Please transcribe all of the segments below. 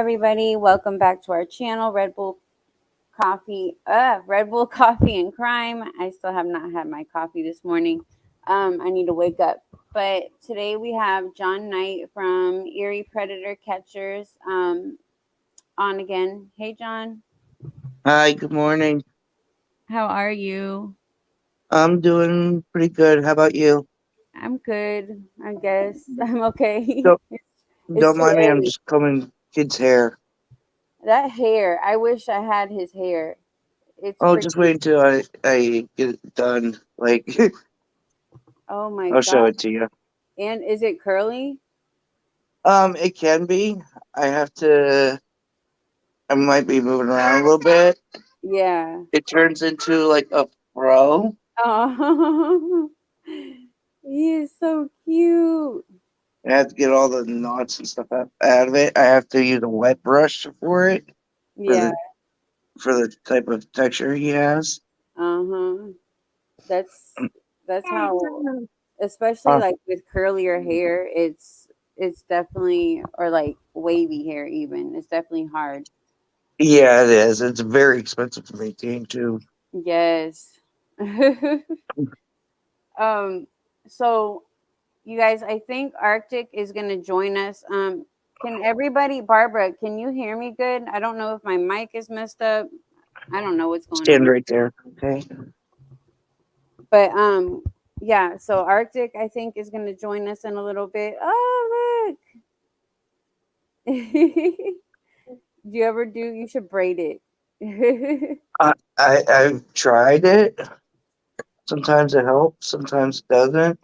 everybody. Welcome back to our channel, Red Bull Coffee and Crime. I still have not had my coffee this morning. I need to wake up. But today we have John Knight from ERIE Predator Catchers on again. Hey, John. Hi, good morning. How are you? I'm doing pretty good. How about you? I'm good, I guess. I'm okay. Don't It's don't too mind me. I'm early. just combing kid's hair. That hair, I wish I had his hair. It's Oh, just freaking, wait until I get it done. Like oh my I'll show God. it to you. And is it curly? It can be. I have to. I might be moving around a little bit. Yeah. It turns into like a fro. Oh, he is so cute. I have to get all the knots and stuff out of it. I have to use a wet brush for it for Yeah. the type of texture he has. Uh-huh. That's that's how, especially Uh, like with curlier hair, it's definitely, or like wavy hair even. It's definitely hard. yeah, it is. It's very expensive to maintain too. Yes. um so you guys, I think Arctic is going to join us. Can everybody, Barbara, can you hear me good? I don't know if my mic is messed up. I don't know what's going Stand on. right there. Okay. But yeah, so Arctic I think is going to join us in a little bit. Oh, look. Do you ever do, you should braid it. I've tried it. Sometimes it helps, sometimes it doesn't.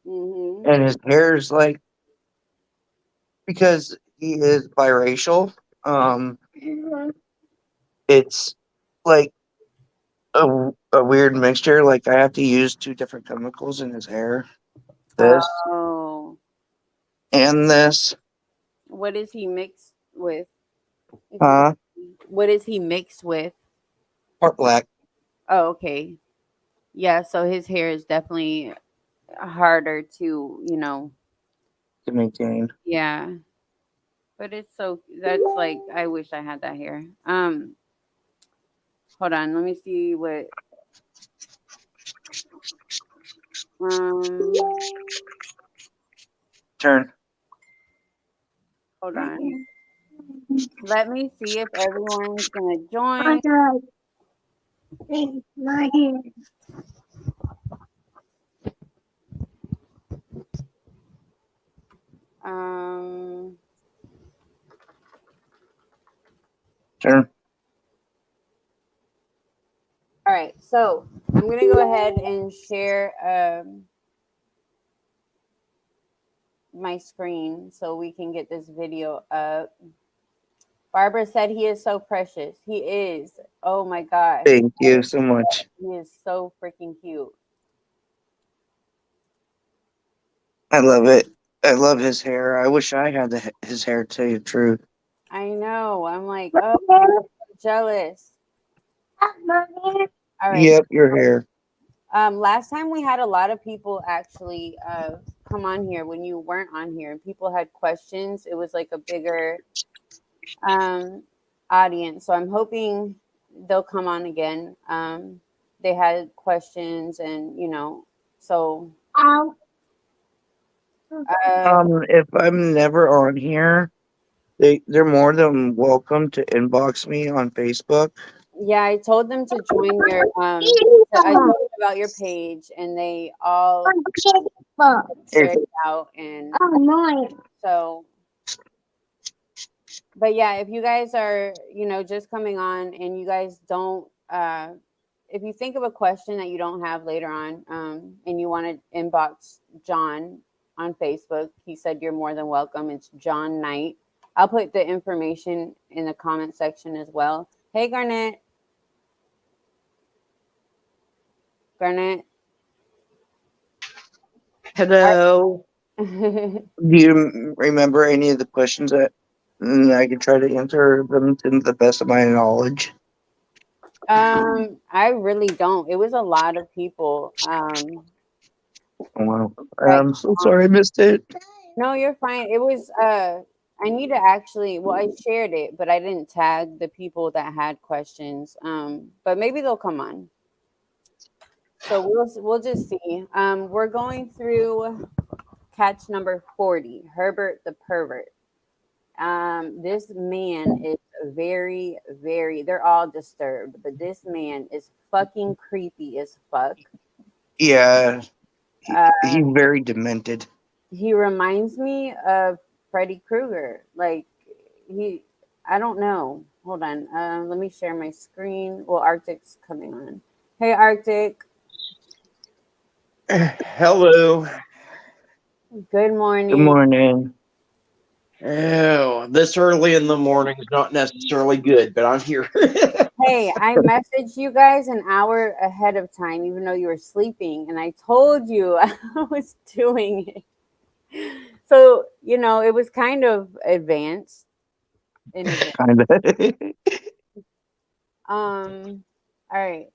Mhm. And his hair is like because he is biracial. Um, it's like a weird mixture. Like I have to use two different chemicals in his hair. This Oh. and this. What is he mixed with? If you Huh? What is he mixed with? Part black Oh, okay. Yeah, so his hair is definitely harder to, to maintain. yeah. But it's so, that's like, I wish I had that hair. Hold on, let me see what um Turn. hold on. Let me see if everyone's gonna My join. God. My hair. Um Turn. all right, so I'm gonna go ahead and share my screen so we can get this video up. Barbara said he is so precious. He is. Oh my gosh. Thank you so much. He is so freaking cute. I love it. I love his hair. I wish I had his hair, to tell you the truth. I know. I'm like, oh, I'm so jealous. All right. Yep, your hair. Last time we had a lot of people actually come on here when you weren't on here, and people had questions. It was like a bigger um, audience, so I'm hoping they'll come on again. They had questions, and so uh, If I'm never on here, they're more than welcome to inbox me on Facebook. yeah, I told them to join your. I told them about your page, and they all If shared it out, and so. But yeah, if you guys are, just coming on and you guys don't, if you think of a question that you don't have later on, and you want to inbox John on Facebook, he said you're more than welcome. It's John Knight. I'll put the information in the comment section as well. Hey, Garnett. Garnett. hello, do you remember any of the questions that I can try to answer them to the best of my knowledge? I really don't. It was a lot of people. Wow, That I'm so sorry I missed it. No, you're fine. It was I need to actually. Well, I shared it, but I didn't tag the people that had questions. But maybe they'll come on. So we'll just see. We're going through catch number 40. Herbert the Pervert. This man is very, very. They're all disturbed, but this man is fucking creepy as fuck. Yeah, Uh, he's very demented. he reminds me of Freddy Krueger. Like he, I don't know. Hold on. Let me share my screen. Well, Arctic's coming on. Hey, Arctic. Hello. Good Good morning. morning. Oh, this early in the morning is not necessarily good, but I'm here. Hey, I messaged you guys an hour ahead of time, even though you were sleeping, and I told you I was doing it. So, it was kind of advanced in advance. Kind of. All right.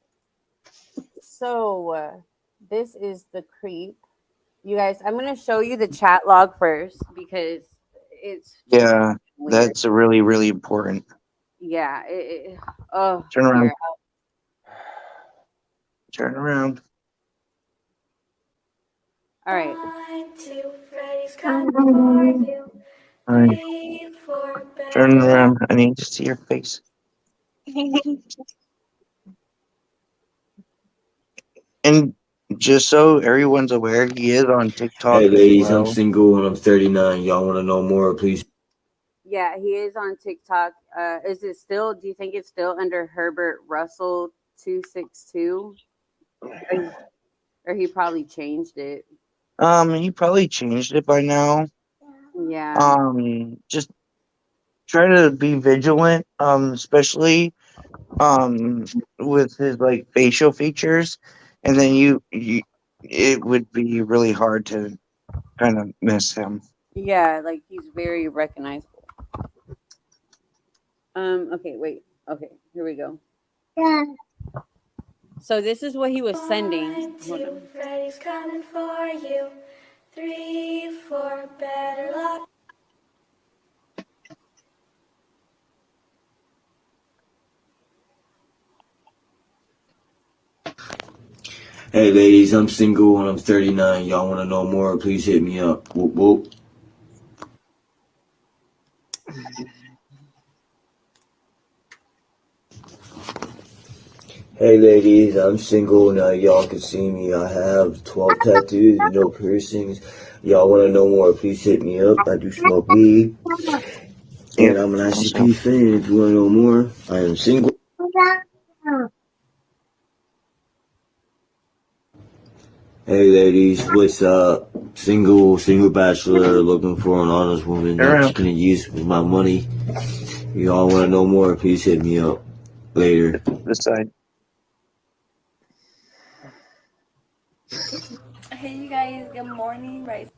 So, this is the creep. You guys, I'm going to show you the chat log first because it's just Yeah, weird. that's really, really important. Yeah. Oh, Turn around. here. Turn around. All right. 1, 2, Freddy's coming for you. All right. 3, 4, Turn better luck. around. I need to see your face. And just so everyone's aware, he is on Hey TikTok as ladies, I'm well. single and I'm 39. Y'all want to know more? Please. Yeah, he is on TikTok. Is it still? Do you think it's still under Herbert Russell 262, or he probably changed it? He probably changed it by now. Yeah, Just try to be vigilant. Especially with his like facial features, and then it would be really hard to kind of miss him. yeah, like he's very recognizable. Okay, wait. Okay, here we go. So this is what he was sending. 1, Hold 2, on. Freddy's coming for you. 3, 4, better luck. Hey ladies, I'm single and I'm 39. Y'all want to know more? Please hit me up. Whoop whoop. Hey ladies, I'm single now. Y'all can see me. I have 12 tattoos, no piercings. Y'all want to know more? Please hit me up. I do smoke weed, and Yep. I'm an Also. ICP fan. If you want to know more, I am single. Hey ladies, what's up? Single bachelor, looking for an honest woman, Turn not just around. gonna use my money. Y'all wanna know more? Please hit me up later. This side. Hey you guys, good morning. Right.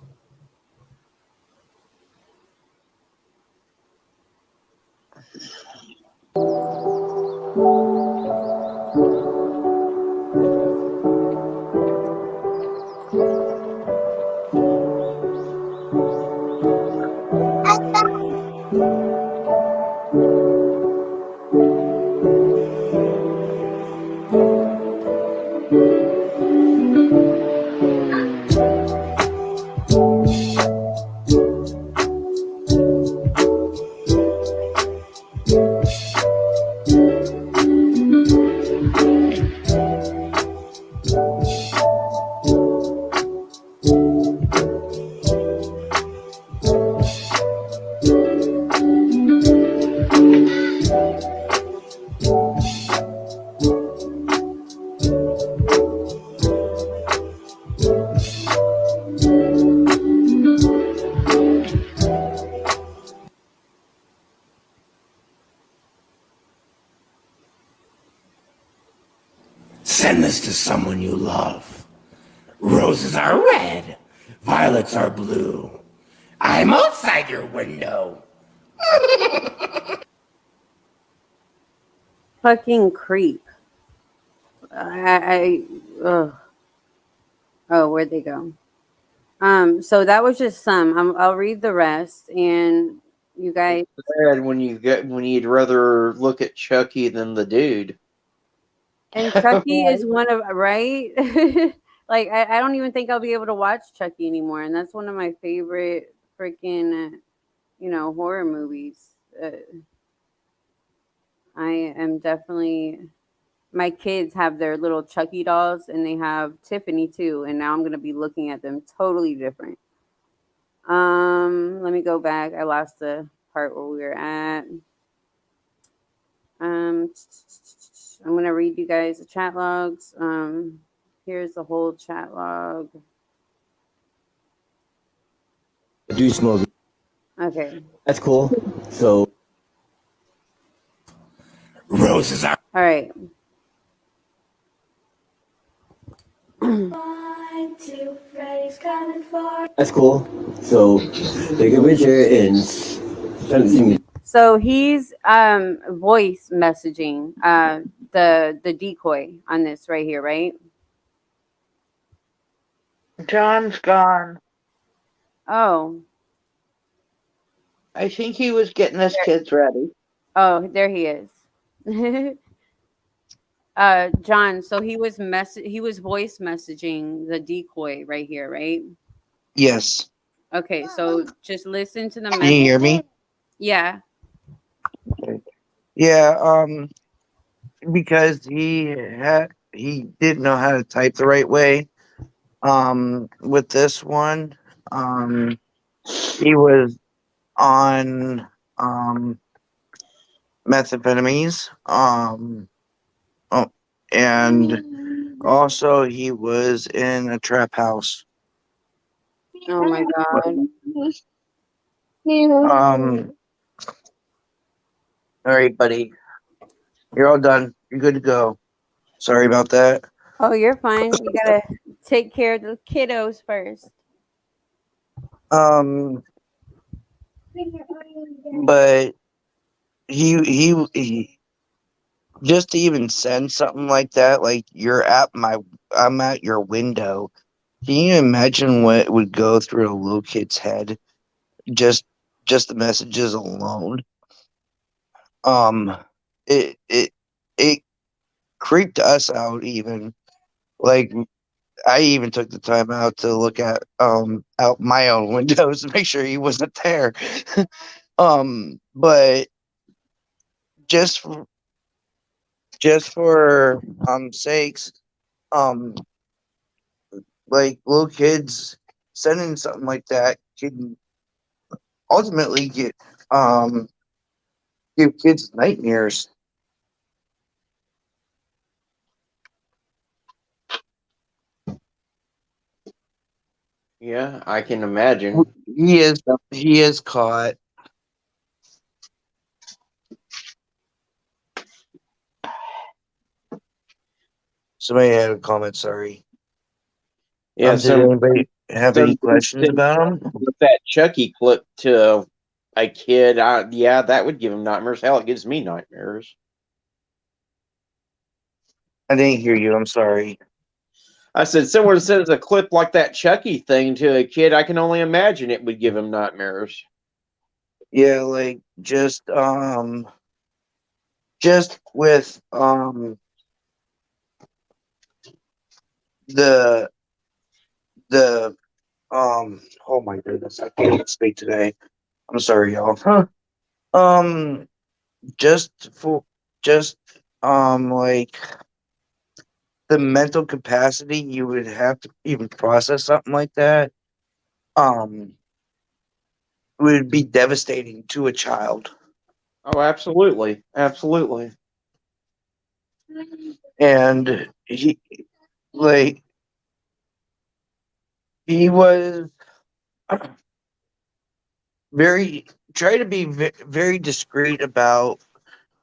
Send this to someone you love. Roses are red, violets are blue. I'm outside your window. Fucking creep. Ugh. Oh, where'd they go? So that was just some. I'll read the rest, and You guys, Sad when you'd rather look at Chucky than the dude. and Chucky is one of right. Like I don't even think I'll be able to watch Chucky anymore, and that's one of my favorite freaking horror movies. I am definitely. My kids have their little Chucky dolls, and they have Tiffany too, and now I'm gonna be looking at them totally different. Let me go back. I lost the part where we were at. Um, I'm gonna read you guys the chat logs. Here's the whole chat log. I do smoke. Okay. That's cool. So Roses are. All right. 1, 2, Freddy's coming for. that's cool. So take a picture and send it to me. So he's voice messaging the decoy on this right here, right? John's gone. Oh, I think he was getting his kids ready. oh, there he is. John, so he was voice messaging the decoy right here, right? Yes. Okay, so just listen to the Can you message. hear me? Yeah. Yeah. Because he didn't know how to type the right way. With this one, he was on methamphetamines. Oh, and also he was in a trap house. Oh my God. Um. All right, buddy. You're all done. You're good to go. Sorry about that. Oh, you're fine. You gotta take care of the kiddos first. Um. But he just to even send something like that, like I'm at your window. Can you imagine what would go through a little kid's head? Just just the messages alone. Um, it creeped us out even. Like I even took the time out to look at out my own windows to make sure he wasn't there. But just for, just for sakes, um like little kids sending something like that can ultimately um give kids nightmares. Yeah, I can imagine. He is caught. Somebody had a comment, sorry. Yeah, Did anybody have any questions about him? with that Chucky clip to a kid, yeah, that would give him nightmares. Hell, it gives me nightmares. I didn't hear you, I'm sorry. I said, someone sends a clip like that Chucky thing to a kid, I can only imagine it would give him nightmares. Yeah, like just with the the oh my goodness, I can't even speak today. I'm sorry, y'all. Um just for just like the mental capacity you would have to even process something like that um would be devastating to a child. Oh, absolutely. Absolutely. And like he was very try to be very discreet about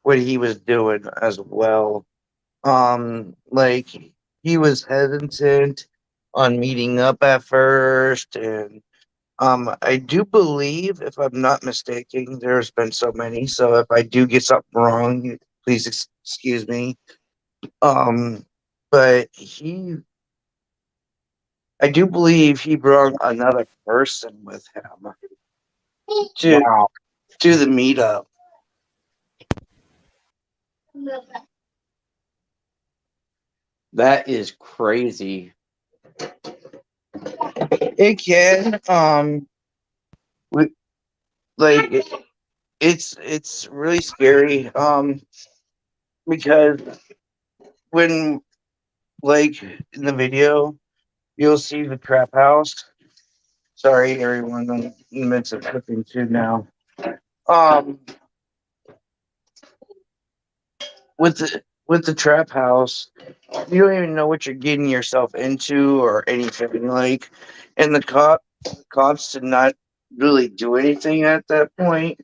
what he was doing as well. Like he was hesitant on meeting up at first, and I do believe, if I'm not mistaken, there's been so many. So if I do get something wrong, please excuse me. Um, but I do believe he brought another person with him to Wow. to the meetup. That is crazy. It can, we, like, it's really scary, because when, like, in the video, you'll see the trap house. Sorry, everyone, I'm in the midst of cooking too now. Um, with the trap house, you don't even know what you're getting yourself into or anything, like, and the cops did not really do anything at that point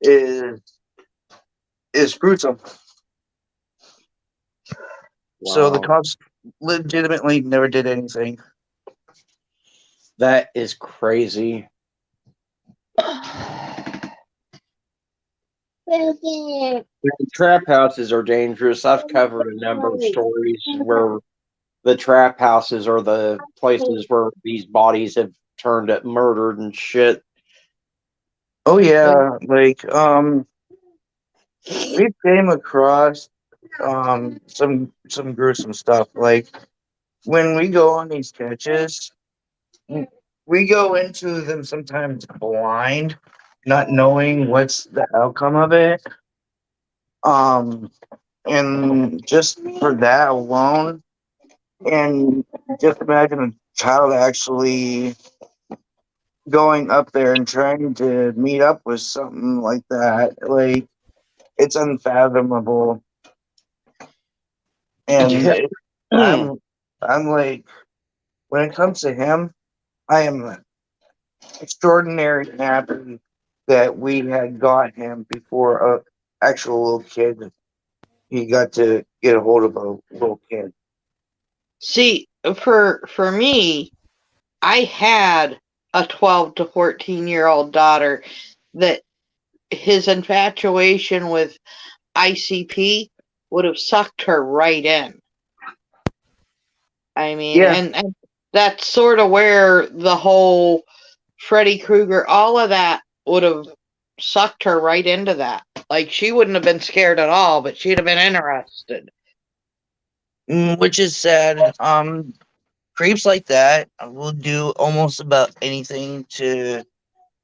is gruesome. So the Wow. cops legitimately never did anything. That is crazy. Trap houses are dangerous. I've covered a number of stories where the trap houses are the places where these bodies have turned up murdered and shit. Oh yeah, like we came across some gruesome stuff. Like when we go on these catches, we go into them sometimes blind, not knowing what's the outcome of it. Um, and just for that alone, and just imagine a child actually going up there and trying to meet up with something like that. Like it's unfathomable. And Yeah. I'm like, when it comes to him, I am extraordinary happy that we had got him before a actual little kid. He got to get a hold of a little kid. See, for me, I had a 12 to 14-year-old daughter that his infatuation with ICP would have sucked her right in. I mean, Yeah, and that's sort of where the whole Freddy Krueger, all of that would have sucked her right into that. Like, she wouldn't have been scared at all, but she'd have been interested. which is sad. Creeps like that will do almost about anything to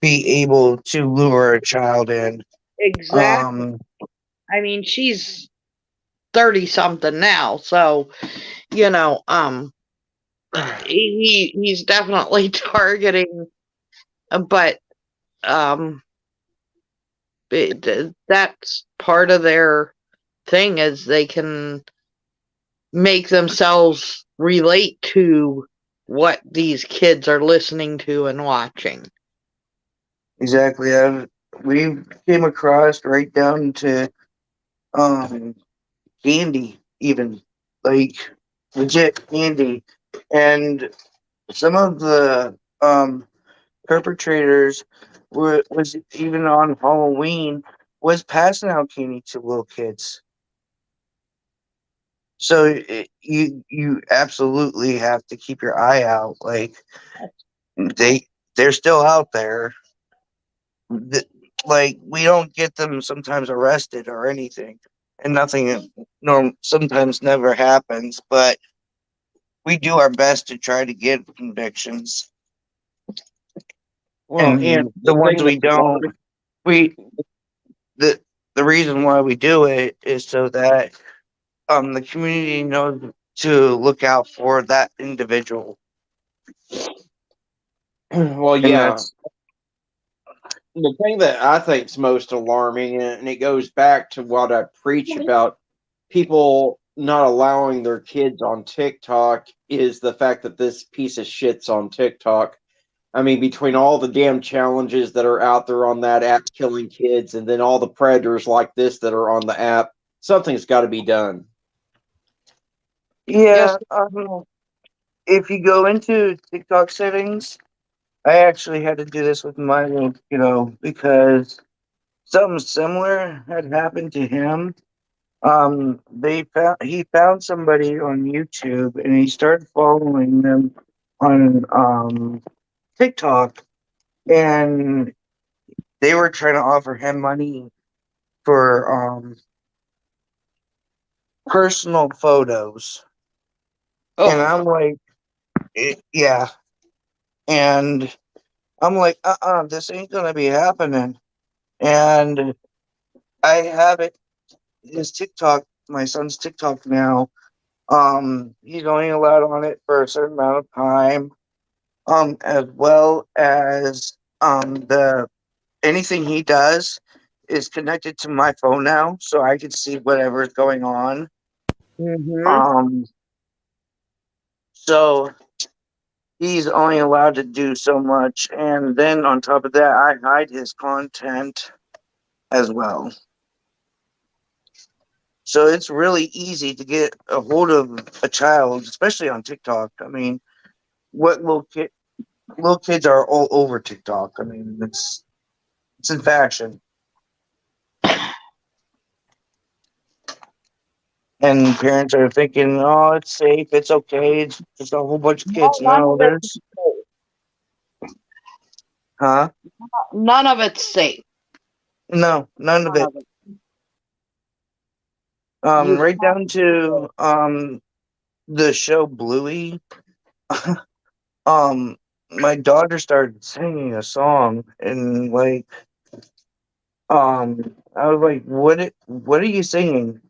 be able to lure a child in. Exactly. Um, I mean, she's 30 something now, so, you know, he's definitely targeting, but um that's part of their thing, is they can make themselves relate to what these kids are listening to and watching. exactly. We came across right down to um candy, even like legit candy, and some of the perpetrators was even on Halloween was passing out candy to little kids. So you absolutely have to keep your eye out. Like they're still out there. Th- like we don't get them sometimes arrested or anything, and nothing. No, sometimes never happens. But we do our best to try to get convictions, Well, and and the the ones thing we that's don't, we the the reason why we do it is so that the community knows to look out for that individual, well, and yeah, that's the thing that I think is most alarming, and it goes back to what I preach about people not allowing their kids on TikTok, is the fact that this piece of shit's on TikTok. I mean, between all the damn challenges that are out there on that app killing kids, and then all the predators like this that are on the app, something's got to be done. Yes. yeah. If you go into TikTok settings, I actually had to do this with my little kiddo because something similar had happened to him. He found somebody on YouTube and he started following them on TikTok, and they were trying to offer him money for personal photos, and Oh, I'm like, yeah, and I'm like, this ain't gonna be happening. And I have it, his TikTok, my son's TikTok now. He's only allowed on it for a certain amount of time. As well as the anything he does is connected to my phone now, so I can see whatever's going on. mm-hmm. Um, so he's only allowed to do so much, and then on top of that, I hide his content as well. So it's really easy to get a hold of a child, especially on TikTok. I mean, what little kids are all over TikTok. I mean, it's in fashion. And parents are thinking, "Oh, it's safe, it's okay, it's just a whole bunch of kids." None No, of it's there's, safe. huh? None of it's safe. No, none of None it. of it. You Right have down to be safe. to the show Bluey. um, my daughter started singing a song, and like, I was like, what are you singing?"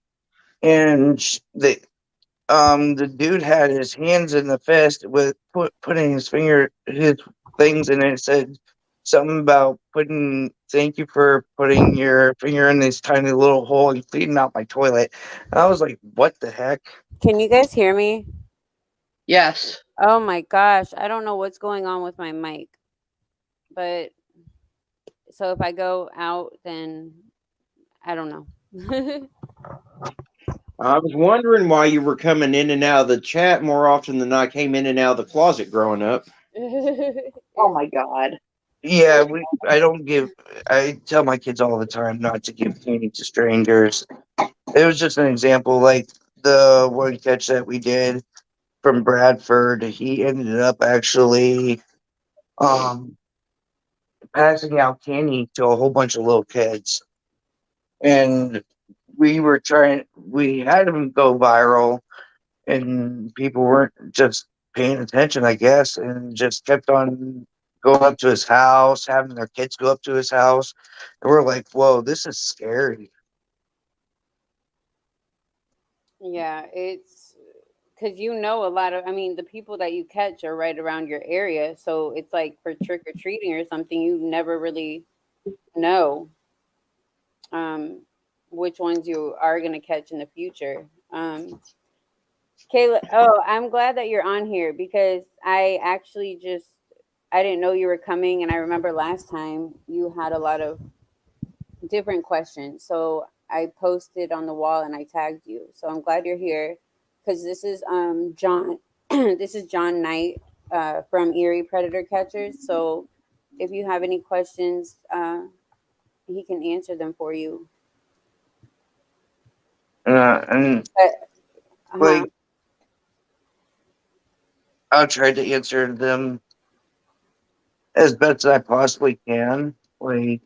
And the dude had his hands in the fist with putting his things in it. It said something about thank you for putting your finger in this tiny little hole and cleaning out my toilet. And I was like, what the heck? Can you guys hear me? Yes. Oh my gosh, I don't know what's going on with my mic. But so if I go out, then I don't know. I was wondering why you were coming in and out of the chat more often than I came in and out of the closet growing up. Oh my God. Yeah, I don't give I tell my kids all the time not to give candy to strangers. It was just an example, like the one catch that we did from Bradford. He ended up actually um passing out candy to a whole bunch of little kids. And we had him go viral, and people weren't just paying attention, I guess, and just kept on going up to his house, having their kids go up to his house. And we're like, whoa, this is scary. Yeah, it's because a lot of, I mean, the people that you catch are right around your area. So it's like for trick or treating or something, you never really know um, which ones you are going to catch in the future. Kayla, oh, I'm glad that you're on here because I actually I didn't know you were coming. And I remember last time you had a lot of different questions. So I posted on the wall and I tagged you. So I'm glad you're here because this is John. This is John Knight from ERIE Predator Catchers. So if you have any questions, he can answer them for you. And But, like, I'll try to answer them as best as I possibly can. Like,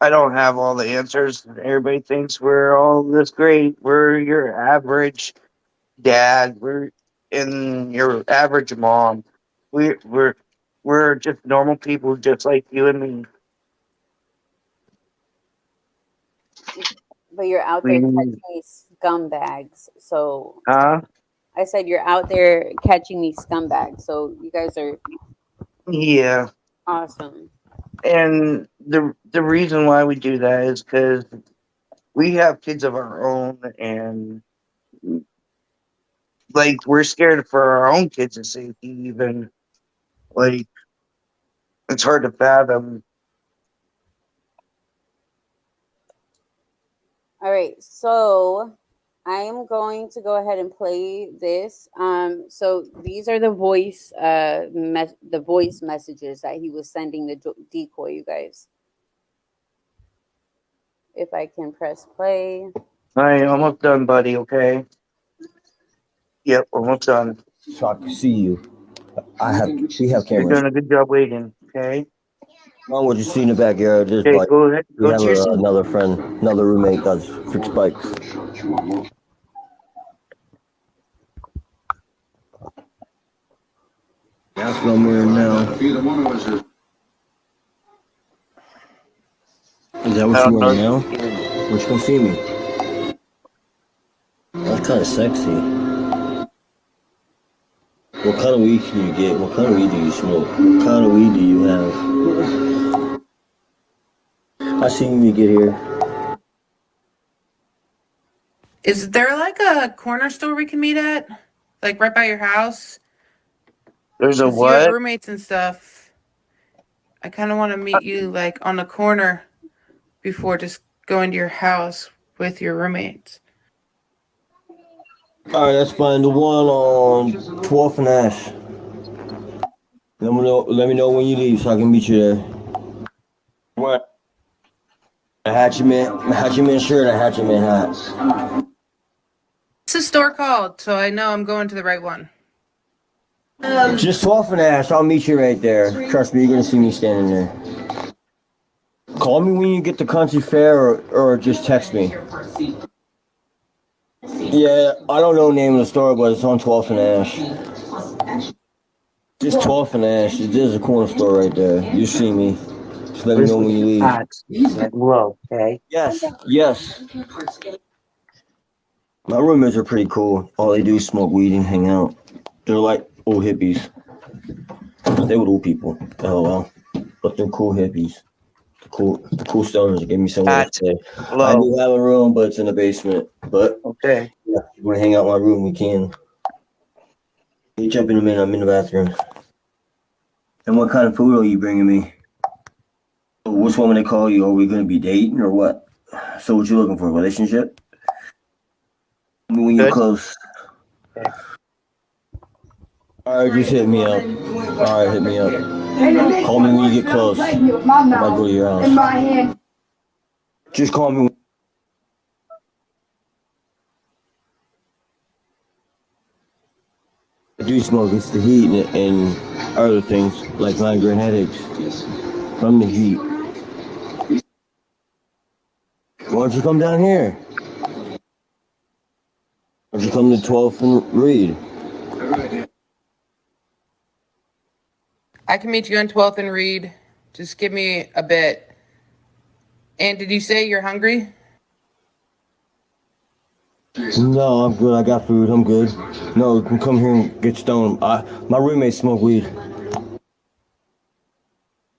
I don't have all the answers. Everybody thinks we're all this great. We're your average dad. We're in your average mom. We we're just normal people, just like you and me. but you're out there We, catching these scumbags. So huh? I said you're out there catching these scumbags. So you guys are Yeah. awesome. And the reason why we do that is because we have kids of our own, and like we're scared for our own kids' safety. Even like it's hard to fathom. All right, so I am going to go ahead and play this. So these are the voice messages that he was sending the decoy. You guys, if I can press play. I almost done, buddy. Okay. Yep, almost done. So I can see you. We have You're cameras. doing a good job waiting. Okay. Not what you see in the backyard. Just Okay, like go ahead. we Go have to your seat. another friend, another roommate that's fixed bikes. That's what I'm wearing now. Is that what I you're don't know wearing if now? you can. What you gonna see me? That's kind of sexy. What kind of weed can you get? What kind of weed do you smoke? What kind of weed do you have? I seen you get here. Is there like a corner store we can meet at? Like right by your house? There's a Because you have what? roommates and stuff. I kind of want to meet you like on the corner before just going to your house with your roommates. All right, that's fine. The one on 12th and Ash. Let me know when you leave so I can meet you there. What? A Hatchet Man shirt, a Hatchet Man hat. What's the store called? So I know I'm going to the right one. Just 12th and Ash. I'll meet you right there. Trust me, you're gonna see me standing there. Call me when you get to Country Fair, or just text me. Yeah, I don't know the name of the store, but it's on 12th and Ash. Just 12th and Ash. There's a corner store right there. You see me. Just let me know when you leave. Whoa, okay. Yes, yes. My roommates are pretty cool. All they do is smoke weed and hang out. They're like old hippies. They were old people. LOL. But they're cool hippies. The cool stoners give me somewhere to That's stay. I low. do have a room, but it's in the basement. But Okay. yeah, if you want to hang out in my room, we can. You jump in a minute. I'm in the bathroom. And what kind of food are you bringing me? Which one when they call you? Are we going to be dating or what? So what you looking for? A relationship? I mean, when you're Good. close. Okay. All right, just hit me up. All right, hit me up. Call me when you get close. I might go to your house. Just call me. I do smoke. It's the heat and other things like migraine headaches from the heat. Why don't you come down here? Why don't you come to 12th and read? I can meet you on 12th and Reed. Just give me a bit. And did you say you're hungry? No, I'm good. I got food. I'm good. No, you can come here and get stoned. My roommates smoke weed.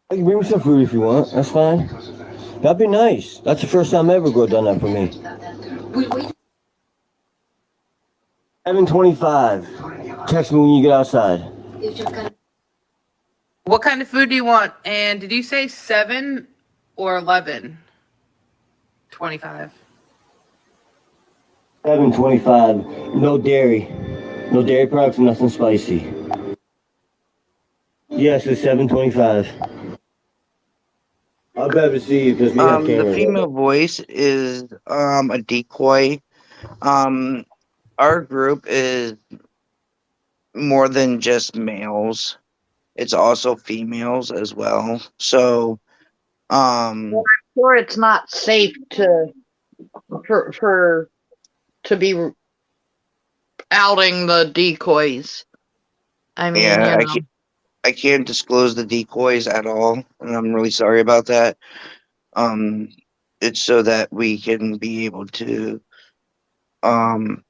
I can bring me some food if you want. That's fine. That'd be nice. That's the first time ever girl done that for me. 7:25. Text me when you get outside. What kind of food do you want? And did you say 7 or 11? 25. 7:25. No dairy. No dairy products, nothing spicy. Yes, it's 7:25. I'll better see you because we have The cameras. female voice is a decoy. Our group is more than just males. It's also females as well. So Sure, it's not safe to be outing the decoys. I mean, yeah, you know. I can't disclose the decoys at all, and I'm really sorry about that. Um, it's so that we can be able to um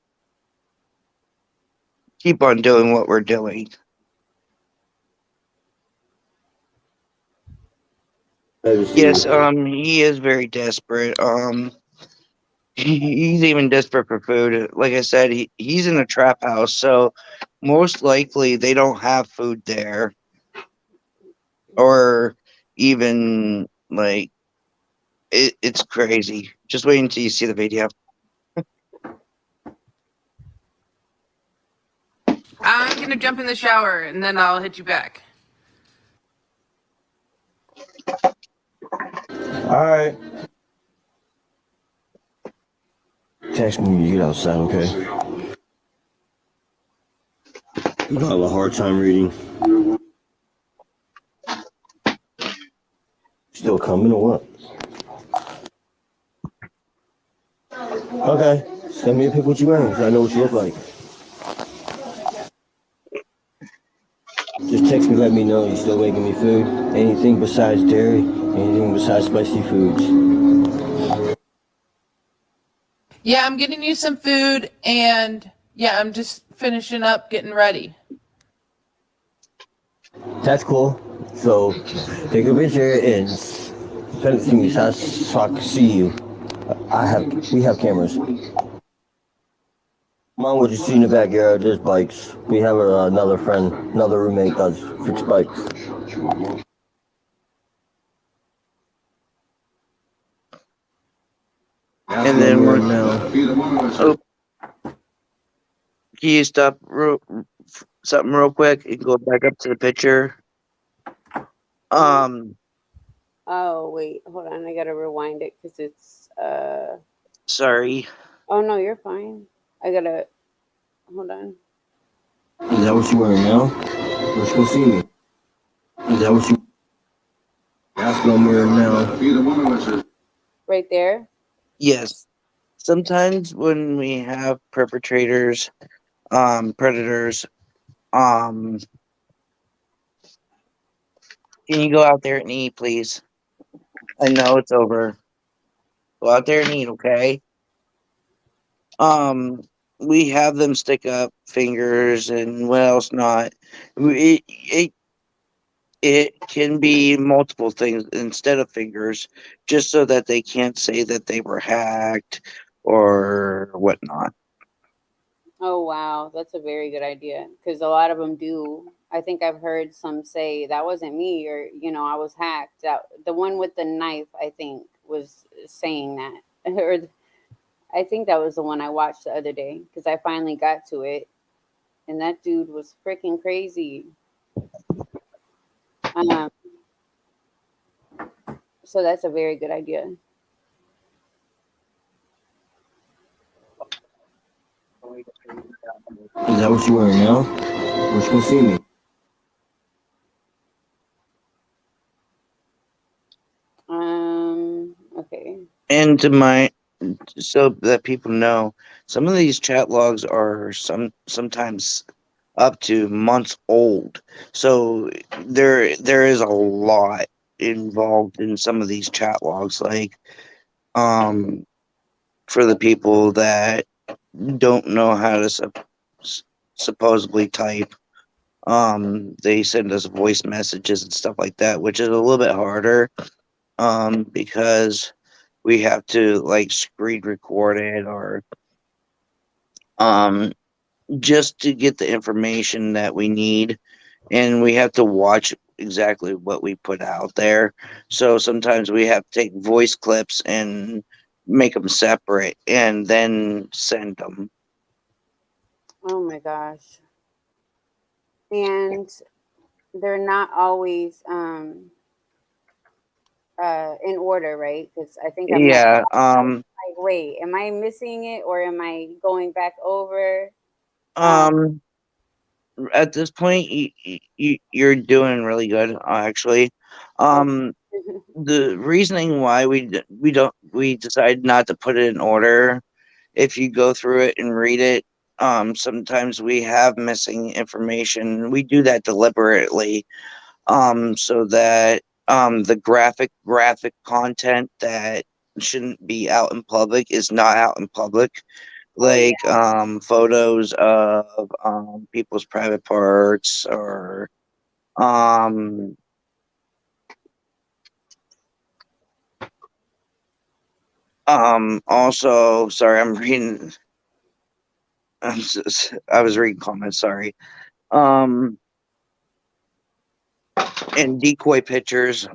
keep on doing what we're doing. Better see Yes, you. he is very desperate. He's even desperate for food. Like I said, he's in a trap house, so most likely they don't have food there, or even like it's crazy. Just wait until you see the video. I'm going to jump in the shower and then I'll hit you back. All right. Text me when you get outside, okay? You don't have a hard time reading. still coming or what? Okay. Send me a pic what you wearing so I know what you look like. Just text me, let me know you're still making me food. Anything besides dairy, anything besides spicy foods. Yeah, I'm getting you some food, and yeah, I'm just finishing up getting ready. That's cool. So take a picture and send it to me so I can see you. We have cameras. Mom, what you see in the backyard? There's bikes. We have another friend, another roommate does fix bikes. And then we're oh, can you stop something real quick and go back up to the picture? Oh wait, hold on. I gotta rewind it because it's Sorry. Oh no, you're fine. I gotta hold on. Is that what you wearing now? Let's go see me. Is that what you? That's what I'm wearing now. Right there. Yes. Sometimes when we have perpetrators, predators, can you go out there and eat, please? I know it's over. Go out there and eat, okay? We have them stick up fingers and what else not. It can be multiple things instead of fingers, just so that they can't say that they were hacked or whatnot. Oh wow, that's a very good idea because a lot of them do. I think I've heard some say that wasn't me or I was hacked. That the one with the knife I think was saying that or I think that was the one I watched the other day because I finally got to it and that dude was freaking crazy. Um, so that's a very good idea. Is that what you wearing now? Let's go see me. Okay. And so that people know, some of these chat logs are sometimes up to months old. So there is a lot involved in some of these chat logs. Like for the people that don't know how to supposedly type, they send us voice messages and stuff like that, which is a little bit harder because we have to like screen record it or um just to get the information that we need, and we have to watch exactly what we put out there. So sometimes we have to take voice clips and make them separate and then send them. Oh my gosh. And they're not always in order, right? Because I think I'm like, Yeah. wait, am I missing it or am I going back over? Um. At this point, you're doing really good, actually. Oh. The reasoning why we decide not to put it in order. If you go through it and read it, sometimes we have missing information. We do that deliberately, so that the graphic content that shouldn't be out in public is not out in public, like photos of people's private parts or um also, sorry, I'm reading. I was reading comments, sorry. um and decoy pictures,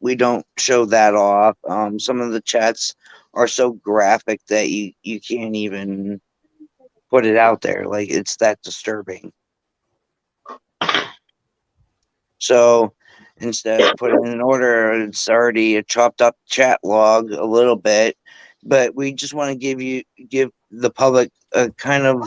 we don't show that off. Some of the chats are so graphic that you can't even put it out there, like it's that disturbing. So instead of putting it in order, it's already a chopped up chat log a little bit. But we just want to give the public a kind of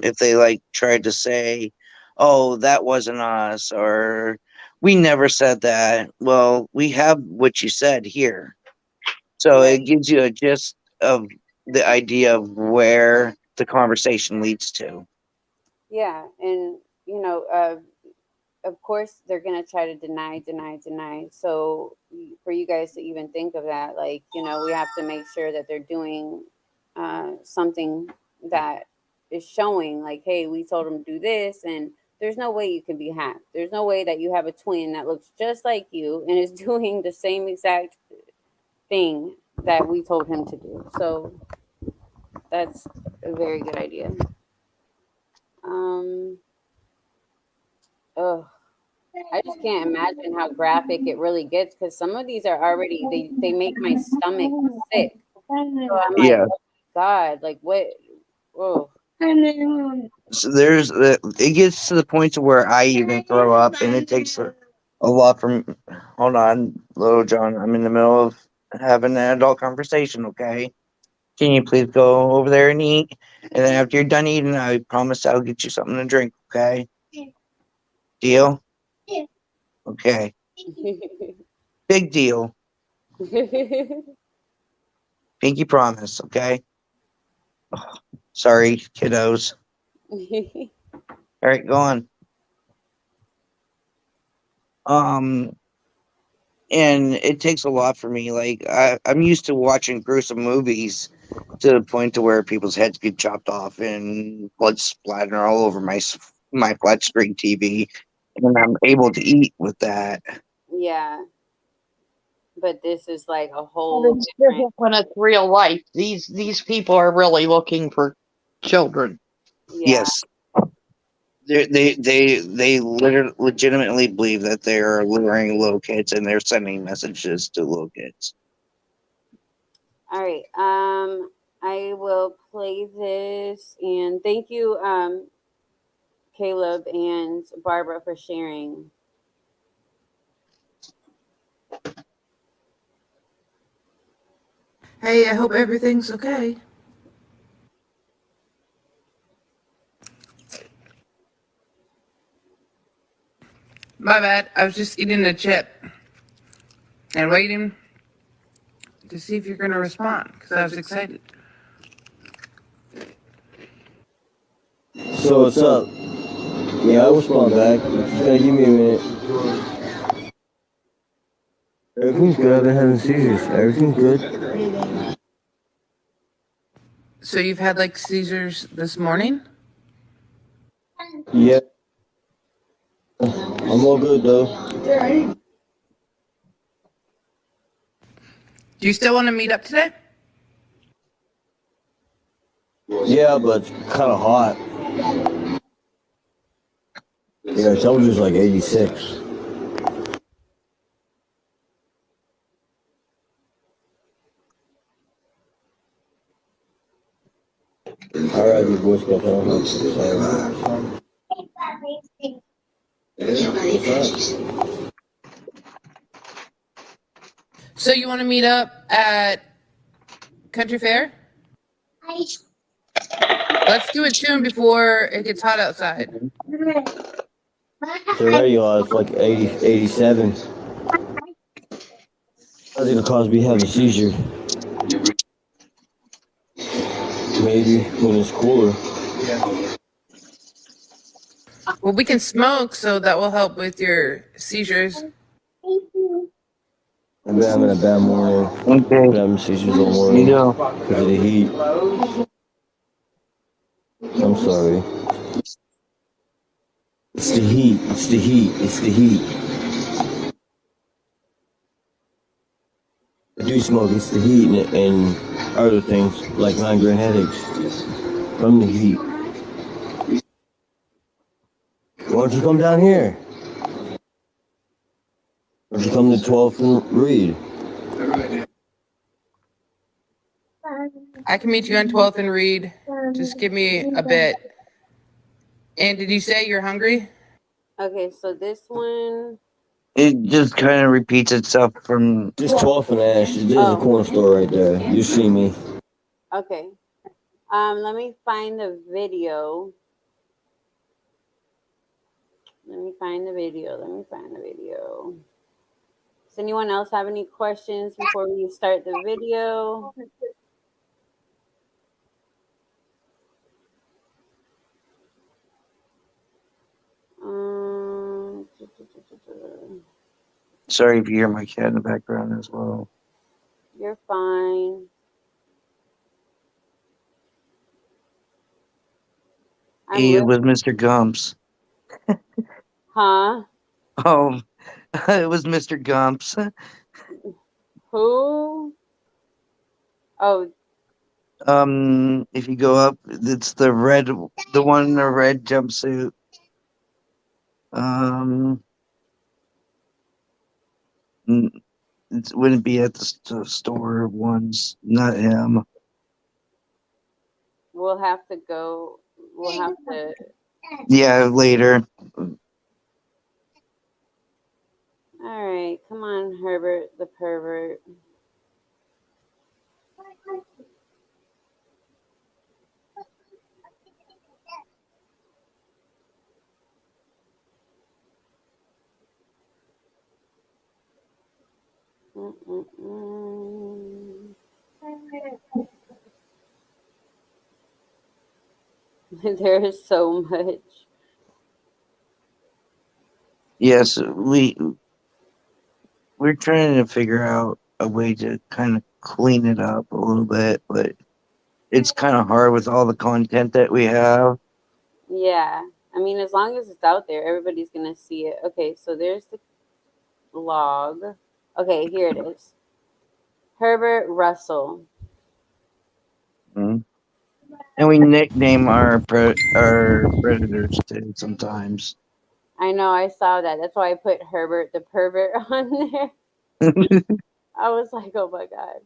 if they like tried to say, oh, that wasn't us, or We never said that. Well, we have what you said here. So Right. it gives you a gist of the idea of where the conversation leads to. Yeah, and you know, of course they're gonna try to deny. So for you guys to even think of that, like, you know, we have to make sure that they're doing something that is showing, like, hey, we told them to do this, and there's no way you can be hacked. There's no way that you have a twin that looks just like you and is doing the same exact thing that we told him to do. So that's a very good idea. Um, ugh. I just can't imagine how graphic it really gets because some of these are already they make my stomach sick. So I'm like, Yeah. oh my God, like what? Oh, So there's it gets to the point to where I even throw up, and it takes a lot from. Hold on, little John. I'm in the middle of having an adult conversation. Okay, can you please go over there and eat? And then after you're done eating, I promise I'll get you something to drink. Okay, deal? Okay, big deal. Pinky promise. Okay. Sorry, kiddos. All right, go on. Um, and it takes a lot for me. Like I'm used to watching gruesome movies to the point to where people's heads get chopped off and blood splattering all over my flat screen TV, and I'm able to eat with that. Yeah, but this is like a Well, whole it's different. different when it's real life. These people are really looking for children. Yeah, Yes, they legitimately believe that they are luring little kids and they're sending messages to little kids. all right. I will play this, and thank you, Caleb and Barbara, for sharing. Hey, I hope everything's okay. My bad. I was just eating a chip and waiting to see if you're going to respond because I was excited. So what's up? Yeah, I'll respond back. Just gotta give me a minute. Everything's good. I've been having seizures. Everything's good. So you've had like seizures this morning? Yeah. I'm all good though. Do you still want to meet up today? Yeah, but it's kind of hot. Yeah, temperature's like 86. Alright, your voice got on. So you want to meet up at Country Fair? Let's do it soon before it gets hot outside. So there you are, it's like 80, 87. That's gonna cause me to have a seizure. Maybe when it's cooler. Well, we can smoke, so that will help with your seizures. I've been having a bad morning. I've been Okay, having seizures all you morning go. because of the heat. I'm sorry. It's the heat. It's the heat. It's the heat. I do smoke. It's the heat and other things like migraine headaches from the heat. Why don't you come down here? Why don't you come to 12th and read? I can meet you on 12th and Reed. Just give me a bit. And did you say you're hungry? Okay, so this one. It just kind of repeats itself from. Just 12th and Ash. There's a Oh, corner store right there. You see me. okay. Let me find the video. Let me find the video. Does anyone else have any questions before we start the video? Um, Sorry if you hear my cat in the background as well. You're fine. It was Mr. Gumps. Huh? Oh, it was Mr. Gumps. Who? Oh, If you go up, it's the one in the red jumpsuit. It wouldn't be at the store ones, not him. we'll have to go. We'll have to. Yeah, later. All right, come on, Herbert the Pervert. There is so much. Yes, we're trying to figure out a way to kind of clean it up a little bit, but it's kind of hard with all the content that we have. Yeah, I mean, as long as it's out there, everybody's gonna see it. Okay, so there's the log. Okay, here it is. Herbert Russell. Mm-hmm. And we nickname our predators too sometimes. I know, I saw that. That's why I put Herbert the Pervert on there. I was like, oh my God.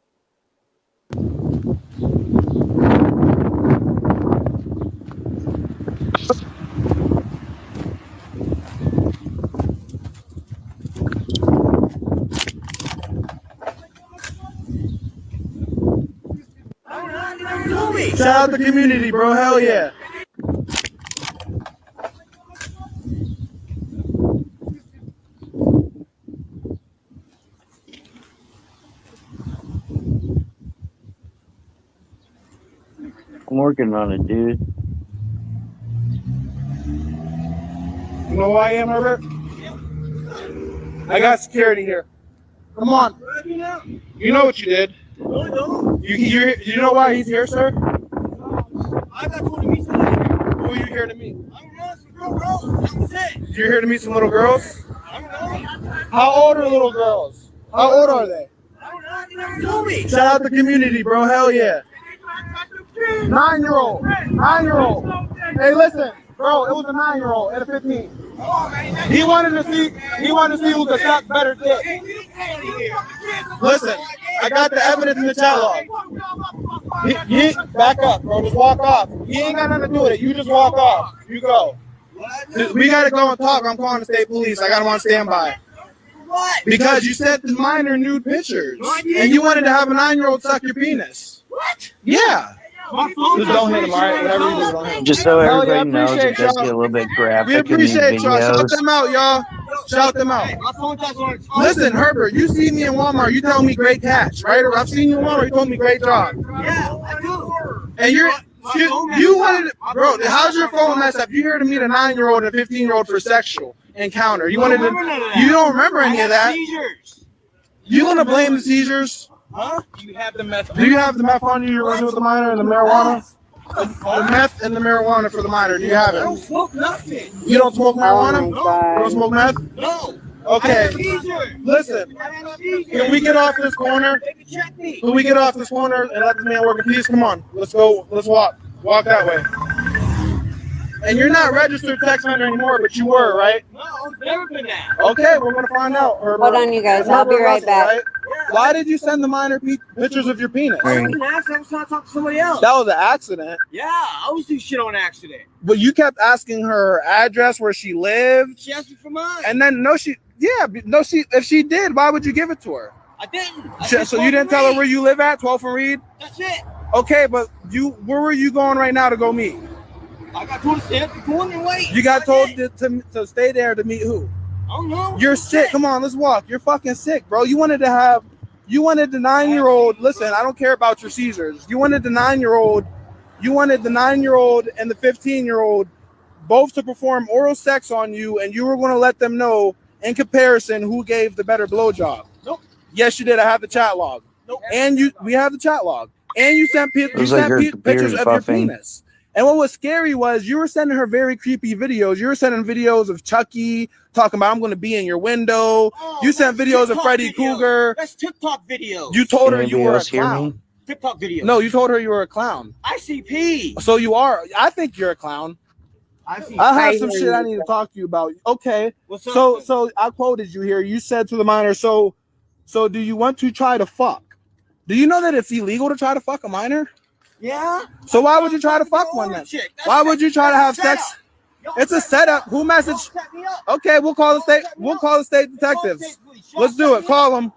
Shout out the community, bro. Hell yeah. I'm working on it, dude. You know who I am, Herbert? I got security here. Come on. You know what you did. No, I don't. You know why he's here, sir? I got told to meet somebody here. Who are you here to meet? I don't know, some little girls. That's it. You're here to meet some little girls? I don't know. How old are little girls? How old are they? I don't know. You never told me. Shout out the community, bro. Hell yeah. 9-year-old. 9-year-old. Hey, listen, bro. It was a 9-year-old and a 15. He wanted to see who could suck better dick. Listen, I got the evidence in the chat log. He back up, bro. Just walk off. He ain't got nothing to do with it. You just walk off. You go. We gotta go and talk. I'm calling the state police. I got him on standby. What? Because you sent the minor nude pictures, and you wanted to have a 9-year-old suck your penis. What? Yeah. Just don't hit him, all right? Whatever you do, don't hit him. Just so Hell yeah, everybody knows, it does get a little bit graphic. We appreciate in y'all. these Shout videos. them out, y'all. Shout them out. Listen, Herbert, you see me in Walmart, you tell me great catch, right? I've seen you in Walmart, you told me great job. Yeah, I do. And you wanted, bro, how's your phone messed up? You here to meet a 9-year-old and a 15-year-old for sexual encounter. You wanted to, you don't remember any of that. You want to blame the seizures? Huh? Do you have the meth on you? You're going to do with the minor and the marijuana? The meth and the marijuana for the minor. Do you have it? I don't smoke nothing. You don't smoke marijuana? Oh my God. You don't smoke meth? No. Okay. Listen. Can we get off this corner? Can we get off this corner and let this man work in peace? Come on. Let's go. Let's walk. Walk that way. And you're not registered sex offender anymore, but you were, right? No, I've never been that. Okay, we're going to find out. Herbert. Hold on, you guys. I'll be right back. Right? Why did you send the minor pictures of your penis? I was an accident. I was trying to talk to somebody else. That was an accident. Yeah, I always do shit on accident. But you kept asking her address, where she lived. She asked me for mine. And then if she did, why would you give it to her? I didn't. So you didn't tell her where you live at, 12th and Reed? That's it. Okay, but where were you going right now to go meet? I got told to stay at the corner and wait. You got told to stay there to meet who? I don't know. You're sick. Come on, let's walk. You're fucking sick, bro. You wanted the 9-year-old. Listen, I don't care about your seizures. You wanted the 9-year-old and the 15-year-old both to perform oral sex on you, and you were going to let them know in comparison who gave the better blowjob. Nope. Yes, you did. I have the chat log. Nope. And we have the chat log. And you sent pictures of your penis. And what was scary was you were sending her very creepy videos. You were sending videos of Chucky talking about, I'm going to be in your window. Oh, you sent videos TikTok of Freddy Krueger. That's TikTok videos. You told her you were a clown. TikTok videos. No, you told her you were a clown. ICP. So you are. I think you're a clown. I have some shit I need to talk to you about. Okay. What's up? So I quoted you here. You said to the minor, so do you want to try to fuck? Do you know that it's illegal to try to fuck a minor? Yeah. So why would you try to fuck one then? Why would you try to have sex? It's a setup. Who messaged? Okay, we'll call the state detectives. Let's do it. Call them.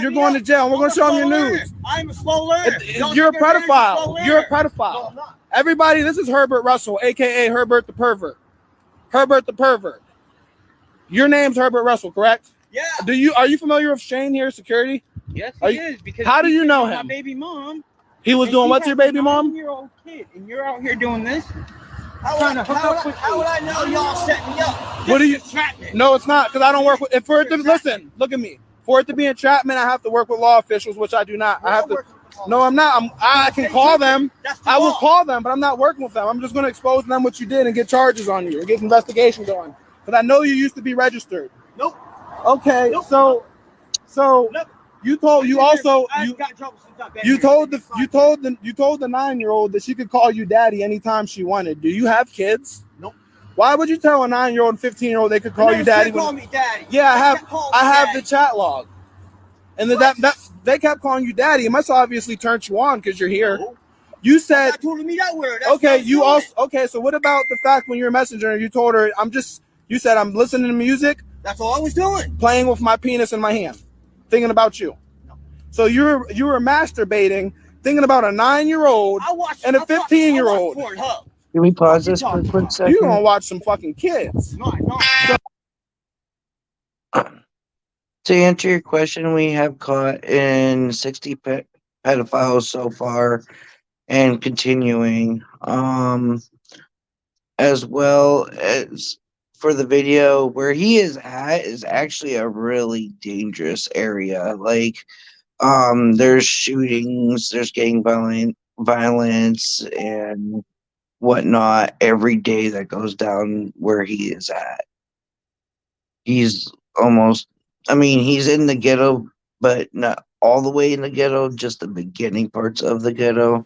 You're going to jail. We're going to show them your news. I'm a slow learner. You're a pedophile. You're a pedophile. Everybody, this is Herbert Russell, aka Herbert the Pervert. Herbert the Pervert. Your name's Herbert Russell, correct? Yeah. Are you familiar with Shane here, security? Yes, he is. Because how do you know my him? baby mom. He was doing what to your baby mom? 9-year-old kid, and you're out here doing this. How would I know y'all set me up? What do you? No, it's not, because I don't work with. If for it to listen, look at me. For it to be entrapment, I have to work with law officials, which I do not. I have to. No, I'm not. I can call them. I will call them, but I'm not working with them. I'm just going to expose them what you did and get charges on you and get investigation going. Because I know you used to be registered. Nope. Okay, nope. So nope. You told the 9-year-old that she could call you daddy anytime she wanted. Do you have kids? Nope. Why would you tell a 9-year-old and 15-year-old they could call you daddy? Call me daddy. Yeah, I have the chat log, and that they kept calling you daddy. It must obviously turn you on because you're here. No. You said told me that word. Okay, you also okay. So what about the fact when you're a messenger, you told her you said I'm listening to music. That's all I was doing. Playing with my penis in my hand, thinking about you. No. So you were masturbating, thinking about a 9-year-old and a 15-year-old. Can we pause this for a quick second? You gonna watch some fucking kids. No. To answer your question, we have caught in 60 pedophiles so far and continuing. As well as for the video where he is at is actually a really dangerous area. Like, there's shootings, there's gang violence and whatnot every day that goes down where he is at. He's he's in the ghetto, but not all the way in the ghetto, just the beginning parts of the ghetto,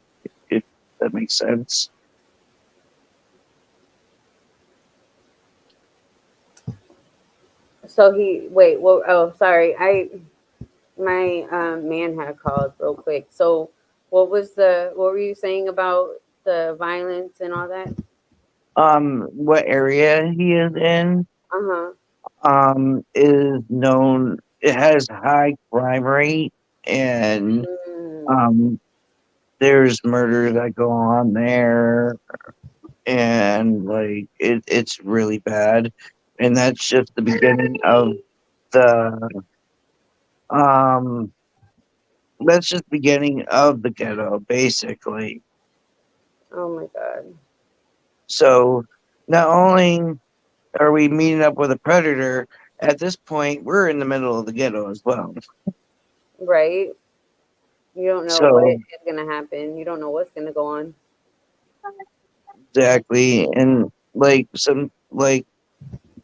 if that makes sense. So sorry. My man had called real quick. So what were you saying about the violence and all that? What area he is in? Is known. It has high crime rate, and there's murders that go on there, and like it's really bad. And that's just the beginning of the ghetto, basically. Oh my God. So not only are we meeting up with a predator, at this point we're in the middle of the ghetto as well. Right. You don't know what is gonna happen. You don't know what's gonna go on. Exactly. And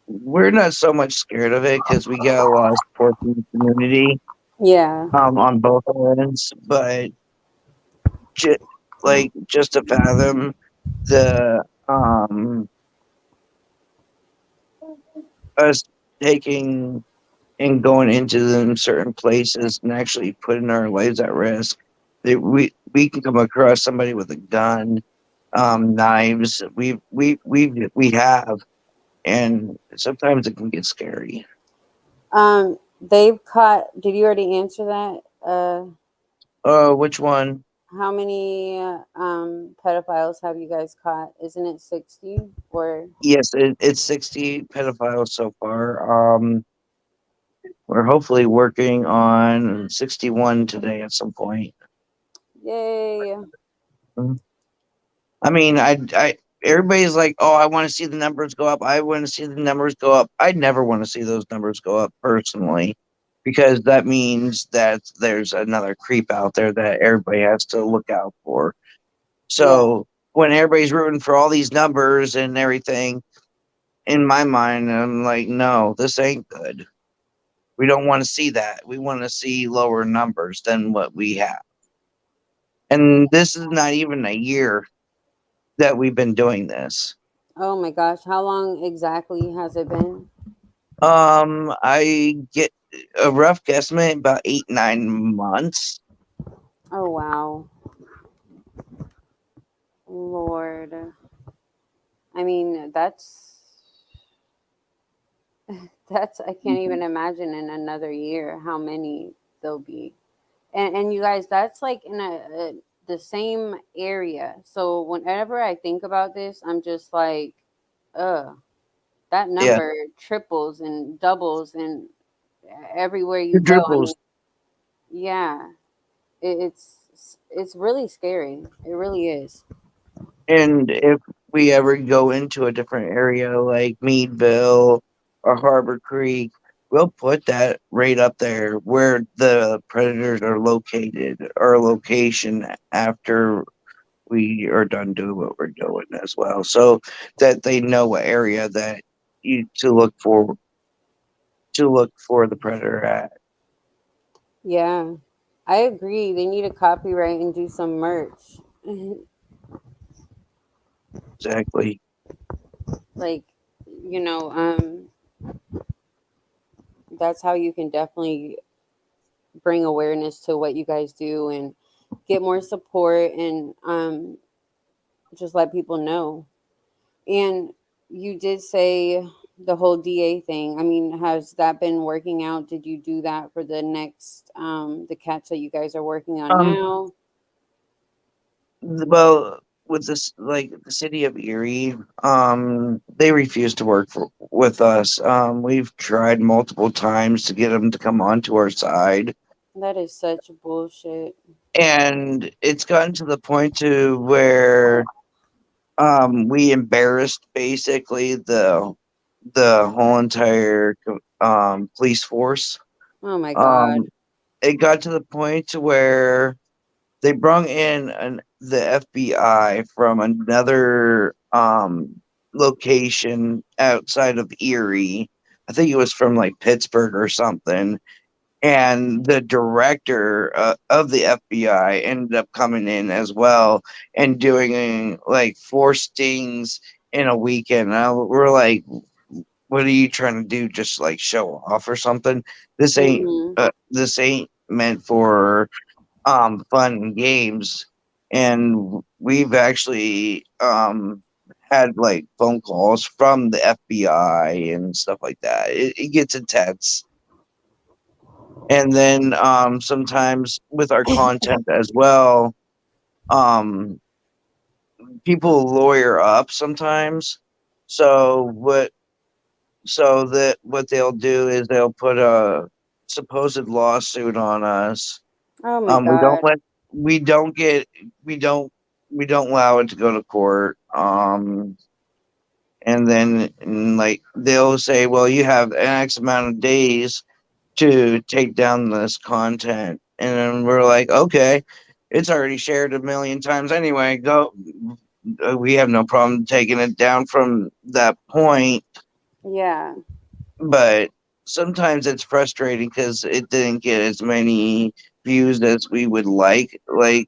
we're not so much scared of it because we get a lot of support from the community. Yeah. On both ends, but just to fathom the us taking and going into them certain places and actually putting our lives at risk. We can come across somebody with a gun, knives. We have. And sometimes it can get scary. They've caught. Did you already answer that? Which one? How many pedophiles have you guys caught? Isn't it 60 or Yes, it's 60 pedophiles so far. We're hopefully working on 61 today at some point. yay? Mhm. I mean, everybody's like, oh, I want to see the numbers go up. I want to see the numbers go up. I never want to see those numbers go up personally, because that means that there's another creep out there that everybody has to look out for. Yeah. So when everybody's rooting for all these numbers and everything, in my mind, I'm like, no, this ain't good. We don't want to see that. We want to see lower numbers than what we have. And this is not even a year that we've been doing this. Oh my gosh, how long exactly has it been? I get a rough guesstimate about 8, 9 months. Oh wow. Lord. I mean, that's I can't even imagine in another year how many there'll be. And you guys, that's like in the same area. So whenever I think about this, I'm just like, that Yeah, number triples and doubles and everywhere you go. I mean, quadruples. yeah, it's really scary. It really is. And if we ever go into a different area like Meadville or Harbor Creek, we'll put that right up there where the predators are located, or location, after we are done doing what we're doing as well, so that they know what area that you to look for the predator at. Yeah, I agree. They need a copyright and do some merch. Exactly. Like, you know, that's how you can definitely bring awareness to what you guys do and get more support and just let people know. And you did say the whole DA thing. I mean, has that been working out? Did you do that for the next the catch that you guys are working on Um, now? well, with this, like the city of Erie, they refuse to work with us. We've tried multiple times to get them to come onto our side, That is such bullshit. and it's gotten to the point to where we embarrassed basically the whole entire police force. Oh my god. Um, it got to the point to where they brung in the FBI from another location outside of Erie. I think it was from like Pittsburgh or something. And the director of the FBI ended up coming in as well and doing like 4 stings in a weekend. We're like, what are you trying to do? Just like show off or something? Mhm. This ain't meant for fun and games. And we've actually had like phone calls from the FBI and stuff like that. It gets intense. And then sometimes with our content as well, um people lawyer up sometimes. So what they'll do is they'll put a supposed lawsuit on us. Oh my We don't god. let we don't get we don't we don't allow it to go to court. And then like they'll say, well, you have an X amount of days to take down this content, and then we're like, okay, it's already shared a million times anyway. Go. We have no problem taking it down from that point, Yeah. but sometimes it's frustrating because it didn't get as many views as we would like. Like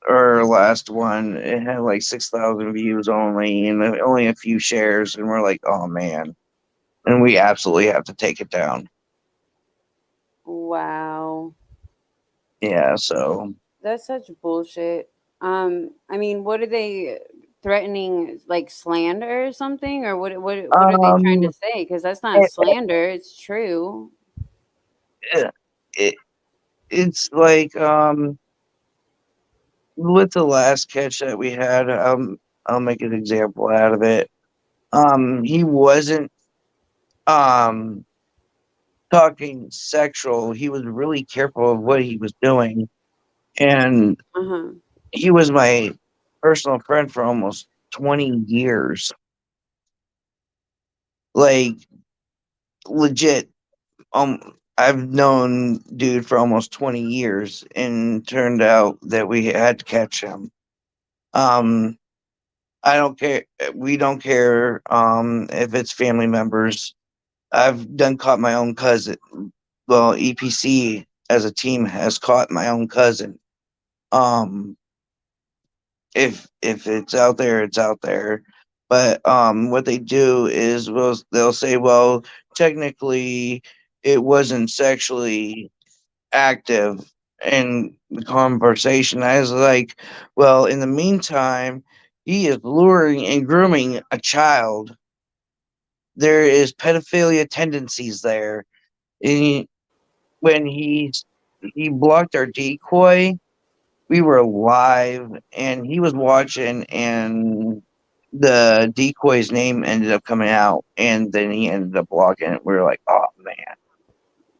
our last one, it had like 6,000 views only, and only a few shares, and we're like, oh man, and we absolutely have to take it down. Wow. Yeah, so That's such bullshit. I mean, what are they threatening? Like slander or something, or what are they trying to um, say? Because that's not it, slander. It's true. it, it's like with the last catch that we had, I'll make an example out of it. He wasn't um talking sexual. He was really careful of what he was doing, and Uh-huh. he was my personal friend for almost 20 years. Like legit. I've known dude for almost 20 years, and turned out that we had to catch him. Um, I don't care. We don't care if it's family members. I've done caught my own cousin. Well, EPC as a team has caught my own cousin. Um, if it's out there, it's out there. But what they do is, well, they'll say, well, technically, it wasn't sexually active in the conversation. I was like, well, in the meantime, he is luring and grooming a child. There is pedophilia tendencies there. And when he blocked our decoy, we were live and he was watching, and the decoy's name ended up coming out, and then he ended up blocking it. We were like, oh man.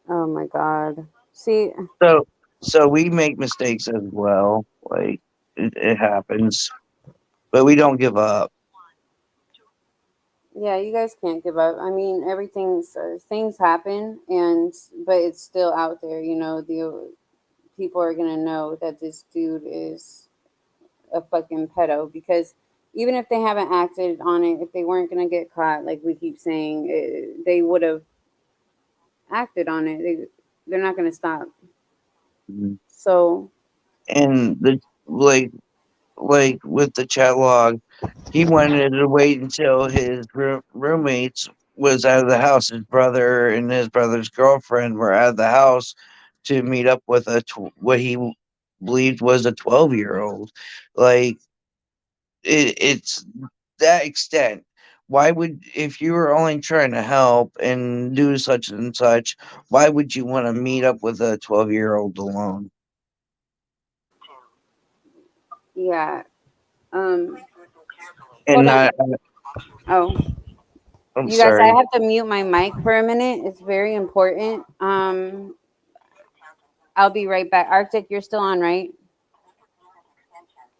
Oh my God. See, So so we make mistakes as well. Like it happens, but we don't give up. yeah, you guys can't give up. I mean, everything's things happen, and but it's still out there. You know, the people are gonna know that this dude is a fucking pedo because even if they haven't acted on it, if they weren't gonna get caught, like we keep saying, they would have acted on it. They're not gonna stop. Mhm. So And the like with the chat log, he wanted to wait until his roommates was out of the house. His brother and his brother's girlfriend were out of the house to meet up with what he believed was a 12-year-old. Like it's that extent. Why would, if you were only trying to help and do such and such, why would you want to meet up with a 12-year-old alone? yeah. And Hold on. not, Oh, I'm you guys, I sorry. have to mute my mic for a minute. It's very important. I'll be right back. Arctic, you're still on, right?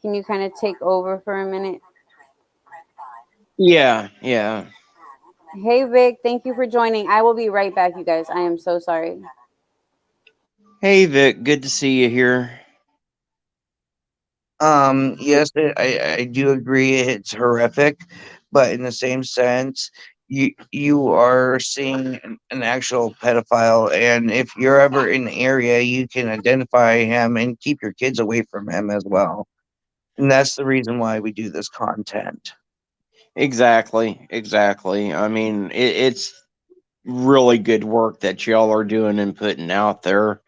Can you kind of take over for a minute? Yeah, yeah. Hey, Vic, thank you for joining. I will be right back, you guys. I am so sorry. Hey Vic, good to see you here. Yes, I do agree it's horrific, but in the same sense, you are seeing an actual pedophile, and if you're ever in the area, you can identify him and keep your kids away from him as well. And that's the reason why we do this content. Exactly, exactly. I mean, it's really good work that y'all are doing and putting out there.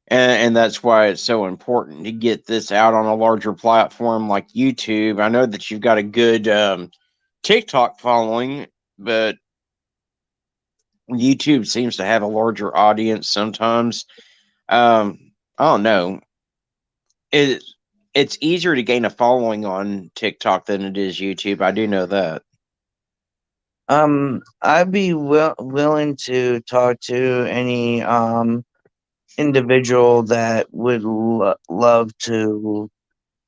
And that's why it's so important to get this out on a larger platform like YouTube. I know that you've got a good TikTok following, but YouTube seems to have a larger audience sometimes. I don't know. It it's easier to gain a following on TikTok than it is YouTube. I do know that. I'd be willing to talk to any individual that would love to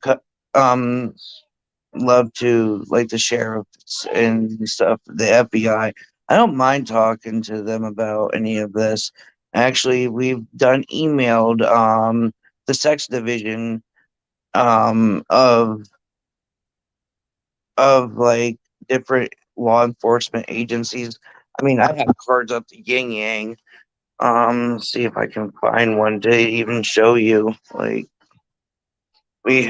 co- um love to, like the sheriffs and stuff, the FBI. I don't mind talking to them about any of this. Actually, we've done emailed the sex division of like different law enforcement agencies. I mean, I have cards up the yin yang. See if I can find one to even show you. Like we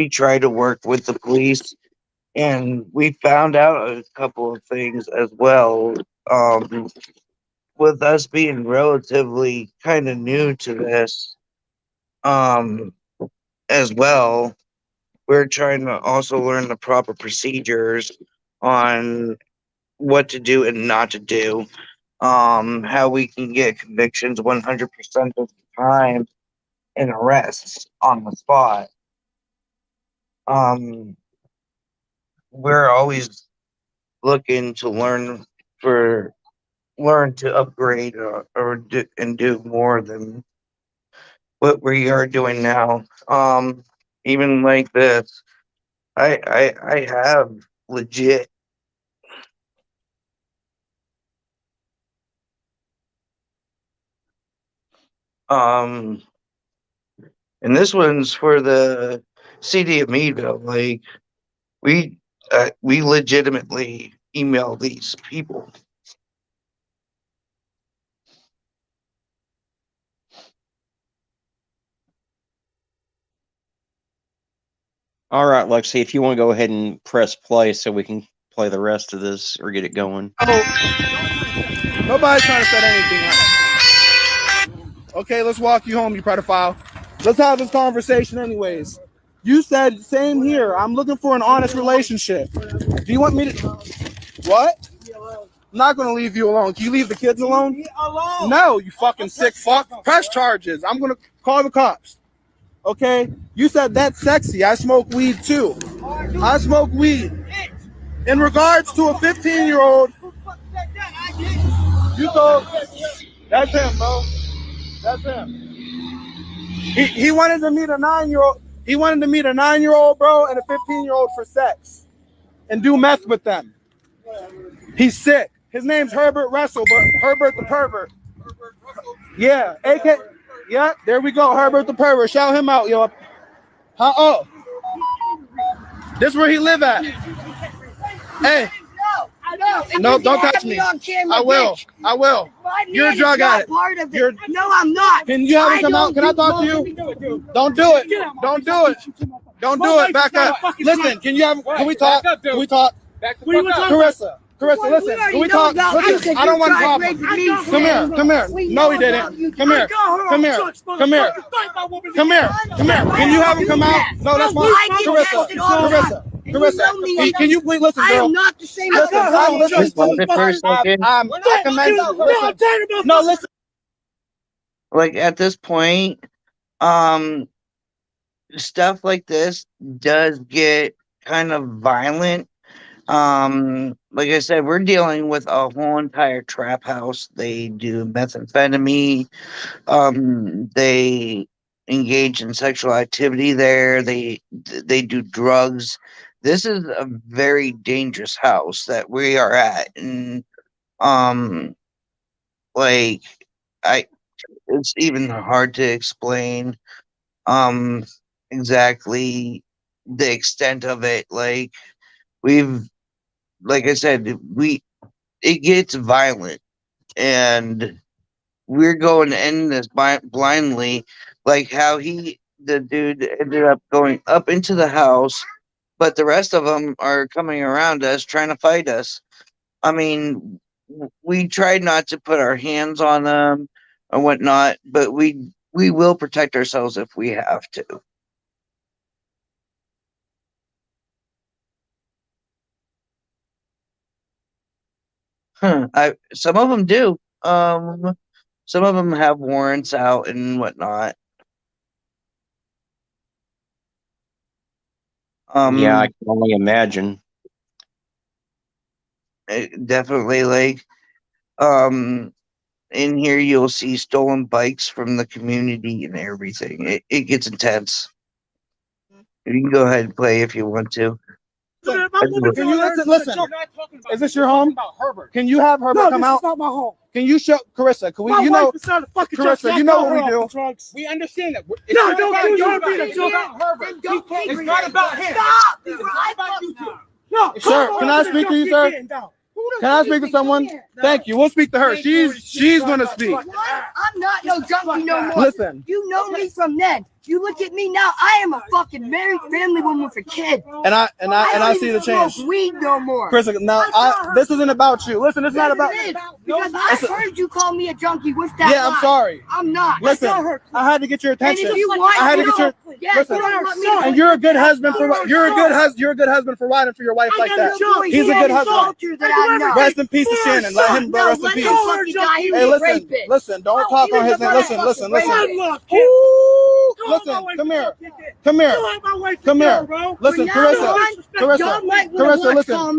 try to work with the police, and we found out a couple of things as well. Um, with us being relatively kind of new to this, um, as well, we're trying to also learn the proper procedures on what to do and not to do. How we can get convictions 100% of the time, and arrests on the spot. We're always looking to learn to upgrade and do more than what we are doing now. Even like this, I have legit and this one's for the CD of Meadville. Like we legitimately email these people. All right, Lexi, if you want to go ahead and press play so we can play the rest of this or get it going. Oh, nobody's trying to set anything up. Okay, let's walk you home, you pedophile. Let's have this conversation anyways. You said, same here. I'm looking for an honest relationship. Do you want me to... What? I'm not going to leave you alone. Can you leave the kids alone? No, you fucking sick fuck. Press charges. I'm going to call the cops. Okay? You said that's sexy. I smoke weed too. I smoke weed. In regards to a 15-year-old, you told... That's him, bro. That's him. He wanted to meet a 9-year-old. He wanted to meet a 9-year-old, bro, and a 15-year-old for sex and do meth with them. He's sick. His name's Herbert Russell, but Herbert the Pervert. Yeah, AK. Yeah, there we go. Herbert the Pervert. Shout him out, yo. Oh, this where he live at. Hey. No, don't touch me. I will. I will. You're a drug addict. No, I'm not. Can you have him come out? Can I talk to you? Don't do it. Don't do it. Don't do it. Back up. Listen, can we talk? Can we talk? Carissa, listen. Can we talk? Listen, I don't want to talk. Come here. No, he didn't. Come here. Can you have him come out? No, that's fine. Carissa, can you please listen, girl? I am not the same. No, listen. Like at this point, stuff like this does get kind of violent. Like I said, we're dealing with a whole entire trap house. They do methamphetamine. They engage in sexual activity there. They do drugs. This is a very dangerous house that we are at, and like it's even hard to explain exactly the extent of it. Like I said, it gets violent, and we're going to end this blindly, like how the dude ended up going up into the house, but the rest of them are coming around us trying to fight us. I mean, we tried not to put our hands on them and whatnot, but we will protect ourselves if we have to. Some of them do. Some of them have warrants out and whatnot. Yeah, I can only imagine. Definitely, like, in here you'll see stolen bikes from the community and everything. It gets intense. You can go ahead and play if you want to. Can you listen? Is this your home? Can you have Herbert come out? No, this is not my home. Can you show Carissa? Can we? You know, Carissa, you know what we do. We understand that. No, don't do it. It's about Herbert. It's not about him. Stop. It's not about you two. No, sir. Can I speak to you, sir? Can I speak to someone? Thank you. We'll speak to her. She's gonna speak. I'm not no junkie no more. Listen. You know me from then. You look at me now. I am a fucking married family woman with a kid. And I see the change. Weed no more. Chris, now this isn't about you. Listen, it's not about. Because I heard you call me a junkie with that. Yeah, I'm sorry. I'm not. Listen, I had to get your attention. I had to get your. Listen, and you're a good husband for you're a good husband for riding for your wife like that. He's a good husband. Rest in peace to Shannon. Let him rest in peace. Hey, listen, don't talk on his name. Listen. listen, come here. Come here. Come here. Listen, Carissa, listen. All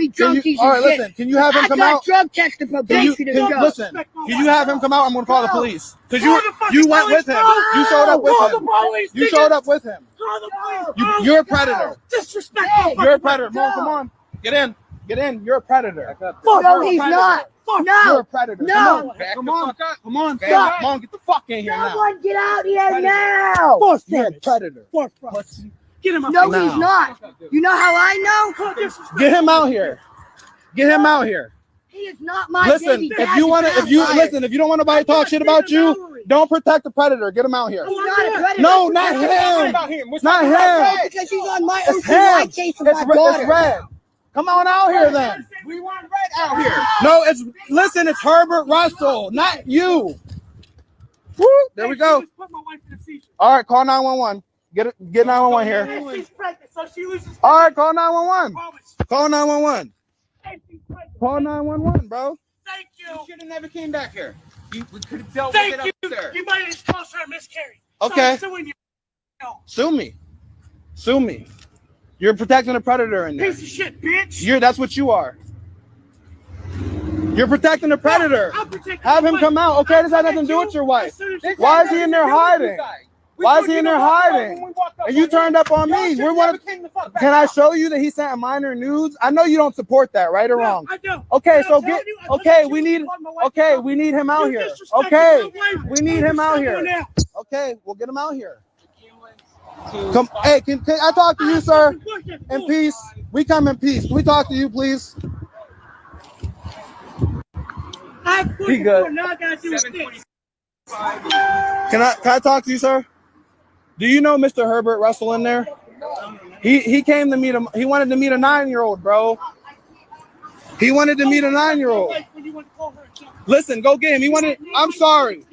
right, listen. Can you have him come out? Drug test and probation. Listen, can you have him come out? I'm going to call the police. Because you went with him. You showed up with him. You showed up with him. You're a predator. Disrespectful. You're a predator. Mom, come on. Get in. Get in. You're a predator. No, he's not. No. You're a predator. No. Come on. Come on. Come on. Get the fuck in here now. Someone get out here now. You're a predator. Get him out. No, he's not. You know how I know? Get him out here. Get him out here. He is not my Listen, baby if you want to, if you don't want nobody to talk shit about you, don't protect the predator. Get him out here. He's not a predator. No, not him. Not him. Because he's on my It's OCY him. case with my It's daughter. red. Come on out here then. We want red out here. No, it's Herbert Russell, not you. Woo, there we go. Put my wife in a seizure. All right, call 911. Get 911 here. She's pregnant, so she loses. All right, call 911. Promise. Call 911. Hey, she's pregnant. Call 911, bro. Thank you. You should have never came back here. We could have dealt Thank with it you. up there. You might have caused her a miscarriage. Okay. So I'm suing you. Sue me. Sue me. You're protecting a predator in there. Piece of shit, bitch. That's what you are. You're protecting a predator. I'm protecting Have my him wife. come out. Okay, this has nothing to do with your wife. Why is he in there hiding? Why is he in there hiding? And you turned up on me. Can I show you that he sent minor nudes? I know you don't support that, right or wrong? I do. Okay, so But I'm telling you, I okay, told we you need to call my wife. okay, we need him out You here. disrespected Okay, my wife. we need him out You're here. now. Okay, we'll get him out here. Come, hey, can I talk to you, sir? In peace. We come in peace. Can we talk to you, please? He good. Now I gotta do this. Can I talk to you, sir? Do you know Mr. Herbert Russell in there? He came to meet him. He wanted to meet a 9-year-old, bro. He wanted to meet a 9-year-old. Listen, go get him. I'm sorry.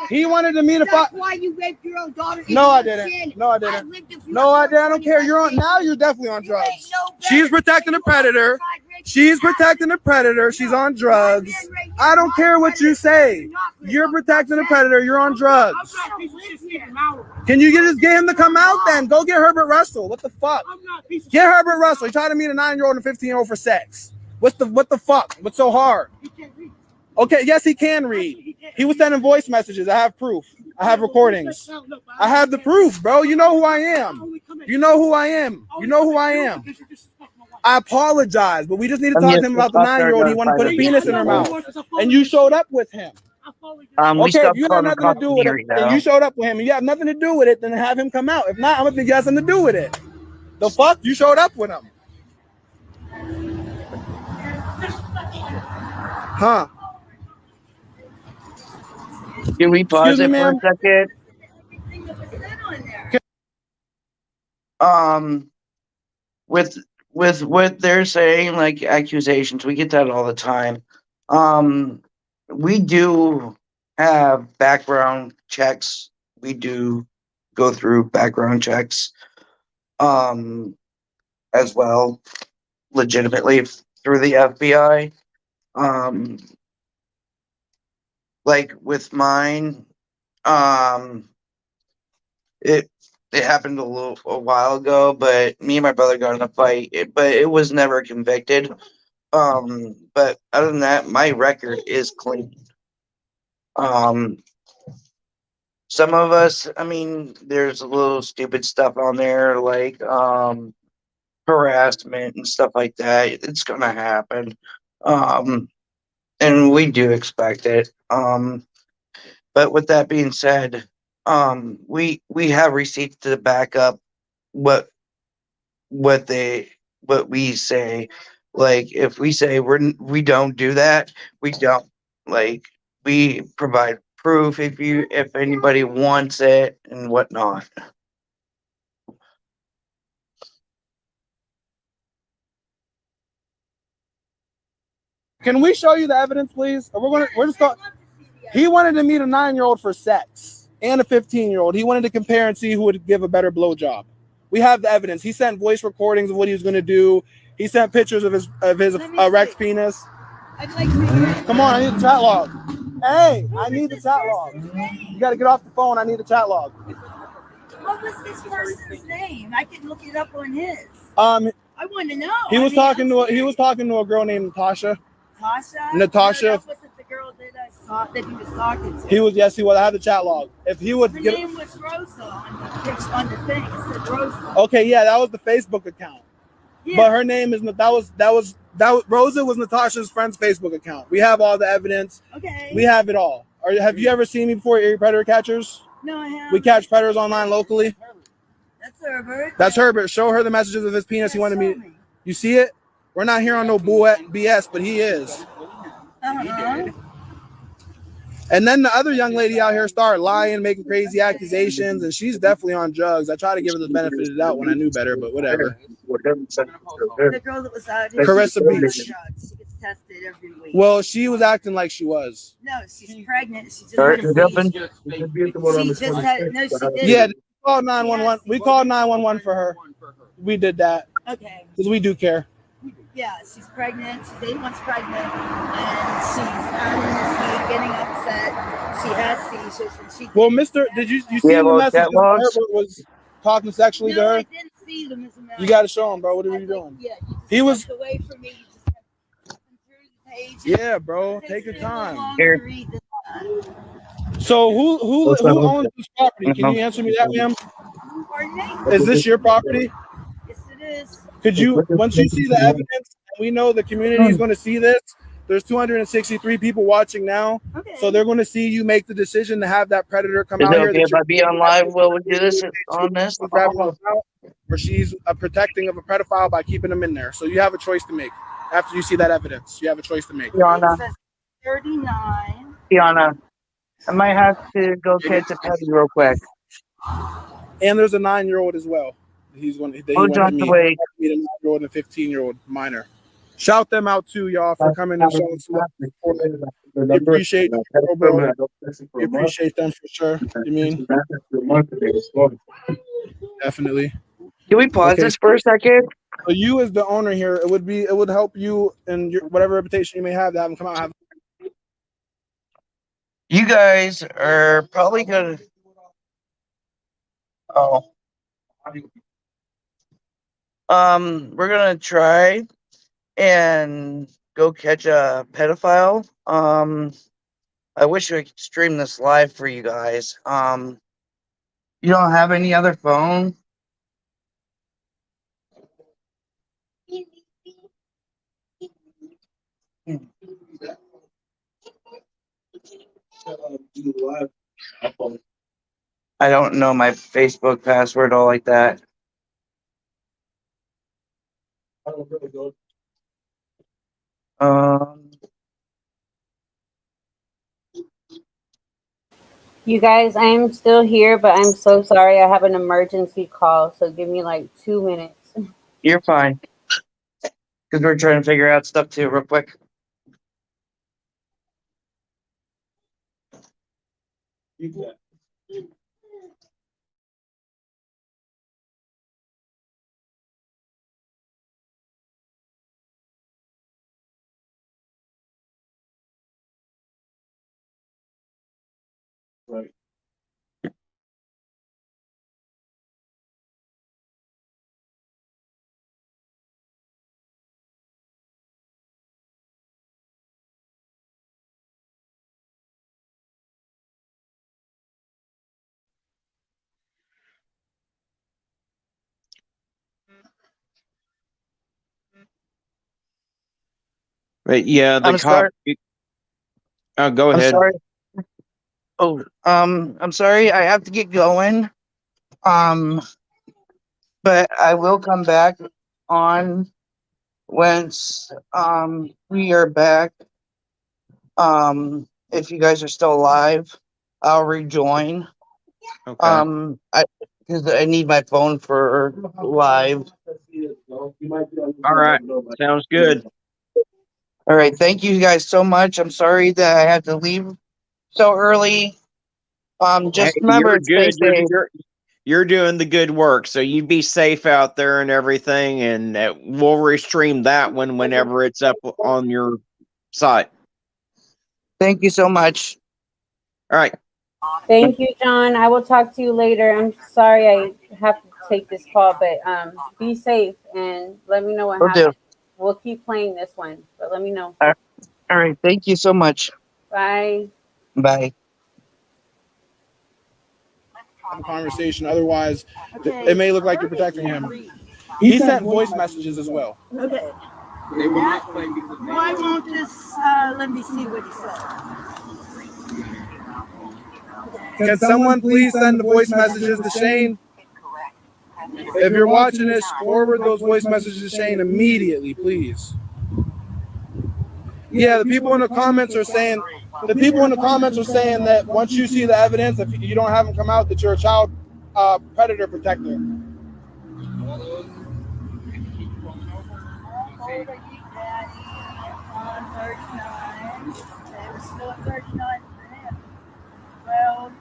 He wanted to meet a That's why you raped your own daughter. No, I didn't. No, I didn't. No, I didn't. I don't care. You're on now. You're definitely on drugs. She's protecting a predator. She's protecting a predator. She's on drugs. I don't care what you say. You're protecting a predator. You're on drugs. Can you just get him to come out then? Go get Herbert Russell. What the fuck? Get Herbert Russell. He tried to meet a 9-year-old and a 15-year-old for sex. What the fuck? What's so hard? Okay, yes, he can read. He was sending voice messages. I have proof. I have recordings. I have the proof, bro. You know who I am. You know who I am. You know who I am. I apologize, but we just need to talk to him about the 9-year-old. He wanted to put a penis in her mouth. And you showed up with him. Okay, if you had nothing to do with it, and you showed up with him, and you have nothing to do with it, then have him come out. If not, I'm gonna think you have something to do with it. The fuck? You showed up with him. Huh? Can we pause it for a second? With what they're saying, like accusations, we get that all the time. We do have background checks. We do go through background checks, as well, legitimately through the FBI. Like with mine, it happened a while ago, but me and my brother got in a fight, but it was never convicted. But other than that, my record is clean. Some of us, I mean, there's a little stupid stuff on there, like harassment and stuff like that. It's gonna happen. And we do expect it. But with that being said, we have receipts to back up what we say. Like if we say we don't do that, we don't. Like we provide proof if anybody wants it and whatnot. Can we show you the evidence, please? We're just going. He wanted to meet a 9-year-old for sex and a 15-year-old. He wanted to compare and see who would give a better blowjob. We have the evidence. He sent voice recordings of what he was going to do. He sent pictures of his erect penis. Come on, I need the chat log. Hey, I need the chat log. You got to get off the phone. I need the chat log. What was this person's name? I can look it up on his. Um, I want to know. he was talking to a girl named Natasha. Natasha. No, that wasn't the girl that I saw that he was talking to. He was. Yes, he was. I have the chat log. If he would Her get. name was Rosa on the thing. It said Rosa. Okay, yeah, that was the Facebook account. Yeah. But her name is Rosa was Natasha's friend's Facebook account. We have all the evidence. Okay. We have it all. Have you ever seen me before, ERIE Predator Catchers? No, I haven't. We catch predators online locally. That's Herbert. That's Herbert. Show her the messages of his penis. He wanted me. You see it? We're not here on no BS, but he is. Uh-huh. And then the other young lady out here started lying, making crazy accusations, and she's definitely on drugs. I tried to give her the benefit of the doubt when I knew better, but whatever. The girl that was out here. Carissa Beach. She gets tested every week. Well, she was acting like she was. No, she's pregnant. She just had a seizure. She just had no. She didn't. Yeah, we called 911. We called 911 for her. We did that. Okay. Because we do care. Yeah, she's pregnant. She's 8 months pregnant, and she's out in this heat, getting upset. She has seizures, and she. Well, Mister, did you see the message? Herbert was talking sexually to her. I didn't see them as a matter. You got to show him, bro. What are you doing? Yeah, he was away from me. You just kept through the pages. Yeah, bro. Take your time. Here. So who owns this property? Can you answer me that, ma'am? Pardon me? Is this your property? Yes, it is. Could you, once you see the evidence, we know the community is going to see this. There's 263 people watching now, so they're going to see you make the decision to have that predator come out here. Okay, if I be on live, will we do this on this? Or she's protecting of a pedophile by keeping them in there. So you have a choice to make. After you see that evidence, you have a choice to make. Tiana, 39. Tiana, I might have to go catch a petty real quick. And there's a 9-year-old as well. He's going to meet a 9-year-old and a 15-year-old minor. Shout them out too, y'all, for coming and showing support. We appreciate them, bro. We appreciate them for sure. You mean? Definitely. Can we pause this for a second? So you, as the owner here, it would help you in your whatever reputation you may have to have them come out. You guys are probably gonna. Oh. We're gonna try and go catch a pedophile. I wish I could stream this live for you guys. You don't have any other phone? I don't know my Facebook password all like that. You guys, I am still here, but I'm so sorry. I have an emergency call, so give me like 2 minutes. You're fine. Because we're trying to figure out stuff too, real quick. Right. But yeah, the I'm cop. sorry. Oh, go ahead. I'm sorry. Oh, I'm sorry. I have to get going. But I will come back on once we are back. If you guys are still alive, I'll rejoin. Okay. Because I need my phone for live. All right. Sounds good. All right. Thank you guys so much. I'm sorry that I had to leave so early. Just remember, you're stay good. safe. You're doing the good work, so you be safe out there and everything, and we'll restream that one whenever it's up on your site. Thank you so much. All right. Thank you, John. I will talk to you later. I'm sorry I have to take this call, but be safe and let me know what Will do. happens. We'll keep playing this one, but let me know. All right. Thank you so much. Bye. Bye. Conversation. Otherwise, it may look like you're protecting him. He sent voice messages as well. Okay. Why won't this? Let me see what he said. Can someone please send the voice messages to Shane? If you're watching this, forward those voice messages to Shane immediately, please. Yeah, the people in the comments are saying that once you see the evidence, if you don't have them come out, that you're a child predator protector. Well,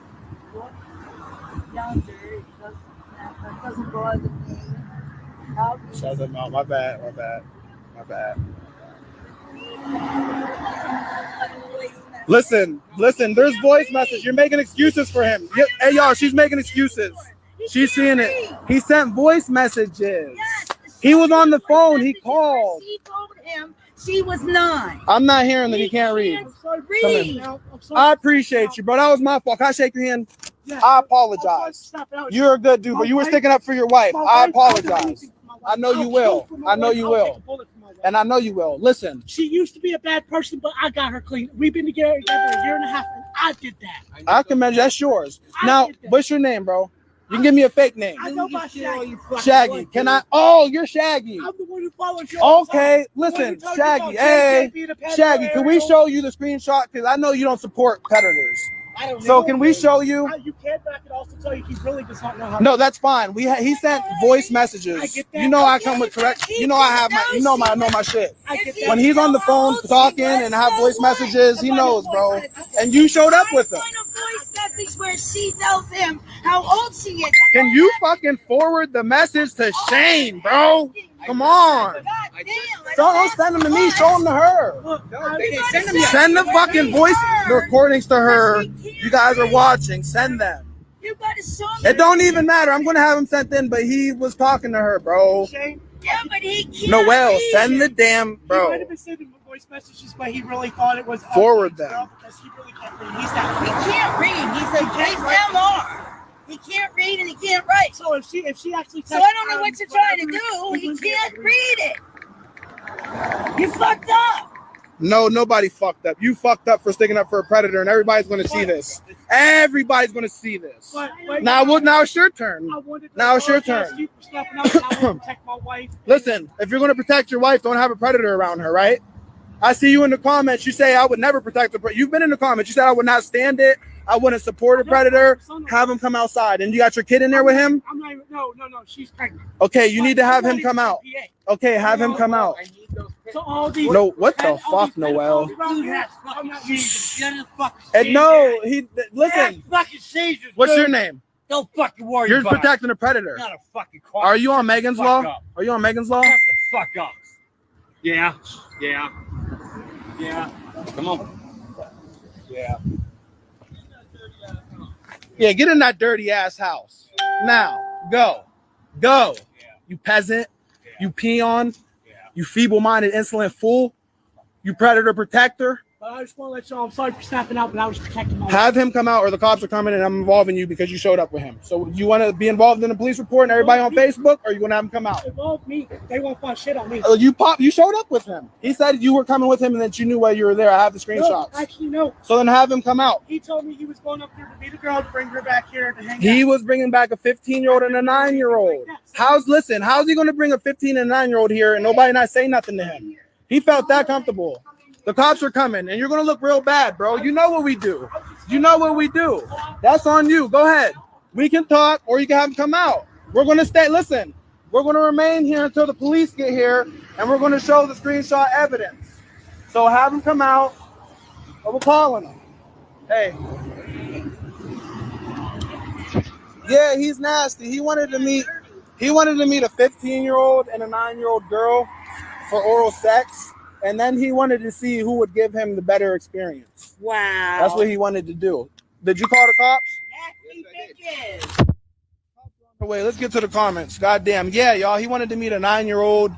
younger, that doesn't bother me. Shut them out. My bad. Listen, there's voice message. You're making excuses for him. Hey, y'all, she's making excuses. She's seeing it. He sent voice messages. He was on the phone. He called. She told him she was 9. I'm not hearing that he can't read. I appreciate you, bro. That was my fault. Can I shake your hand? I apologize. You're a good dude, but you were sticking up for your wife. I apologize. I know you will. And I know you will. Listen. She used to be a bad person, but I got her clean. We've been together a year and a half, and I did that. I can imagine that's yours. Now, what's your name, bro? You can give me a fake name. I know about Shaggy. Shaggy. Can I? Oh, you're Shaggy. I'm the one who follows you. Okay, listen, Shaggy. Hey, Shaggy, can we show you the screenshot? Because I know you don't support predators. I don't know. So can we show you? You can, but I can also tell you he really does not know how. No, that's fine. He sent voice messages. You know I come with correct. You know I have my. You know I know my shit. When he's on the phone talking and have voice messages, he knows, bro. And you showed up with him. Voice message where she tells him how old she is. Can you fucking forward the message to Shane, bro? Come on. Don't send them to me. Show them to her. Send the fucking voice recordings to her. You guys are watching. Send them. You gotta show me. It don't even matter. I'm gonna have him sent in, but he was talking to her, bro. Yeah, but he can't. Noel, send the damn bro. He might have been sending voice messages, but he really thought it was forward them. Because he really can't read. He can't read. He's MR. He can't read and he can't write. So if she actually. So I don't know what you're trying to do. He can't read it. You fucked up. No, nobody fucked up. You fucked up for sticking up for a predator, and everybody's going to see this. Everybody's going to see this. Now it's your turn. Now it's your turn. Listen, if you're going to protect your wife, don't have a predator around her, right? I see you in the comments. You say I would never protect the predator. You've been in the comments. You said I would not stand it. I wouldn't support a predator. Have him come outside. And you got your kid in there with him? I'm not even, no. She's pregnant. Okay, you need to have him come out. Okay, have him come out. No, what the fuck, Noel? And no, he listen. What's your name? Don't fucking worry. You're protecting a predator. Not a fucking car. Are you on Megan's Law? Are you on Megan's Law? Shut the fuck up. Yeah. Come on. Yeah, get in that dirty ass house. Now, go. You peasant. You peon. You feeble-minded, insolent fool. You predator protector. But I just want to let you know, I'm sorry for snapping out, but I was protecting my wife. Have him come out or the cops are coming and I'm involving you because you showed up with him. So you want to be involved in the police report and everybody on Facebook, or you want to have him come out? Involve me. They won't find shit on me. You showed up with him. He said you were coming with him and that you knew why you were there. I have the screenshots. No, actually, no. So then have him come out. He told me he was going up there to meet a girl to bring her back here to hang out. He was bringing back a 15-year-old and a 9-year-old. How's he going to bring a 15 and a 9-year-old here and nobody not say nothing to him? He felt that comfortable. The cops are coming, and you're going to look real bad, bro. You know what we do. That's on you. Go ahead. We can talk, or you can have them come out. We're going to stay. Listen, we're going to remain here until the police get here, and we're going to show the screenshot evidence. So have them come out, or we're calling them. Hey. Yeah, he's nasty. He wanted to meet a 15-year-old and a 9-year-old girl for oral sex. And then he wanted to see who would give him the better experience. Wow. That's what he wanted to do. Did you call the cops? Nasty bitches. Wait, let's get to the comments. Goddamn. Yeah, y'all. He wanted to meet a 9-year-old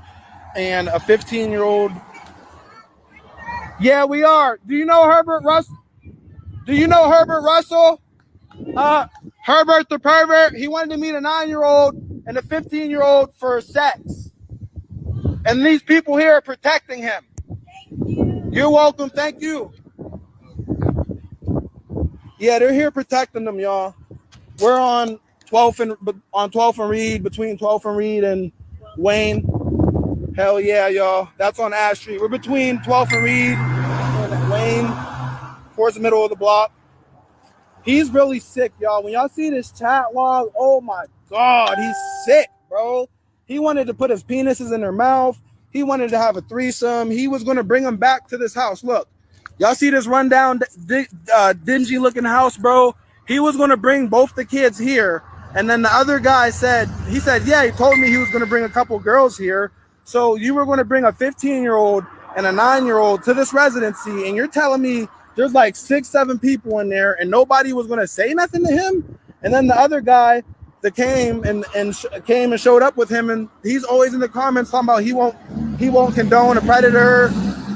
and a 15-year-old. Yeah, we are. Do you know Herbert Russell? Do you know Herbert Russell? Herbert the Pervert. He wanted to meet a 9-year-old and a 15-year-old for sex. And these people here are protecting him. You're welcome. Thank you. Yeah, they're here protecting them, y'all. We're on 12th and Reed, between 12th and Reed and Wayne. Hell yeah, y'all. That's on Ash Street. We're between 12th and Reed and Wayne, towards the middle of the block. He's really sick, y'all. When y'all see this chat log, oh my God, he's sick, bro. He wanted to put his penises in their mouth. He wanted to have a threesome. He was going to bring them back to this house. Look, y'all see this rundown, dingy looking house, bro? He was going to bring both the kids here. And then the other guy said, yeah, he told me he was going to bring a couple girls here. So you were going to bring a 15-year-old and a 9-year-old to this residency. And you're telling me there's like 6, 7 people in there and nobody was going to say nothing to him? And then the other guy that came and showed up with him, and he's always in the comments talking about he won't condone a predator,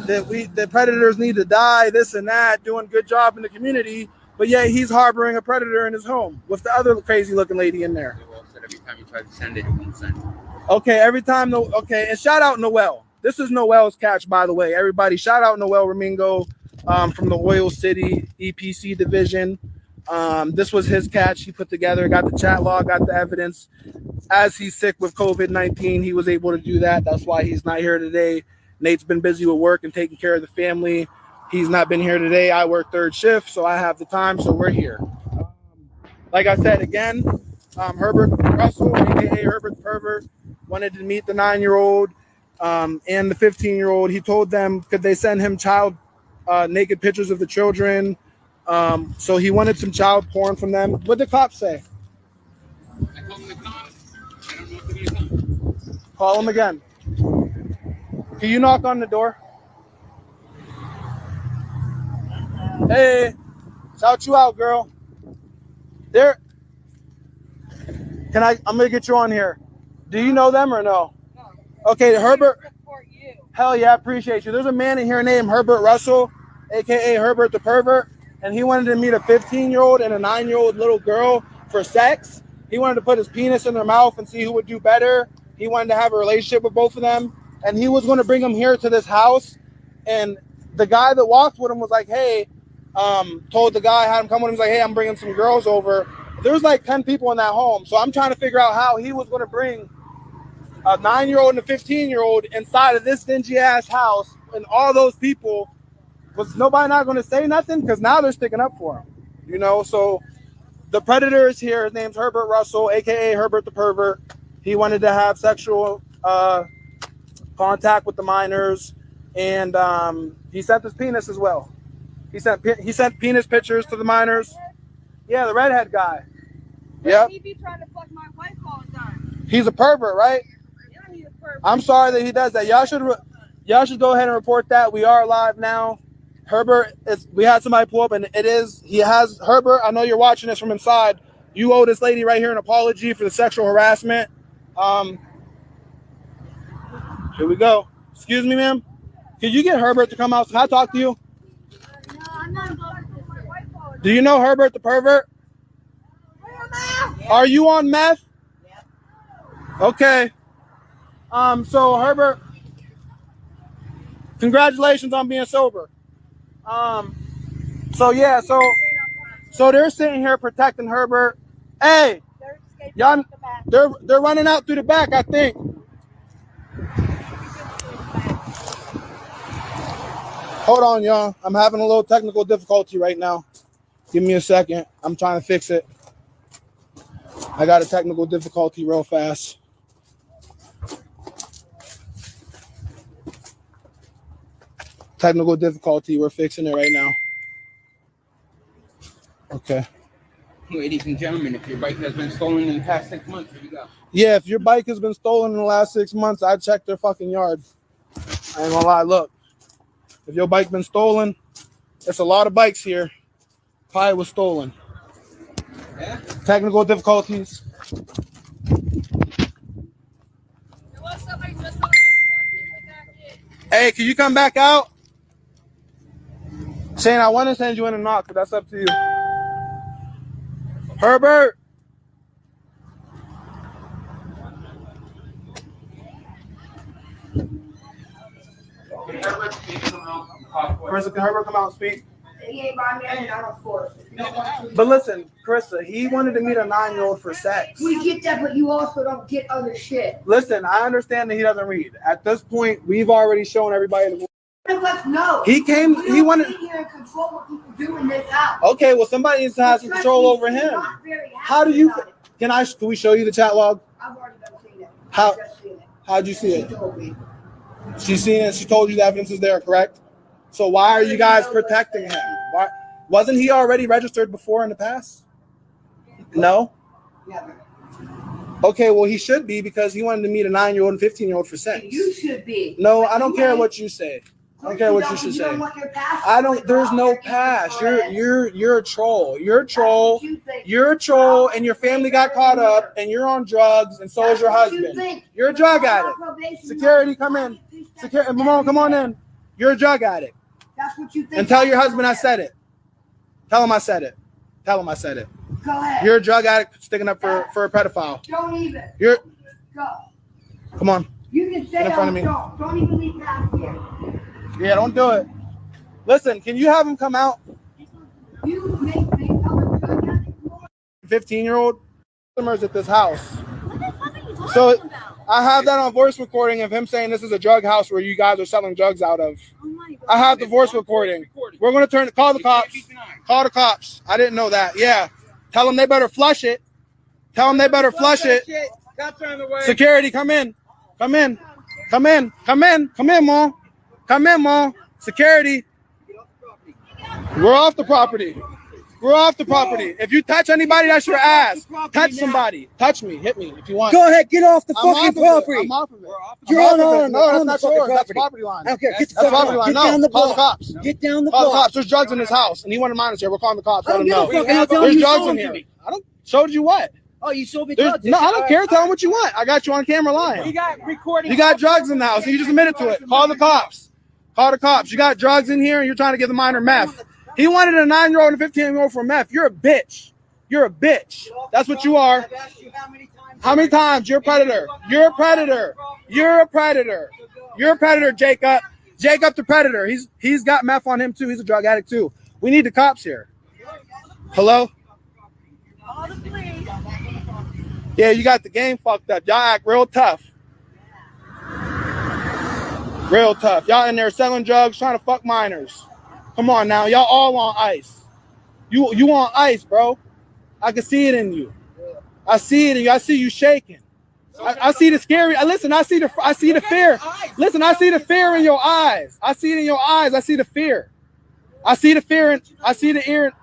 that predators need to die, this and that, doing good job in the community, but yeah, he's harboring a predator in his home with the other crazy looking lady in there. Every time you try to send it, it won't send. Okay, every time. Okay, and shout out Noel. This is Noel's catch, by the way. Everybody, shout out Noel Ramingo from the Oil City EPC division. This was his catch he put together, got the chat log, got the evidence. As he's sick with COVID-19, he was able to do that. That's why he's not here today. Nate's been busy with work and taking care of the family. He's not been here today. I work third shift, so I have the time, so we're here. Like I said, again, Herbert Russell, a.k.a. Herbert the Pervert, wanted to meet the 9-year-old and the 15-year-old. He told them, could they send him naked pictures of the children? So he wanted some child porn from them. What did the cops say? I told them to come. I don't know if they're going to come. Call them again. Can you knock on the door? Hey, shout you out, girl. There. I'm going to get you on here. Do you know them or no? No. Okay, Herbert. Hell yeah, I appreciate you. There's a man in here named Herbert Russell, a.k.a. Herbert the Pervert, and he wanted to meet a 15-year-old and a 9-year-old little girl for sex. He wanted to put his penis in their mouth and see who would do better. He wanted to have a relationship with both of them, and he was going to bring them here to this house. And the guy that walked with him was like, hey, told the guy, had him come with him, was like, hey, I'm bringing some girls over. There was like 10 people in that home, so I'm trying to figure out how he was going to bring a 9-year-old and a 15-year-old inside of this dingy-ass house, and all those people, was nobody not going to say nothing? Because now they're sticking up for him, you know? So the predator is here. His name's Herbert Russell, a.k.a. Herbert the Pervert. He wanted to have sexual contact with the minors, and he sent his penis as well. He sent penis pictures to the minors. Yeah, the redhead guy. Yep. He be trying to fuck my wife all the time. He's a pervert, right? Yeah, he's a pervert. I'm sorry that he does that. Y'all should go ahead and report that. We are live now. Herbert, we had somebody pull up, and he has Herbert. I know you're watching this from inside. You owe this lady right here an apology for the sexual harassment. Here we go. Excuse me, ma'am. Could you get Herbert to come out? Can I talk to you? No, I'm not fucking with my wife all the time. Do you know Herbert the Pervert? Are you on meth? Yeah. Okay. So Herbert, congratulations on being sober. So they're sitting here protecting Herbert. Hey, y'all, they're running out through the back, I think. Hold on, y'all. I'm having a little technical difficulty right now. Give me a second. I'm trying to fix it. I got a technical difficulty real fast. Technical difficulty. We're fixing it right now. Okay. Ladies and gentlemen, if your bike has been stolen in the past 6 months, here you go. Yeah, if your bike has been stolen in the last 6 months, I checked their fucking yard. I ain't gonna lie. Look, if your bike's been stolen, there's a lot of bikes here. Probably was stolen. Technical difficulties. Hey, can you come back out? Shane, I want to send you in a knock, but that's up to you. Herbert. Carissa, can Herbert come out and speak? He ain't my man, I don't force it. But listen, Carissa, he wanted to meet a 9-year-old for sex. We get that, but you also don't get other shit. Listen, I understand that he doesn't read. At this point, we've already shown everybody the Let's know. He came, he wanted. Be here and control what people do in this house. Okay, well, somebody needs to have some control over him. How do you? Can we show you the chat log? I've already seen it. How'd you see it? She's seen it. She told you the evidence is there, correct? So why are you guys protecting him? Why wasn't he already registered before in the past? No. Never. Okay, well, he should be because he wanted to meet a 9-year-old and 15-year-old for sex. You should be. No, I don't care what you say. I don't care what you should say. I don't. There's no past. You're a troll. You're a troll. You're a troll, and your family got caught up, and you're on drugs, and so is your husband. You're a drug addict. Security, come in. Security, Ramon, come on in. You're a drug addict. That's what you think. And tell your husband I said it. Tell him I said it. Tell him I said it. Go ahead. You're a drug addict sticking up for a pedophile. Don't even. You're. Go. Come on. You can say in front of me. Don't even leave past here. Yeah, don't do it. Listen, can you have him come out? You make me 15-year-old customers at this house. So I have that on voice recording of him saying this is a drug house where you guys are selling drugs out of. I have the voice recording. We're going to call the cops. Call the cops. I didn't know that. Yeah. Tell them they better flush it. Tell them they better flush it. Security, come in. Come in. Come in. Come in. Come in, Mom. Come in, Mom. Security. We're off the property. We're off the property. If you touch anybody, that's your ass. Touch somebody. Touch me. Hit me if you want. Go ahead. Get off the fucking property. I'm off of it. You're on. No, that's not yours. That's property line. I don't care. Get That's property line. down No, the call the block. cops. Get down the Call the block. cops. There's drugs in this house, and he wanted mine here. We're calling the cops. I Let don't them give a know. fuck. I'll tell There's you drugs sold in to here. me. I don't. Showed you what? Oh, you sold me There's, drugs. no, I don't care. Tell them what you want. I got you on camera lying. You got recording. You got drugs in the house, and you just admitted to it. Call the cops. Call the cops. You got drugs in here, and you're trying to give the minor meth. He wanted a 9-year-old and a 15-year-old for meth. You're a bitch. You're a bitch. That's what you are. How many times? You're a predator. You're a predator. You're a predator. You're a predator, Jacob. Jacob the predator. He's got meth on him too. He's a drug addict too. We need the cops here. Hello? Yeah, you got the game fucked up. Y'all act real tough. Real tough. Y'all in there selling drugs, trying to fuck minors. Come on now. Y'all all on ice. You on ice, bro. I can see it in you. I see it in you. I see you shaking. I see the scary. Listen, I see the fear. Listen, I see the fear in your eyes. I see it in your eyes. I see the fear. I see the fear and I see the ear.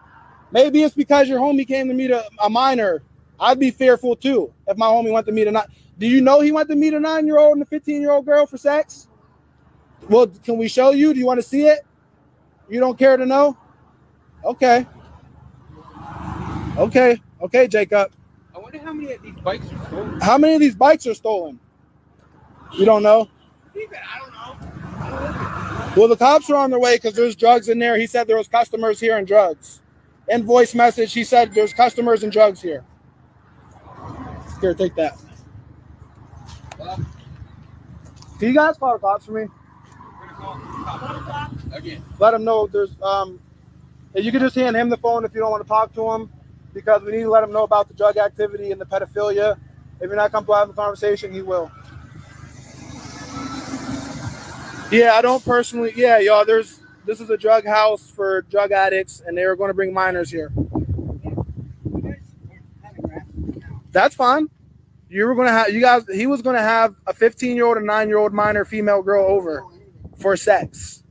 Maybe it's because your homie came to meet a minor. I'd be fearful too if my homie went to meet a. Do you know he went to meet a 9-year-old and a 15-year-old girl for sex? Well, can we show you? Do you want to see it? You don't care to know? Okay. Okay, Jacob. I wonder how many of these bikes are stolen. How many of these bikes are stolen? You don't know? I don't know. Well, the cops are on their way because there's drugs in there. He said there was customers here and drugs. In voice message, he said there's customers and drugs here. Here, take that. Can you guys call the cops for me? Again. Let them know there's you can just hand him the phone if you don't want to talk to him, because we need to let him know about the drug activity and the pedophilia. If you're not comfortable having a conversation, he will. Yeah, I don't personally. Yeah, y'all. This is a drug house for drug addicts, and they are going to bring minors here. That's fine. You were going to have He was going to have a 15-year-old and 9-year-old minor female girl over for sex,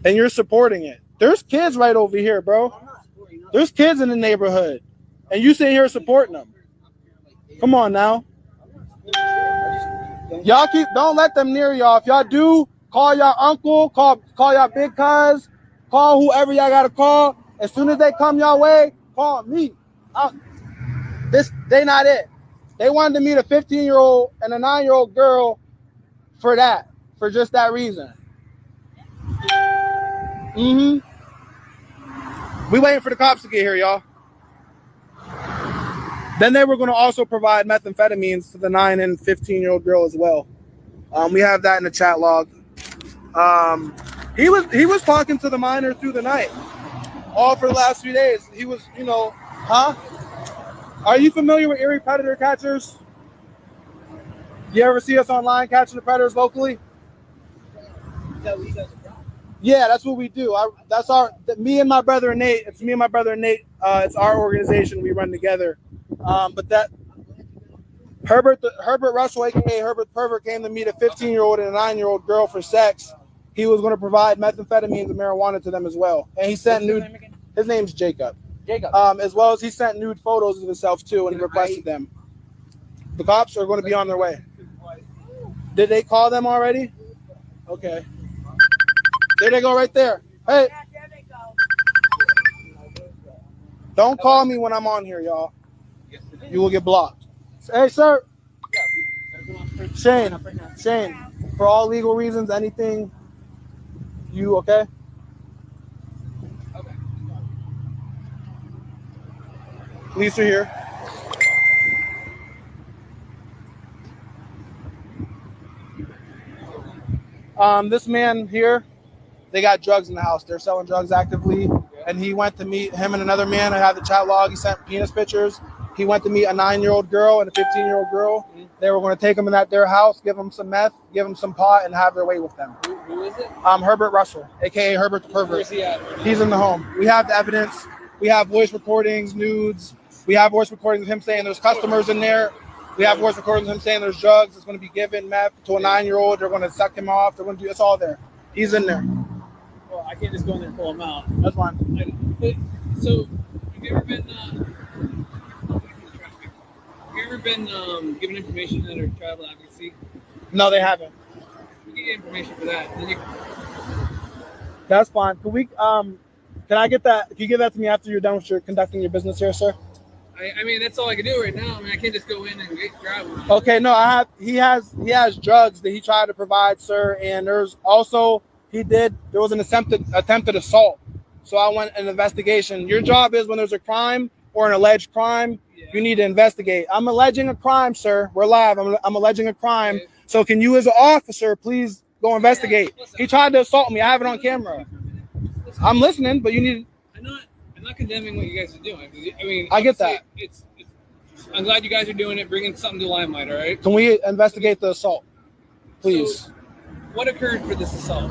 and you're supporting it. There's kids right over here, bro. There's kids in the neighborhood, and you sitting here supporting them. Come on now. Y'all don't let them near y'all. If y'all do, call y'all uncle, call y'all big cuz, Call whoever y'all gotta call. As soon as they come your way, call me. They not it. They wanted to meet a 15-year-old and a 9-year-old girl for just that reason. We waiting for the cops to get here, y'all. Then they were going to also provide methamphetamines to the 9 and 15-year-old girl as well. We have that in the chat log. He was talking to the minor through the night, all for the last few days. He was, Are you familiar with ERIE predator catchers? You ever see us online catching the predators locally? Yeah, that's what we do. Me and my brother Nate. It's me and my brother Nate. It's our organization. We run together. But that Herbert Russell, aka Herbert the Pervert, came to meet a 15-year-old and a 9-year-old girl for sex. He was going to provide methamphetamines and marijuana to them as well. And he sent nude. His name's Jacob. As well as he sent nude photos of himself too, and he requested them. The cops are going to be on their way. Did they call them already? Okay. There they go right there. Hey. There they go. Don't call me when I'm on here, y'all. You will get blocked. Hey, sir. Shane, for all legal reasons, anything, you okay? Okay. Police are here. This man here, they got drugs in the house. They're selling drugs actively. And he went to meet him and another man. I have the chat log. He sent penis pictures. He went to meet a 9-year-old girl and a 15-year-old girl. They were going to take him in at their house, give him some meth, give him some pot, and have their way with them. Who is it? Herbert Russell, a.k.a. Herbert the Pervert. Where's he at? He's in the home. We have the evidence. We have voice recordings, nudes. We have voice recordings of him saying there's customers in there. We have voice recordings of him saying there's drugs. It's going to be given meth to a 9-year-old. They're going to suck him off. They're going to do. It's all there. He's in there. Well, I can't just go in there and pull him out. That's fine. So, have you ever been? Given information under child advocacy? No, they haven't. We get information for that. Then That's fine. Can we? Can I get that? Can you give that to me after you're done with your conducting your business here, sir? I mean, that's all I can do right now. I mean, I can't just go in and grab one. Okay, no, He has drugs that he tried to provide, sir, and there's also there was an attempted assault. So I want an investigation. Your job is when there's a crime or an alleged crime, you need to investigate. I'm alleging a crime, sir. We're live. I'm alleging a crime. Okay. So can you, as an officer, please go investigate? He tried to assault me. I have it on camera. I'm listening, but you need. I'm not condemning what you guys are doing. I mean, I get that. I'm glad you guys are doing it, bringing something to limelight. All right. Can we investigate the assault, please? So, what occurred for this assault?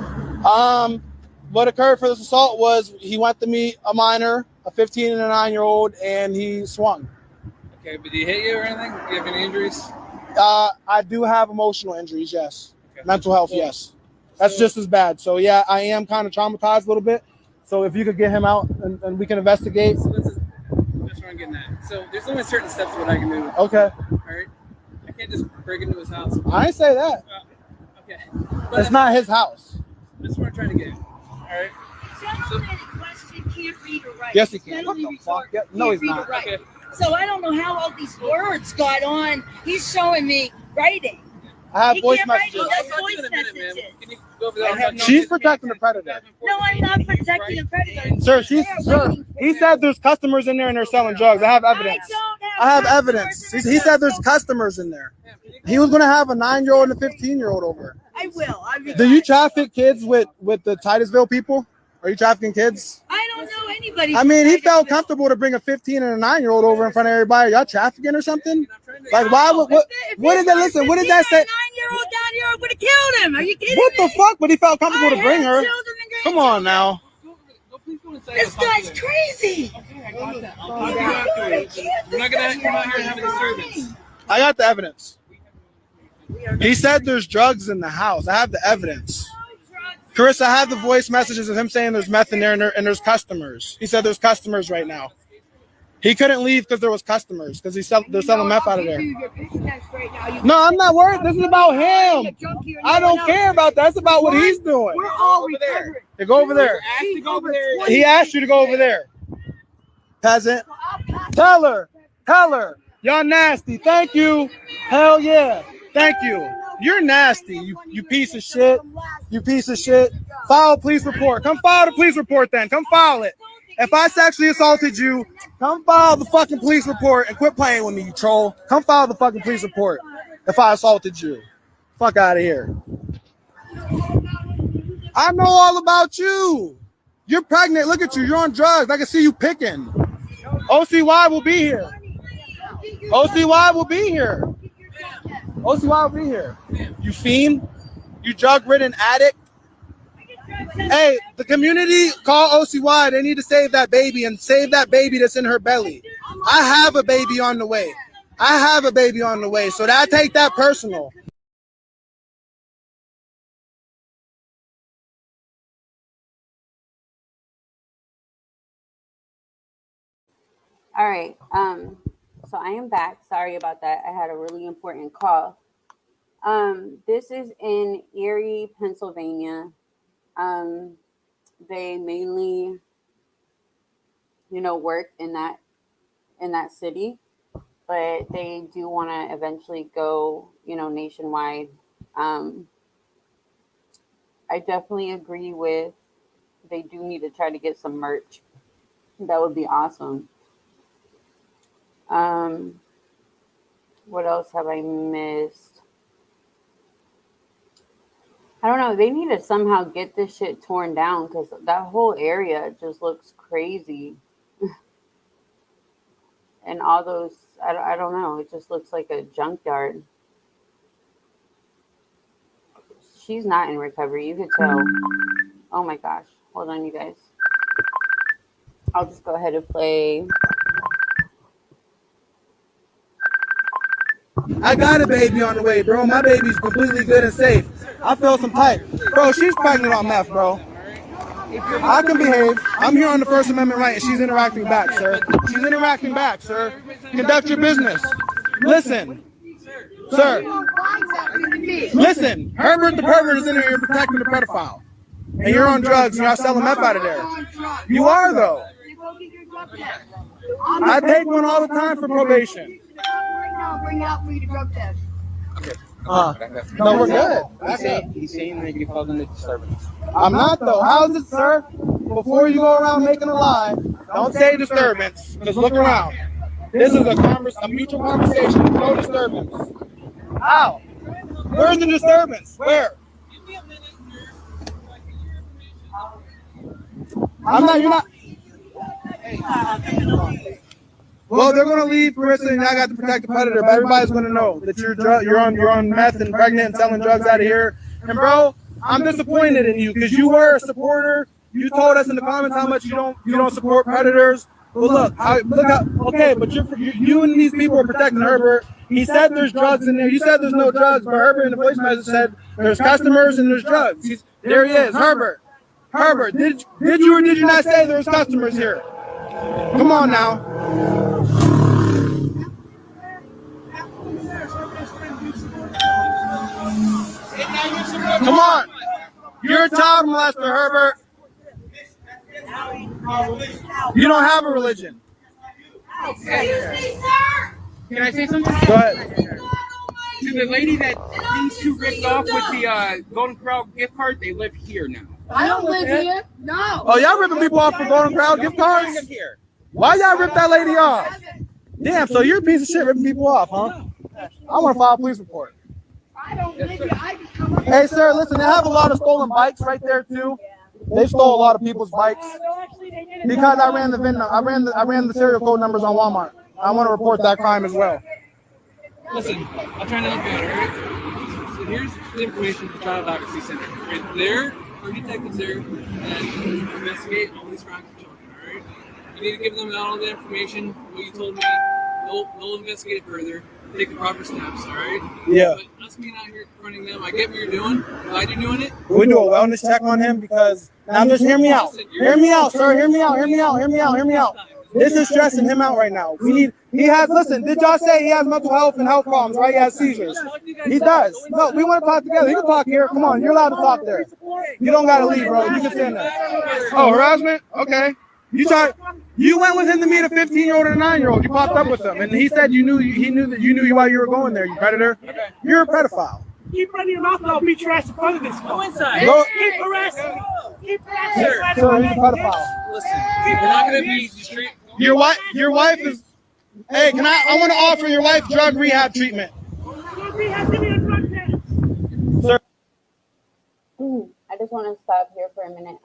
What occurred for this assault was he went to meet a minor, a 15 and a 9-year-old, and he swung. Okay, but did he hit you or anything? Do you have any injuries? I do have emotional injuries, yes. Okay. Mental health, yes. That's just as bad. So, yeah, I am kind of traumatized a little bit. So if you could get him out and we can investigate. So that's what I'm getting at. So there's only certain steps what I can do. Okay. All right. I can't just break into his house. I didn't say that. Okay. It's not his house. That's what I'm trying to get. All right. Gentleman in question can't read or write. Yes, he can. What the fuck? Yeah, no, he's not. Okay. So I don't know how all these words got on. He's showing me writing. I have voice messages. She's protecting the predator. No, I'm not protecting the predator. Sir, he said there's customers in there and they're selling drugs. I have evidence. I have evidence. He said there's customers in there. He was going to have a 9-year-old and a 15-year-old over. I will. Do you traffic kids with the Titusville people? Are you trafficking kids? I don't know anybody. I mean, he felt comfortable to bring a 15 and a 9-year-old over in front of everybody. Y'all trafficking or something? Like, why? What did that? Listen, what did that say? 9-year-old down here would have killed him. Are you kidding me? What the fuck? But he felt comfortable to bring her. Come on now. This guy's crazy. We're not gonna come out here and have a disturbance. I got the evidence. He said there's drugs in the house. I have the evidence. Carissa, I have the voice messages of him saying there's meth in there and there's customers. He said there's customers right now. He couldn't leave because there was customers because they're selling meth out of there. No, I'm not worried. This is about him. I don't care about that. It's about what he's doing. We're all over there. They go over there. He asked you to go over there. Peasant. Tell her. Y'all nasty. Thank you. Hell yeah. Thank you. You're nasty. You piece of shit. You piece of shit. File a police report. Come file the police report then. Come file it. If I sexually assaulted you, come file the fucking police report and quit playing with me, you troll. Come file the fucking police report if I assaulted you. Fuck out of here. I know all about you. You're pregnant. Look at you. You're on drugs. I can see you picking. OCY will be here. OCY will be here. OCY will be here. You fiend. You drug-ridden addict. Hey, the community call OCY. They need to save that baby and save that baby that's in her belly. I have a baby on the way. So I take that personal. All right. So I am back. Sorry about that. I had a really important call. This is in ERIE, Pennsylvania. They mainly, work in that city, but they do want to eventually go, nationwide. I definitely agree with, they do need to try to get some merch. That would be awesome. What else have I missed? I don't know. They need to somehow get this shit torn down because that whole area just looks crazy. And all those, I don't know. It just looks like a junkyard. She's not in recovery. You could tell. Oh my gosh. Hold on, you guys. I'll just go ahead and play. I got a baby on the way, bro. My baby's completely good and safe. I feel some type. Bro, she's pregnant on meth, bro. I can behave. I'm here on the First Amendment right, and she's interacting back, sir. Conduct your business. Listen. Sir. Listen. Herbert the Pervert is in here protecting the pedophile. And you're on drugs, and y'all selling meth out of there. You are, though. I take one all the time for probation. Bring out for you to drug test. No, we're good. He's saying that you're causing a disturbance. I'm not, though. How's it, sir? Before you go around making a lie, don't say disturbance. Just look around. This is a mutual conversation. No disturbance. How? Where's the disturbance? Where? You're not. Well, they're gonna leave Carissa, and I got to protect the predator. But everybody's gonna know that you're on meth and pregnant and selling drugs out of here. And bro, I'm disappointed in you because you were a supporter. You told us in the comments how much you don't support predators. But but you and these people are protecting Herbert. He said there's drugs in there. You said there's no drugs, but Herbert in the voice message said there's customers and there's drugs. There he is, Herbert. Herbert, did you or did you not say there's customers here? Come on now. Come on. You're a child molester, Herbert. You don't have a religion. Excuse me, sir. Can I say something? Go ahead. To the lady that these two ripped off with the Golden Corral gift card, they live here now. I don't live here. No. Oh, y'all ripping people off for Golden Corral gift cards? Why y'all rip that lady off? Damn, so you're a piece of shit ripping people off, huh? I want to file a police report. I don't live here. I just come up. Hey, sir, listen, they have a lot of stolen bikes right there, too. They stole a lot of people's bikes because I ran the serial code numbers on Walmart. I want to report that crime as well. Listen, I'm trying to help you out, alright? So here's the information for the Child Advocacy Center. Right there are detectives there that investigate all these crimes for children, alright? You need to give them all the information, what you told me. They'll investigate it further, take the proper steps, alright? Yeah. But us being out here confronting them, I get what you're doing, glad you're doing it. We do a wellness check on him because now just hear me out. Hear me out, sir. Hear me out. This is stressing him out right now. He has, listen, did y'all say he has mental health and health problems, right? He has seizures. He does. No, we want to talk together. You can talk here. Come on, you're allowed to talk there. You don't got to leave, bro. You can stand there. Oh, harassment? Okay. You went with him to meet a 15-year-old and a 9-year-old. You popped up with him, and he said he knew that you knew while you were going there. You predator. You're a pedophile. Keep running your mouth, and I'll beat your ass in front of this. Go inside. Keep harassing. Keep harassing. Sir, he's a pedophile. Listen, we're not gonna be straight. Your wife is. Hey, I want to offer your wife drug rehab treatment. Sir. I just want to stop here for a minute.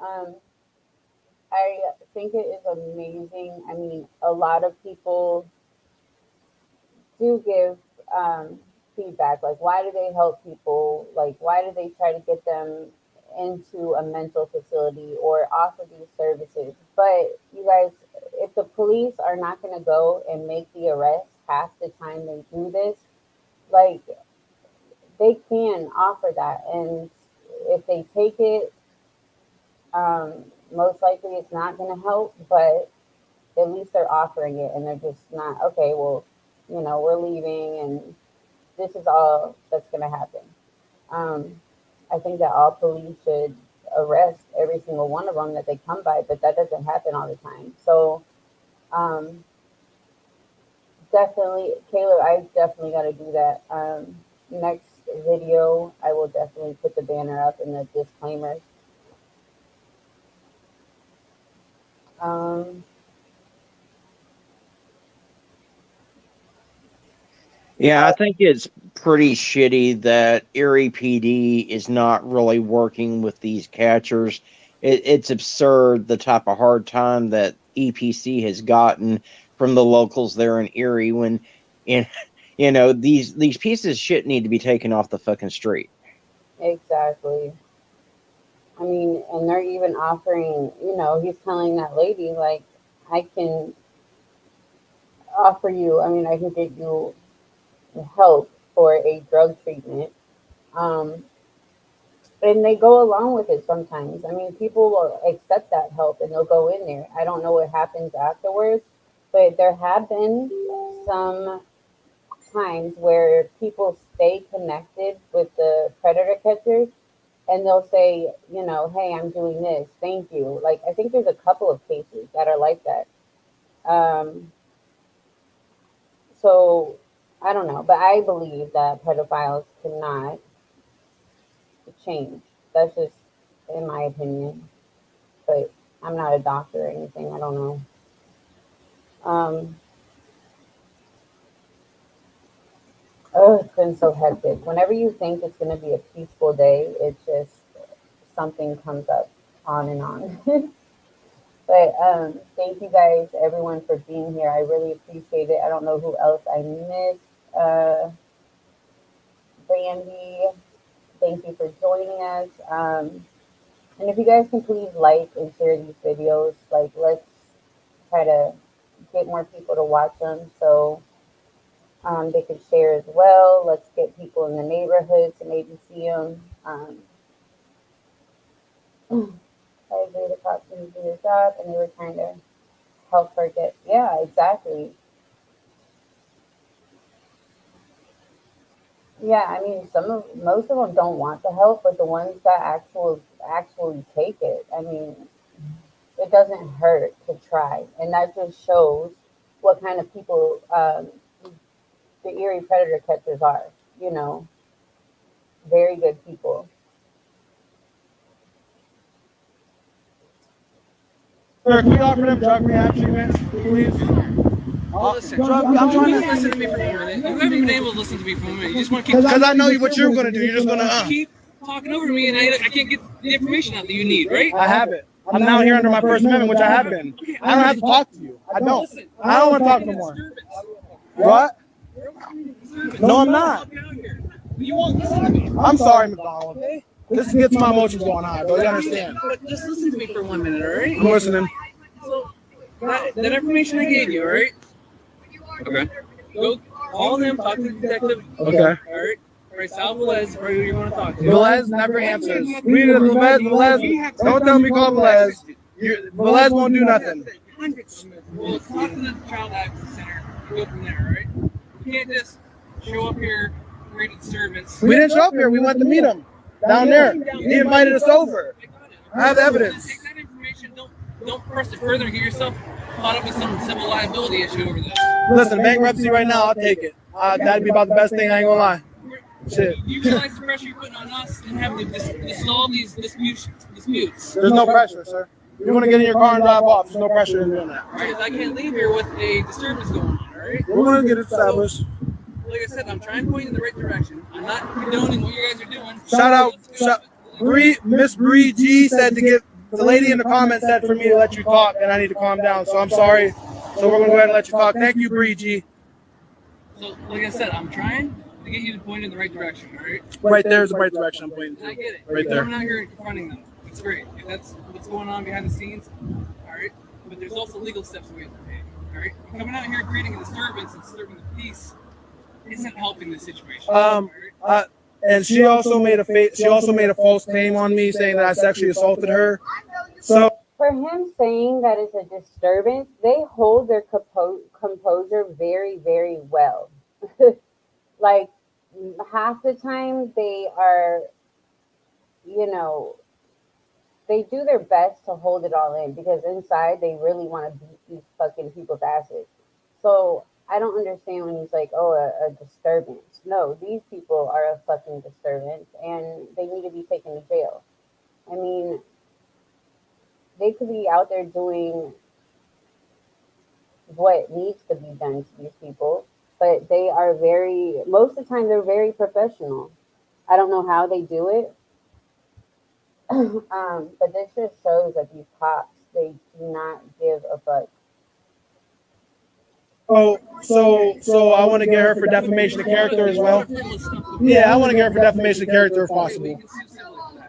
I think it is amazing. I mean, a lot of people do give feedback. Like, why do they help people? Like, why do they try to get them into a mental facility or offer these services? But you guys, if the police are not going to go and make the arrest half the time they do this, like, they can offer that. And if they take it, most likely it's not going to help, but at least they're offering it, and they're just not, okay, well, you know, we're leaving and this is all that's going to happen. I think that all police should arrest every single one of them that they come by, but that doesn't happen all the time. So definitely, Caleb, I definitely got to do that. Next video, I will definitely put the banner up and the disclaimer. Yeah, I think it's pretty shitty that Erie PD is not really working with these catchers. It's absurd the type of hard time that EPC has gotten from the locals there in Erie when, you know, these pieces of shit need to be taken off the fucking street. Exactly. I mean, and they're even offering, you know, he's telling that lady, like, I can offer you, I mean, I can get you help for a drug treatment. And they go along with it sometimes. I mean, people will accept that help and they'll go in there. I don't know what happens afterwards, but there have been some times where people stay connected with the predator catchers and they'll say, you know, hey, I'm doing this. Thank you. Like, I think there's a couple of cases that are like that. So I don't know, but I believe that pedophiles cannot change. That's just in my opinion. But I'm not a doctor or anything. I don't know. Oh, it's been so hectic. Whenever you think it's going to be a peaceful day, it just, something comes up on and on. But thank you guys, everyone, for being here. I really appreciate it. I don't know who else I missed. Brandy, thank you for joining us. And if you guys can please like and share these videos, like, let's try to get more people to watch them so they can share as well. Let's get people in the neighborhood to maybe see them. I agree the cops didn't do their job and they were trying to help her get, yeah, exactly. Yeah, I mean, most of them don't want the help, but the ones that actually take it, I mean, it doesn't hurt to try. And that just shows what kind of people the Erie predator catchers are, you know, very good people. Sir, can we offer them drug rehab treatment, please? Listen, I'm trying to listen to me for a minute. You haven't been able to listen to me for a minute. You just want to keep. Because I know what you're going to do. You're just going to keep talking over me, and I can't get the information out that you need, right? I have it. I'm now here under my First Amendment, which I have been. I don't have to talk to you. I don't. I don't want to talk no more. What? No, I'm not. You won't listen to me. I'm sorry, McDonald. This gets my emotions going high, but you understand. But just listen to me for 1 minute, all right? I'm listening. So, that information I gave you, all right? Okay. Go call them, talk to the detective. Okay. All right. All right, Sal Velez, or who you want to talk to. Velez never answers. Velez, don't tell me call Velez. Velez won't do nothing. hundreds. Well, talk to the Child Advocacy Center and go from there, right? You can't just show up here, create a disturbance. We didn't show up here. We went to meet him down there. He invited us over. I have evidence. Take that information. Don't press it further and get yourself caught up in some civil liability issue over this. Listen, bankruptcy right now, I'll take it. That'd be about the best thing, I ain't gonna lie. Shit. You realize the pressure you're putting on us and having to solve these disputes? There's no pressure, sir. You want to get in your car and drive off. There's no pressure in doing that. All right, I can't leave here with a disturbance going on, all right? We're going to get it established. Like I said, I'm trying to point you in the right direction. I'm not condoning what you guys are doing. Shout out, Miss Bree G said to get, the lady in the comments said for me to let you talk, and I need to calm down, so I'm sorry. So we're going to go ahead and let you talk. Thank you, Bree G. So, like I said, I'm trying to get you to point in the right direction, all right? Right there's the right direction I'm pointing to. I get it. Right You're there. coming out here and confronting them. It's great. If that's what's going on behind the scenes, all right? But there's also legal steps we have to take, all right? Coming out here creating a disturbance and disturbing the peace isn't helping the situation. And she also made a false claim on me saying that I sexually assaulted her. So For him saying that it's a disturbance, they hold their composure very, very well. Like half the time they are, you know, they do their best to hold it all in because inside they really want to beat these fucking people's asses. So I don't understand when he's like, oh, a disturbance. No, these people are a fucking disturbance and they need to be taken to jail. I mean, they could be out there doing what needs to be done to these people, but they are most of the time, they're very professional. I don't know how they do it. But this just shows that these cops, they do not give a fuck. Oh, so I want to get her for defamation of character as well. Yeah, I want to get her for defamation of character if possible.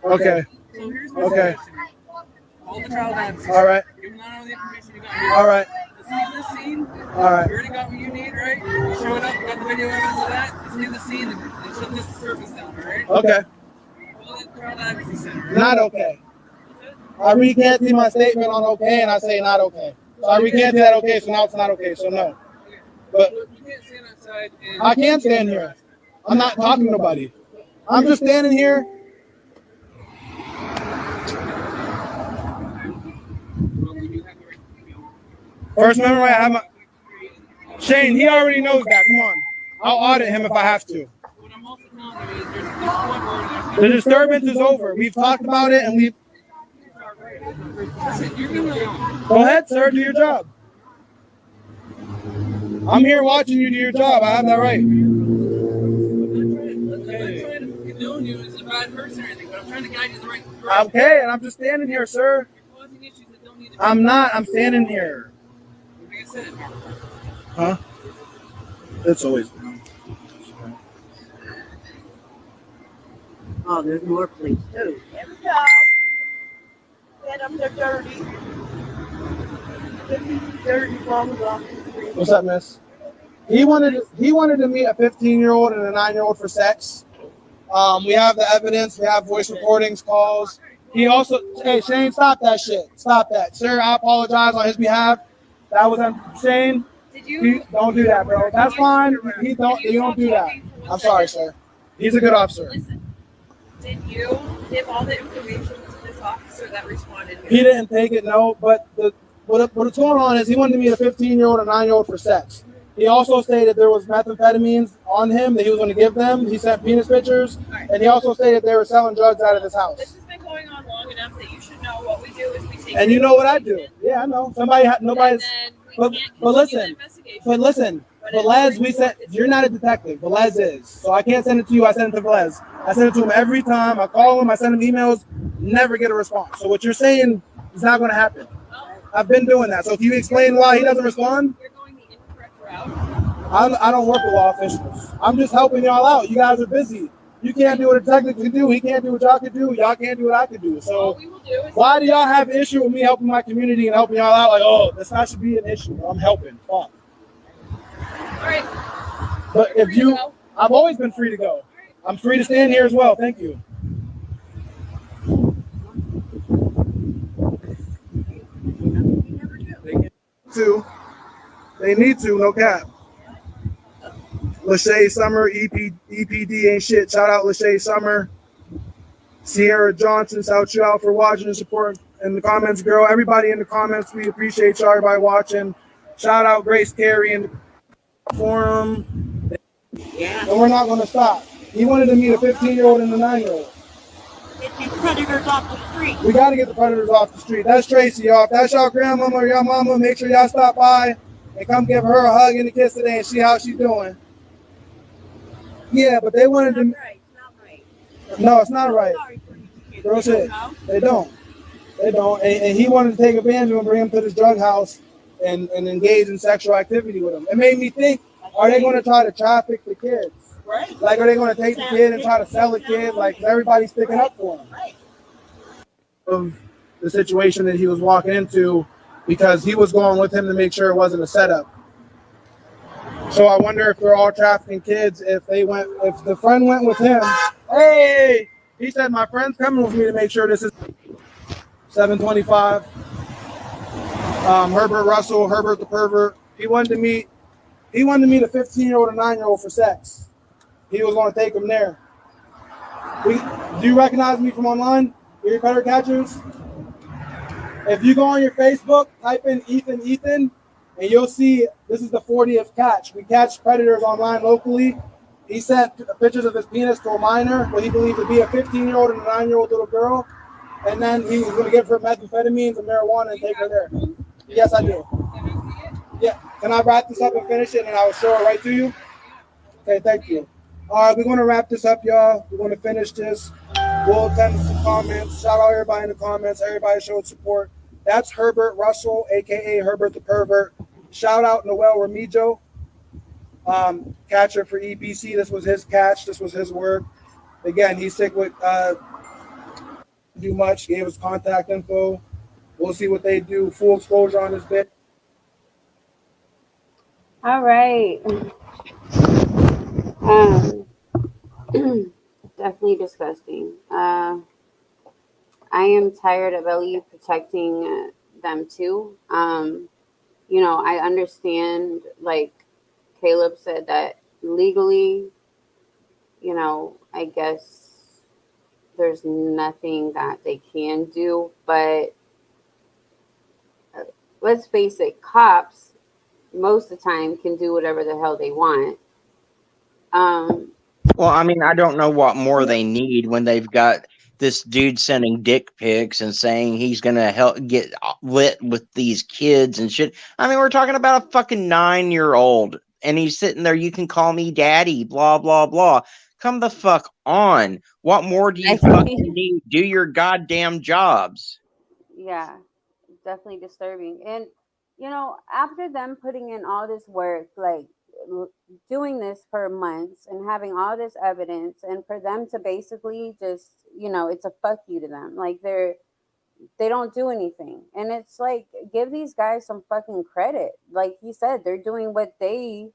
Okay. Okay. All the child advocacy. All right. Give them all the information you got here. All right. Let's leave this scene. All right. You already got what you need, right? You showed up, got the video evidence of that. Let's leave the scene and shut this disturbance down, all right? Okay. Call it Child Advocacy Center. Not okay. I recanted my statement on okay, and I say not okay. So I recanted that okay, so now it's not okay. So no. But You can't stand outside and I can stand here. I'm not talking to nobody. I'm just standing here. First Amendment right, I have my Shane, he already knows that. Come on. I'll audit him if I have to. what I'm also telling you is there's this point where The disturbance is over. We've talked about it and we've you're gonna go ahead, sir, do your job. I'm here watching you do your job. I have that right. I'm not trying to condone you as a bad person or anything, but I'm trying to guide you in the right direction. Okay, and I'm just standing here, sir. You're causing issues that don't need to be. I'm not. I'm standing here. Like I said, Huh? It's always. Oh, there's more police too. Here we go. Get them, they're dirty. Dirty, blah, blah, blah. What's up, miss? He wanted to meet a 15-year-old and a 9-year-old for sex. We have the evidence. We have voice recordings, calls. He also, hey, Shane, stop that shit. Stop that. Sir, I apologize on his behalf. That was Shane. Don't do that, bro. That's fine. You don't do that. I'm sorry, sir. He's a good officer. Listen, did you give all the information to this officer that responded? He didn't take it, no. But what's going on is he wanted to meet a 15-year-old and a 9-year-old for sex. He also stated there was methamphetamines on him that he was going to give them. He sent penis pictures, and he also stated they were selling drugs out of his house. This has been going on long enough that you should know what we do is we take. And you know what I do? Yeah, I know. Nobody's. But listen, Velez, we said you're not a detective. Velez is, so I can't send it to you. I send it to Velez. I send it to him every time. I call him. I send him emails. Never get a response. So what you're saying is not going to happen. I've been doing that. So if you explain why he doesn't respond, You're going the incorrect route. I don't work with law officials. I'm just helping y'all out. You guys are busy. You can't do what a detective can do. He can't do what y'all can do. Y'all can't do what I can do. So why do y'all have an issue with me helping my community and helping y'all out? Like, oh, this not should be an issue. I'm helping. Fuck. All right. But if you, I've always been free to go. I'm free to stand here as well. Thank you. to. They need to, no cap. Lachey Summer, EPD ain't shit. Shout out Lachey Summer. Sierra Johnson, shout you out for watching and support in the comments, girl. Everybody in the comments, we appreciate y'all, everybody watching. Shout out Grace Carey in the forum. Yeah. And we're not going to stop. He wanted to meet a 15-year-old and a 9-year-old. Get these predators off the street. We got to get the predators off the street. That's Tracy, y'all. If that's y'all grandmama or y'all mama, make sure y'all stop by and come give her a hug and a kiss today and see how she's doing. Yeah, but they wanted to. No, it's not right. Girl said they don't. They don't. And he wanted to take advantage of him, bring him to this drug house and engage in sexual activity with him. It made me think, are they going to try to traffic the kids? Right. Like, are they going to take the kid and try to sell the kid? Like, everybody's picking up for him. Right. Of the situation that he was walking into because he was going with him to make sure it wasn't a setup. So I wonder if they're all trafficking kids. If the friend went with him, hey, he said my friend's coming with me to make sure this is 725. Herbert Russell, Herbert the Pervert. He wanted to meet a 15-year-old and 9-year-old for sex. He was going to take them there. Do you recognize me from online? Your better catchers? If you go on your Facebook, type in Ethan, and you'll see this is the 40th catch. We catch predators online locally. He sent pictures of his penis to a minor, what he believed to be a 15-year-old and a 9-year-old little girl. And then he was going to give her methamphetamines and marijuana and take her there. Yes, I do. Yeah. Can I wrap this up and finish it, and I will show it right to you? Okay, thank you. All right, we're going to wrap this up, y'all. We're going to finish this. We'll attend to some comments. Shout out everybody in the comments. Everybody showed support. That's Herbert Russell, a.k.a. Herbert the Pervert. Shout out Noel Remijo, catcher for EPC. This was his catch. This was his word. Again, he's sick with do much. Gave us contact info. We'll see what they do. Full exposure on this bit. All right. Definitely disgusting. I am tired of Ellie protecting them too. You know, I understand, like Caleb said, that legally, you know, I guess there's nothing that they can do, but let's face it, cops most of the time can do whatever the hell they want. Well, I mean, I don't know what more they need when they've got this dude sending dick pics and saying he's gonna help get lit with these kids and shit. I mean, we're talking about a fucking 9-year-old, and he's sitting there. You can call me daddy. Blah blah blah. Come the fuck on. What more do you fucking need? Do your goddamn jobs. Yeah, definitely disturbing. And you know, after them putting in all this work, like doing this for months and having all this evidence, and for them to basically just, you know, it's a fuck you to them. Like they don't do anything, and it's like, give these guys some fucking credit. Like he said, they're doing what he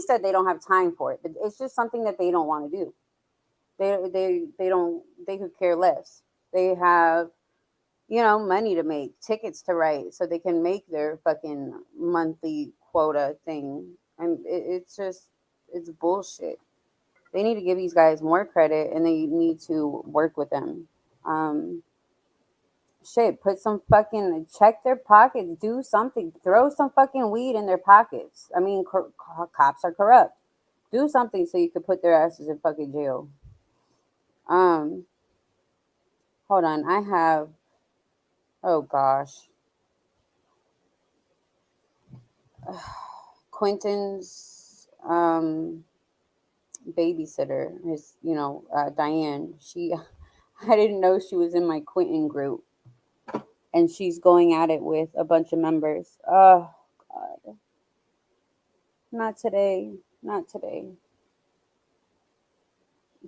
said they don't have time for it, but it's just something that they don't want to do. They could care less. They have, you know, money to make, tickets to write, so they can make their fucking monthly quota thing. And it's bullshit. They need to give these guys more credit, and they need to work with them. Put some fucking, check their pockets, do something, throw some fucking weed in their pockets. I mean, cops are corrupt. Do something so you could put their asses in fucking jail. Hold on, I have, oh gosh, Quentin's babysitter, his, you know, Diane. I didn't know she was in my Quentin group, and she's going at it with a bunch of members. Oh God, not today, not today.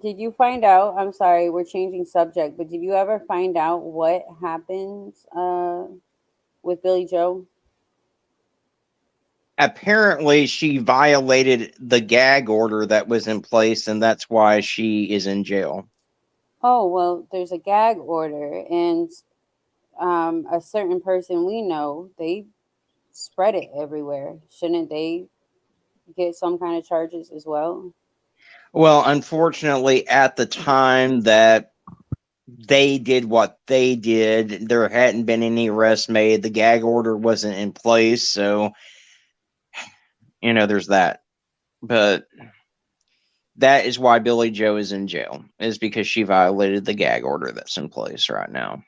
Did you find out? I'm sorry, we're changing subject, but did you ever find out what happens with Billy Joe? Apparently, she violated the gag order that was in place, and that's why she is in jail. Oh, well, there's a gag order, and a certain person we know, they spread it everywhere. Shouldn't they get some kind of charges as well? Well, unfortunately, at the time that they did what they did, there hadn't been any arrests made. The gag order wasn't in place, so there's that. But that is why Billy Joe is in jail, is because she violated the gag order that's in place right now.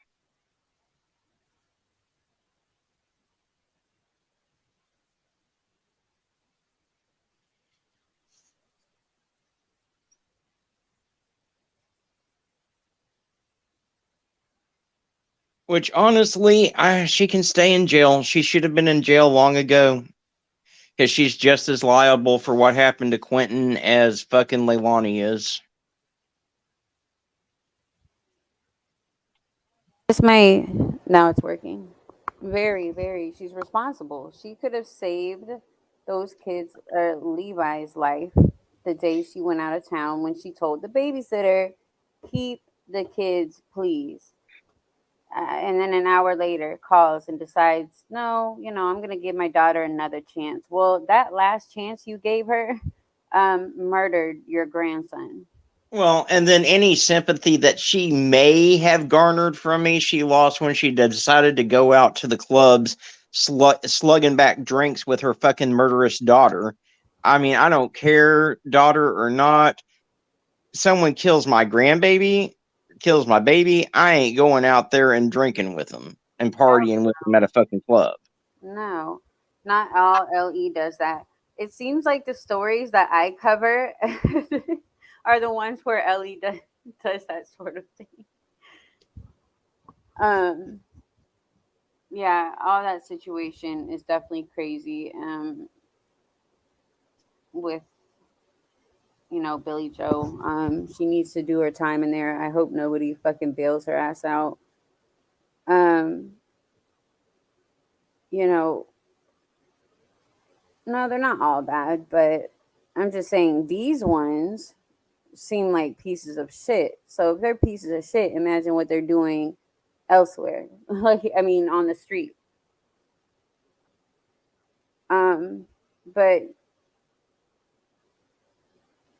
Which honestly, she can stay in jail. She should have been in jail long ago, because she's just as liable for what happened to Quentin as fucking Leilani is. Now it's working. Very, very. She's responsible. She could have saved those kids, Levi's life, the day she went out of town when she told the babysitter, "Keep the kids, please." And then an hour later calls and decides, no, I'm going to give my daughter another chance. Well, that last chance you gave her murdered your grandson. Well, and then any sympathy that she may have garnered from me, she lost when she decided to go out to the clubs slugging back drinks with her fucking murderous daughter. I mean, I don't care, daughter or not. Someone kills my grandbaby, kills my baby, I ain't going out there and drinking with them and partying with them at a fucking club. No, not all LE does that. It seems like the stories that I cover are the ones where LE does that sort of thing. Yeah, all that situation is definitely crazy. With Billy Joe, she needs to do her time in there. I hope nobody fucking bails her ass out. No, they're not all bad, but I'm just saying these ones seem like pieces of shit. So if they're pieces of shit, imagine what they're doing elsewhere. On the street. But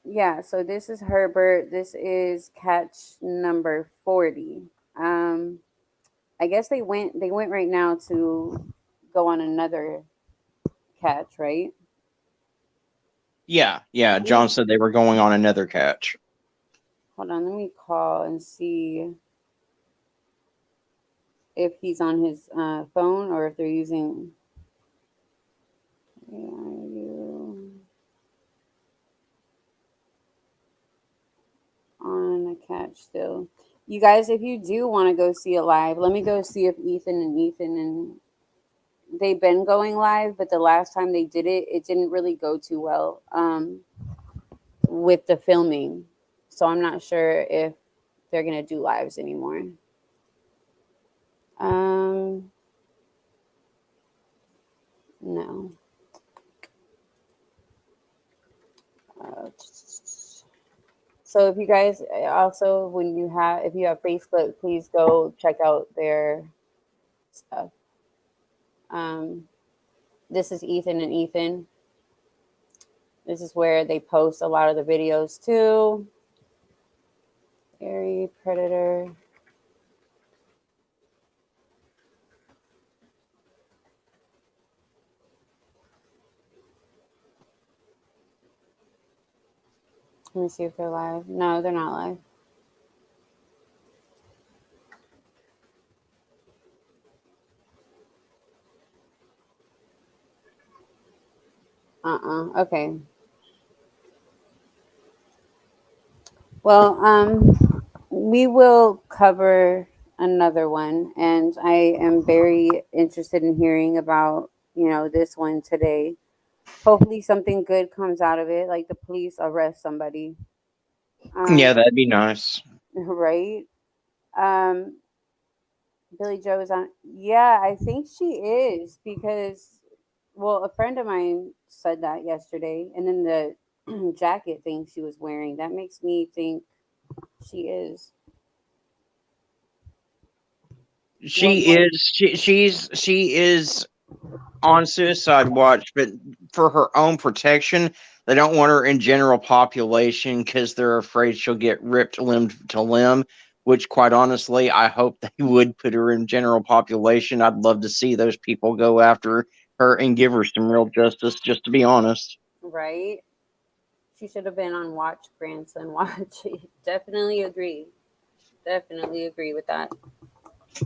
yeah, so this is Herbert. This is catch number 40. I guess they went right now to go on another catch, right? Yeah. John said they were going on another catch. Hold on, let me call and see if he's on his phone or if they're using. On a catch still. You guys, if you do want to go see it live, let me go see if Ethan and they've been going live, but the last time they did it, it didn't really go too well with the filming. So I'm not sure if they're gonna do lives anymore. No. So if you guys also, if you have Facebook, please go check out their stuff. This is Ethan and Ethan. This is where they post a lot of the videos too. ERIE Predator. Let me see if they're live. No, they're not live. Okay. Well, we will cover another one, and I am very interested in hearing about, this one today. Hopefully something good comes out of it, like the police arrest somebody. Yeah, that'd be nice. Right? Billy Joe is on. Yeah, I think she is because, well, a friend of mine said that yesterday, and then the jacket thing she was wearing, that makes me think she is. She is on suicide watch, but for her own protection, they don't want her in general population because they're afraid she'll get ripped limb to limb. Which, quite honestly, I hope they would put her in general population. I'd love to see those people go after her and give her some real justice. Just to be honest, Right? She should have been on watch, grandson watch. Definitely agree. Definitely agree with that.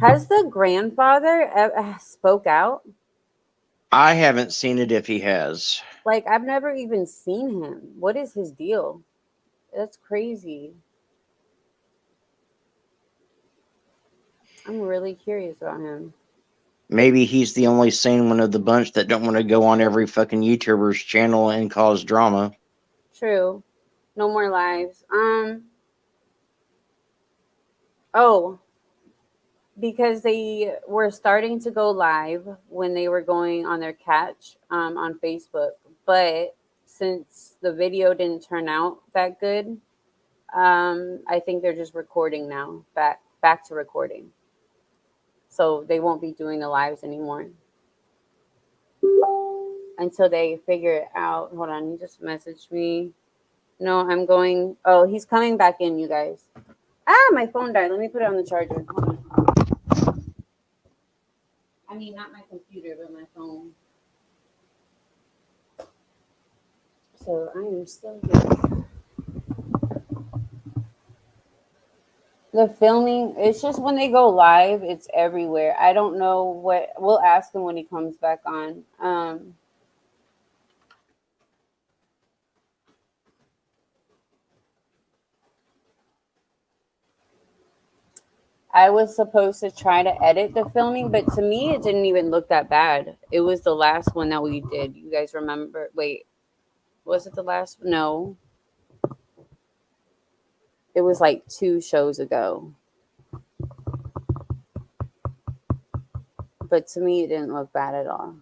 Has the grandfather spoke out? I haven't seen it. If he has, Like, I've never even seen him. What is his deal? That's crazy. I'm really curious about him. maybe he's the only sane one of the bunch that don't want to go on every fucking YouTuber's channel and cause drama. True. No more lives. Oh, because they were starting to go live when they were going on their catch on Facebook, but since the video didn't turn out that good, I think they're just recording now, back to recording. So they won't be doing the lives anymore until they figure it out. Hold on, he just messaged me. No, I'm going. Oh, he's coming back in, you guys. My phone died. Let me put it on the charger. Hold on. I mean, not my computer, but my phone. So I am still here. The filming, it's just when they go live, it's everywhere. I don't know what. We'll ask him when he comes back on. I was supposed to try to edit the filming, but to me, it didn't even look that bad. It was the last one that we did. You guys remember? Wait, was it the last? No, it was like 2 shows ago. But to me, it didn't look bad at all.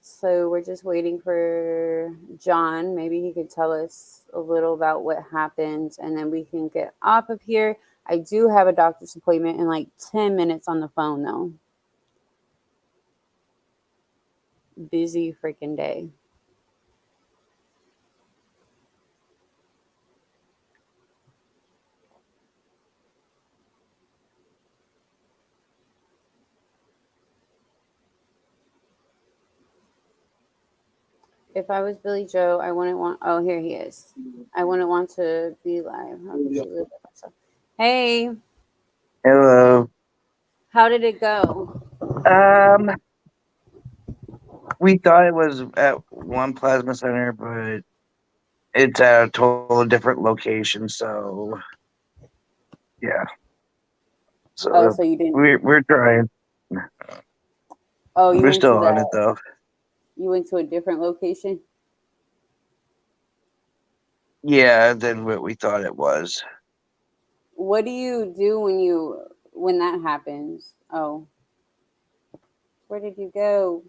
So we're just waiting for John. Maybe he could tell us a little about what happened, and then we can get off of here. I do have a doctor's appointment in like 10 minutes on the phone, though. Busy freaking day. If I was Billy Joe, I wouldn't want. Oh, here he is. I wouldn't want to be live. How could you live with myself? Hey, Hello. how did it go? We thought it was at one plasma center, but it's at a total different location. So, yeah. So Oh, so you didn't. we're trying. Oh, you We're went to still on it the. though. You went to a different location. Yeah, than what we thought it was. What do you do when that happens? Oh, where did you go?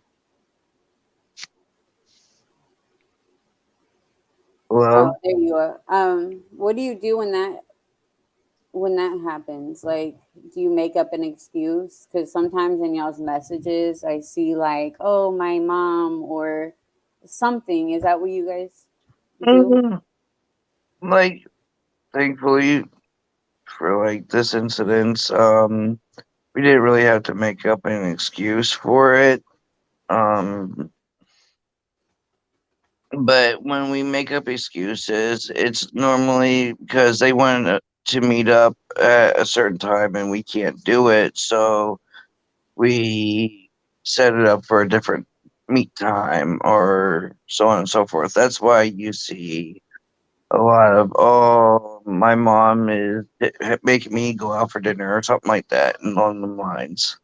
Hello. Oh, there you are. What do you do when that happens? Like, do you make up an excuse? Because sometimes in y'all's messages, I see like, "Oh, my mom" or something. Is that what you guys do? Like, thankfully for like this incident, we didn't really have to make up an excuse for it. Um, but when we make up excuses, it's normally because they wanted to meet up at a certain time and we can't do it, so we set it up for a different meet time or so on and so forth. That's why you see a lot of, oh, my mom is making me go out for dinner or something like that along the lines.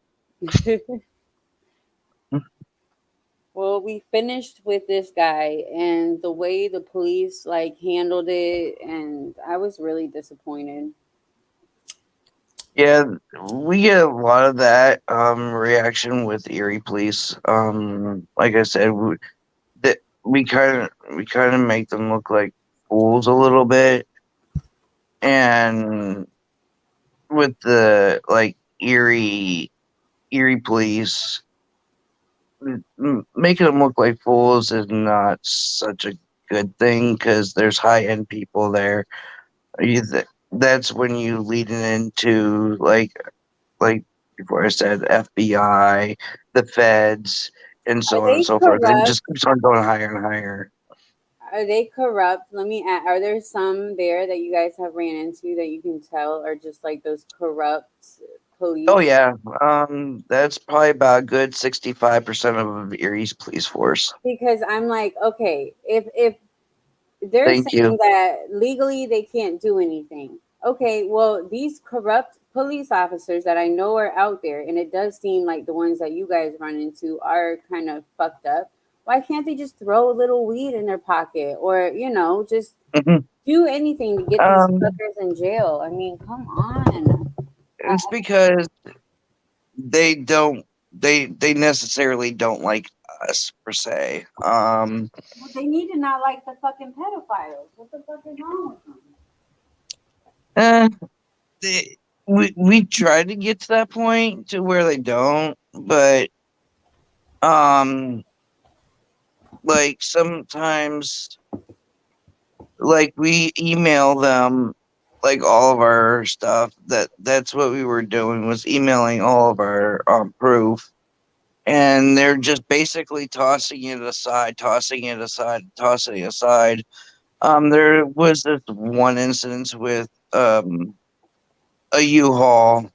Well, we finished with this guy and the way the police like handled it, and I was really disappointed. Yeah, we get a lot of that reaction with Erie police. Like I said, we kind of make them look like fools a little bit. and with the like ERIE police, making them look like fools is not such a good thing because there's high end people there. That's when you lead it into like before I said FBI, the feds, and Are so on and they so forth. It corrupt? just keeps on going higher and higher. Are they corrupt? Let me ask, are there some there that you guys have ran into that you can tell are just like those corrupt Oh police? yeah, that's probably about a good 65% of Erie's police force. Because I'm like, okay, if they're Thank you. saying that legally they can't do anything. Okay, well, these corrupt police officers that I know are out there, and it does seem like the ones that you guys run into are kind of fucked up. Why can't they just throw a little weed in their pocket or, just Mhm. do anything to get these Um, fuckers in jail? I mean, come on. it's because they necessarily don't like us per se. Well, they need to not like the fucking pedophiles. What the fuck is wrong with them? Eh, we try to get to that point to where they don't, but um, like sometimes, like we email them like all of our stuff. That's what we were doing was emailing all of our proof, and they're just basically tossing it aside, tossing it aside, tossing it aside. There was this one instance with a U-Haul.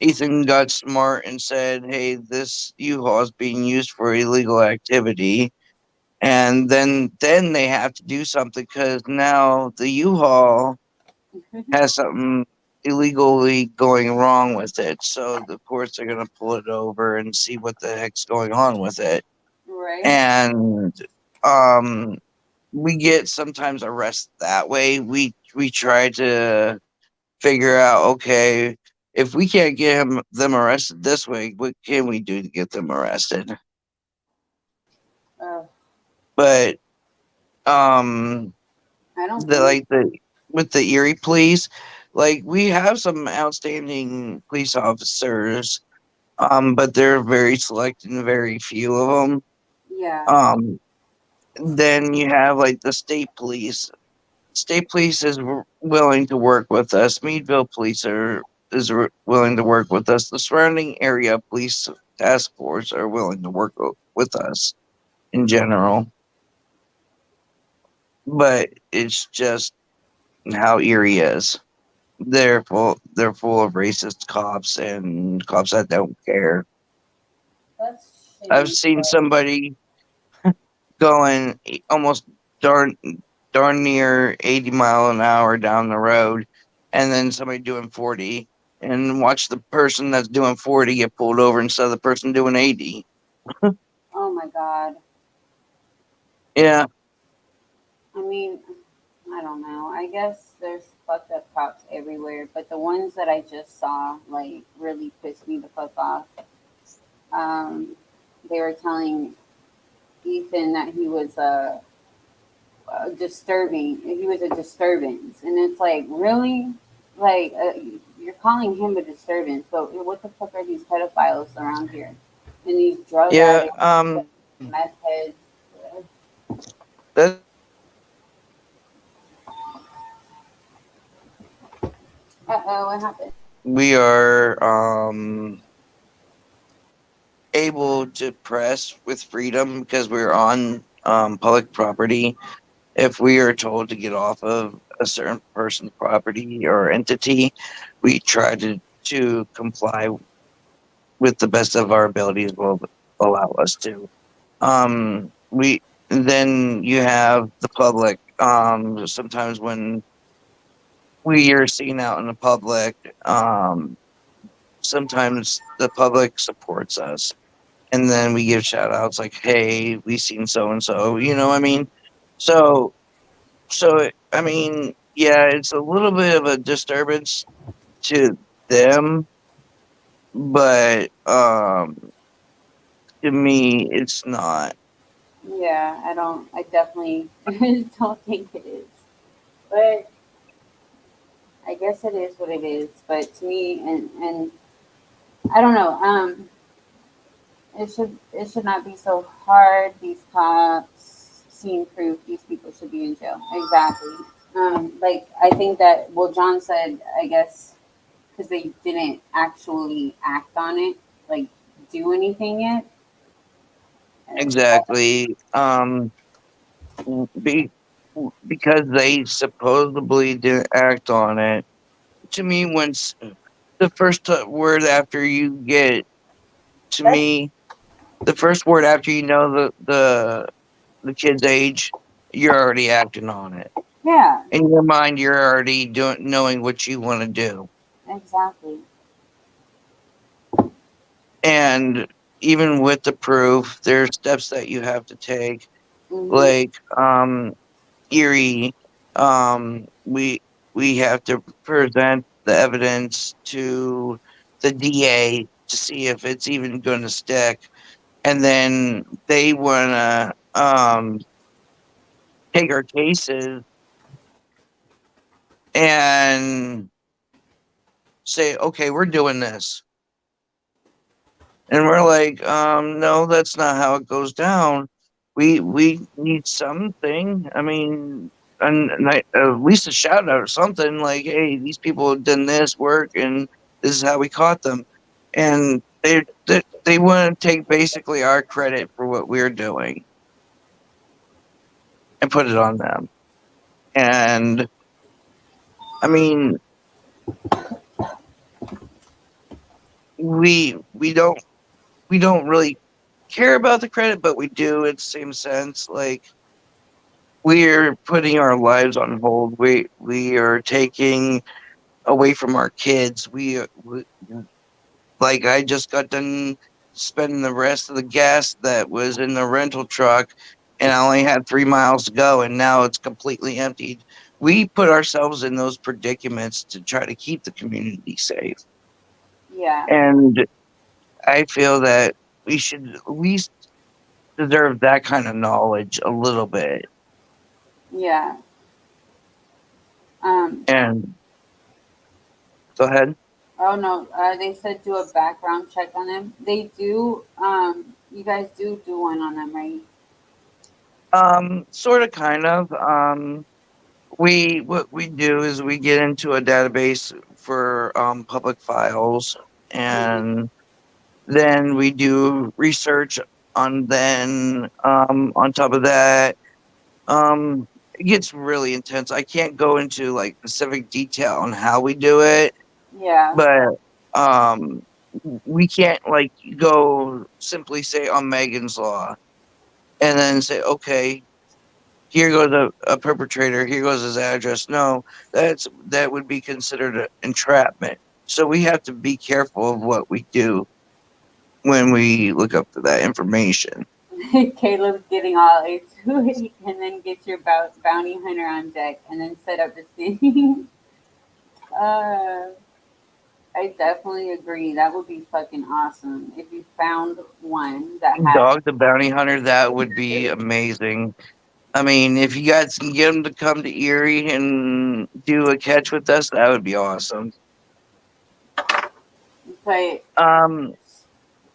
Ethan got smart and said, "Hey, this U-Haul is being used for illegal activity," and then they have to do something because now the U-Haul has something illegally going wrong with it. So of course they're gonna pull it over and see what the heck's going on with it. Right. And um, we get sometimes arrested that way. We try to figure out, okay, if we can't get them arrested this way, what can we do to get them arrested? But um, I don't the think. like the with the Erie police, like we have some outstanding police officers, but they're very select and very few of them. Yeah. Um, then you have like the state police. State police is willing to work with us. Meadville police willing to work with us. The surrounding area police task force are willing to work with us in general. But it's just how Erie is. They're full of racist cops and cops that don't care. That's I've shitty. seen But somebody going almost darn darn near 80 mile an hour down the road, and then somebody doing 40, and watch the person that's doing 40 get pulled over instead of the person doing 80. oh my god. Yeah, I mean, I don't know. I guess there's fucked up cops everywhere, but the ones that I just saw like really pissed me the fuck off. Um, they were telling Ethan that he was disturbing. He was a disturbance, and it's like really, like you're calling him a disturbance, but what the fuck are these pedophiles around here? And these drug yeah. addicts, meth heads. That What happened? we are able to press with freedom because we're on public property. If we are told to get off of a certain person's property or entity, we try to comply with the best of our abilities will allow us to. We then you have the public. Sometimes when we are seen out in the public, sometimes the public supports us, and then we give shout outs like, "Hey, we seen so and so." You know what I mean? So I mean, yeah, it's a little bit of a disturbance to them, but to me, it's not. Yeah, I don't. I definitely don't think it is. But I guess it is what it is. But to me, and I don't know. It should not be so hard. These cops seem proof. These people should be in jail. Exactly. Like I think that John said, I guess because they didn't actually act on it, like do anything yet. Exactly. Be, because they supposedly didn't act on it. To me, the first word after you get to me, the first word after you know the kid's age, you're already acting on it. Yeah, In your mind, you're already knowing what you want to do. exactly. And even with the proof, there's steps that you have to take. Hmm. Like ERIE, we have to present the evidence to the DA to see if it's even going to stick, and then they want to take our cases and say, okay, we're doing this. And we're like, no, that's not how it goes down. We need something. I mean, at least a shout out or something like, hey, these people have done this work, and this is how we caught them. And they want to take basically our credit for what we're doing and put it on them. And I mean, we don't really care about the credit, but we do in the same sense. Like we're putting our lives on hold. We are taking away from our kids. We like I just got done spending the rest of the gas that was in the rental truck, and I only had 3 miles to go, and now it's completely emptied. We put ourselves in those predicaments to try to keep the community safe, Yeah, and I feel that we should at least deserve that kind of knowledge a little bit. yeah. Um. And go ahead. Oh no. They said do a background check on them. They do. You guys do one on them, right? Sort of, kind of. What we do is we get into a database for public files, Mm-hmm. and then we do research on. Then on top of that, it gets really intense. I can't go into like specific detail on how we do it, Yeah. but um, we can't like go simply say on Megan's Law and then say, okay, here goes a perpetrator, here goes his address. No, that would be considered entrapment. So we have to be careful of what we do when we look up for that information. Caleb's getting all into it, and then get your bounty hunter on deck, and then set up the scene. uh, I definitely agree. That would be fucking awesome if you found one that had. Dog the bounty hunter, that would be amazing. I mean, if you guys can get them to come to Erie and do a catch with us, that would be awesome. But Um,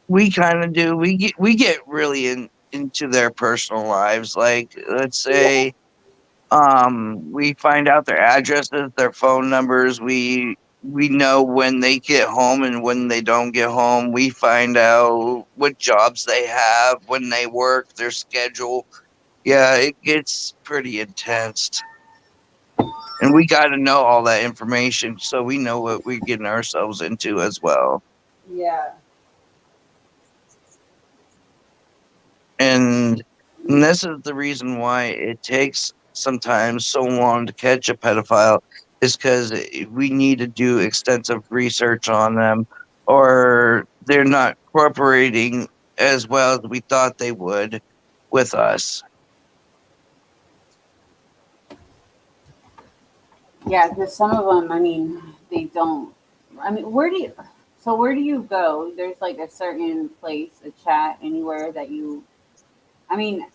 we kind of do. We get really into their personal lives. Like, let's say, we find out their addresses, their phone numbers. We know when they get home and when they don't get home. We find out what jobs they have, when they work, their schedule. Yeah, it gets pretty intense. And we got to know all that information so we know what we're getting ourselves into as well. yeah, And this is the reason why it takes sometimes so long to catch a pedophile, is because we need to do extensive research on them, or they're not cooperating as well as we thought they would with us. yeah. Because some of them, I mean, they don't. I mean, where do you? So where do you go? There's like a certain place, a chat, anywhere that you. I mean,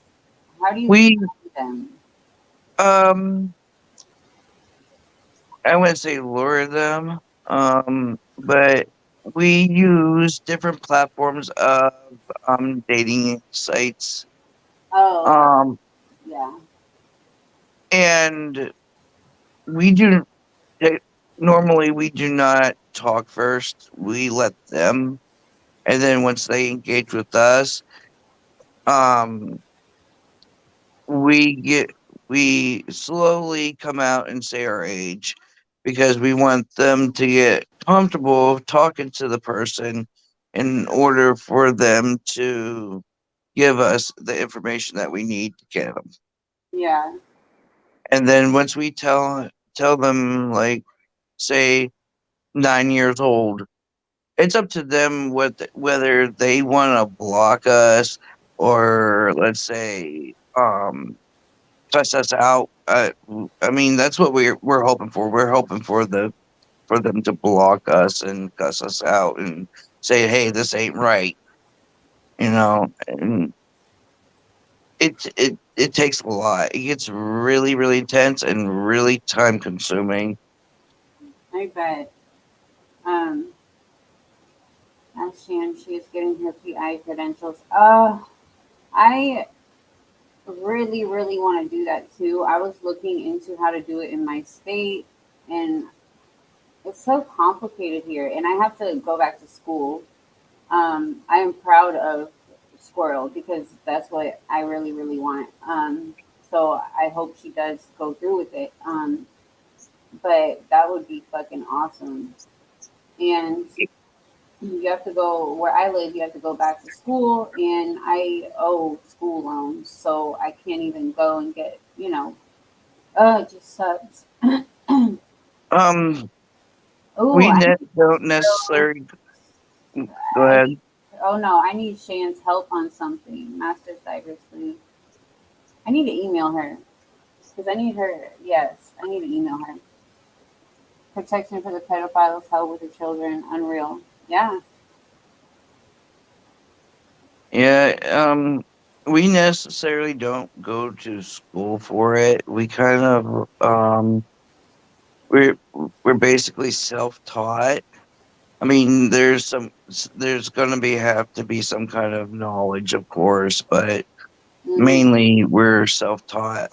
how do you We find them? um I wouldn't say lure them, but we use different platforms of dating sites. Oh, okay. Um, Yeah. and we do eh, normally we do not talk first. We let them, and then once they engage with us, um, we get we slowly come out and say our age because we want them to get comfortable talking to the person in order for them to give us the information that we need to get them. Yeah. And then once we tell them, like, say 9 years old, it's up to them whether they want to block us or, let's say, cuss us out. I mean, that's what we're hoping for. We're hoping for them to block us and cuss us out and say, "Hey, this ain't right," And it takes a lot. It gets really, really intense and really time consuming. I bet. Ashan, she is getting her PI credentials. I really, really want to do that too. I was looking into how to do it in my state, and it's so complicated here, and I have to go back to school. I am proud of Squirrel because that's what I really, really want. So I hope she does go through with it. But that would be fucking awesome. And you have to go where I live. You have to go back to school, and I owe school loans, so I can't even go and get. It just sucks. Um, Oh, we I need don't to. necessarily go I ahead. need. Oh no, I need Shan's help on something. Master Cyber Sleuth. I need to email her because I need her. Yes, I need to email her. Protection for the pedophiles, help with the children. Unreal. Yeah. Yeah, we necessarily don't go to school for it. We kind of we're we're basically self-taught. I mean, there's gonna be have to be some kind of knowledge, of course, but Mhm. mainly we're self-taught.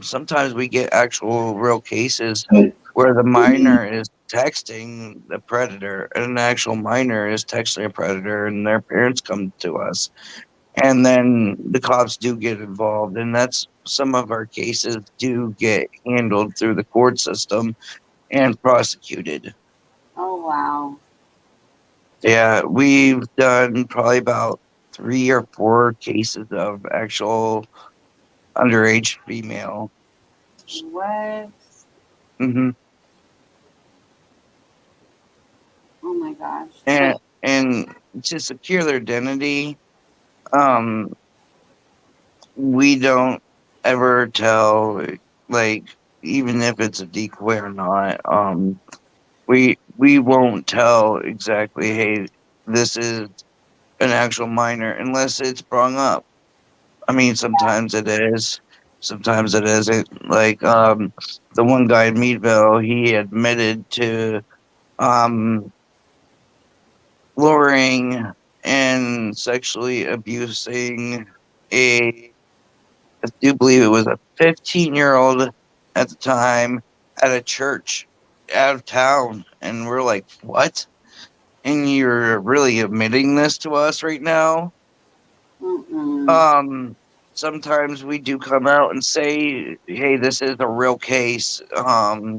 Sometimes we get actual real cases where the minor is texting the predator, and an actual minor is texting a predator, and their parents come to us, and then the cops do get involved, and that's some of our cases do get handled through the court system and prosecuted. Oh wow. Yeah, we've done probably about 3 or 4 cases of actual underage female. What? Hmm. Oh my gosh. and So and to secure their identity, um we don't ever tell, like, even if it's a decoy or not, we won't tell exactly, hey, this is an actual minor, unless it's brung up. I mean, sometimes it is, sometimes it isn't. Like, the one guy in Meadville, he admitted to um luring and sexually abusing a, I do believe it was a 15-year-old at the time, at a church out of town. And we're like, what? And you're really admitting this to us right now? mm-mm. Um, Sometimes we do come out and say, hey, this is a real case,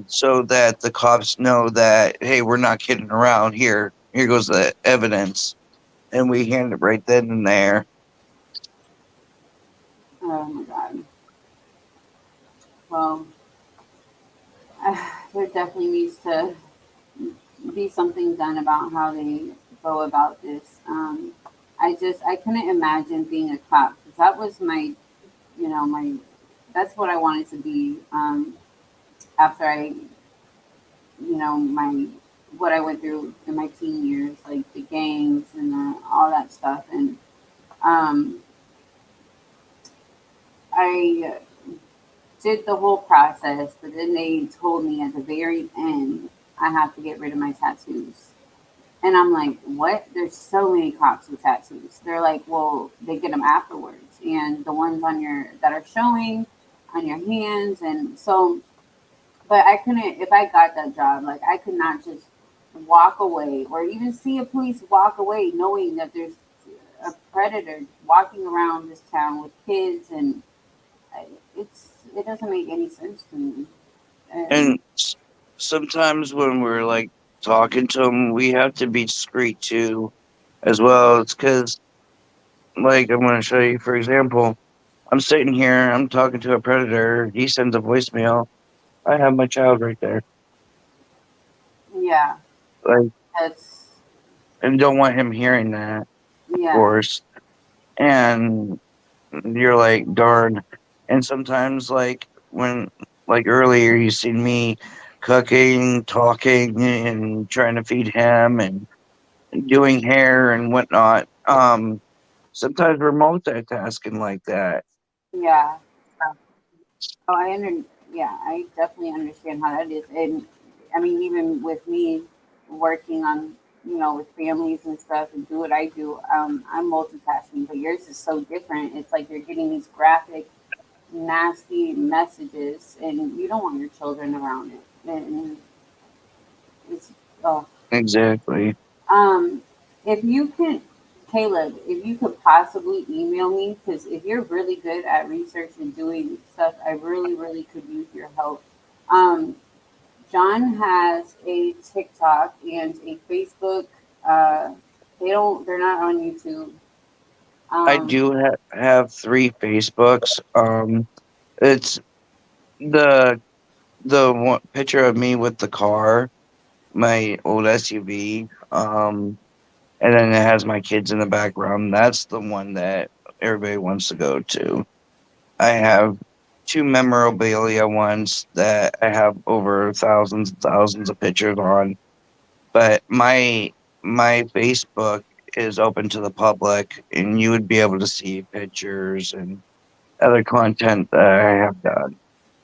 so that the cops know that, hey, we're not kidding around here. Here goes the evidence. And we hand it right then and there. Oh my god. Well, there definitely needs to be something done about how they go about this. I couldn't imagine being a cop because that was my, my, that's what I wanted to be. After I, my, what I went through in my teen years, like the gangs and all that stuff. And um, I did the whole process, but then they told me at the very end I have to get rid of my tattoos. And I'm like, what? There's so many cops with tattoos. They're like, well, they get them afterwards, and the ones on your that are showing on your hands, and so. But I couldn't. If I got that job, like I could not just walk away, or even see a police walk away, knowing that there's a predator walking around this town with kids, and it doesn't make any sense to me. And And sometimes when we're like talking to them, we have to be discreet too, as well. It's because, like, I'm going to show you, for example, I'm sitting here, I'm talking to a predator. He sends a voicemail. I have my child right there. yeah, Like, that's and don't want him hearing that, of yeah, course. And you're like, darn. And sometimes, like earlier, you seen me cooking, talking, and trying to feed him and doing hair and whatnot. Sometimes we're multitasking like that. yeah. Oh, yeah, I definitely understand how that is. And I mean, even with me working on, with families and stuff and do what I do, I'm multitasking, but yours is so different. It's like you're getting these graphic, nasty messages and you don't want your children around it. And it's, oh, Exactly. um, if you can, Caleb, if you could possibly email me, because if you're really good at research and doing stuff, I really, really could use your help. Um, John has a TikTok and a Facebook. Uh, they're not on YouTube. I Um, do have three Facebooks. It's the one picture of me with the car, my old SUV. And then it has my kids in the background. That's the one that everybody wants to go to. I have two memorabilia ones that I have over thousands and thousands of pictures on. But my Facebook is open to the public, and you would be able to see pictures and other content that I have done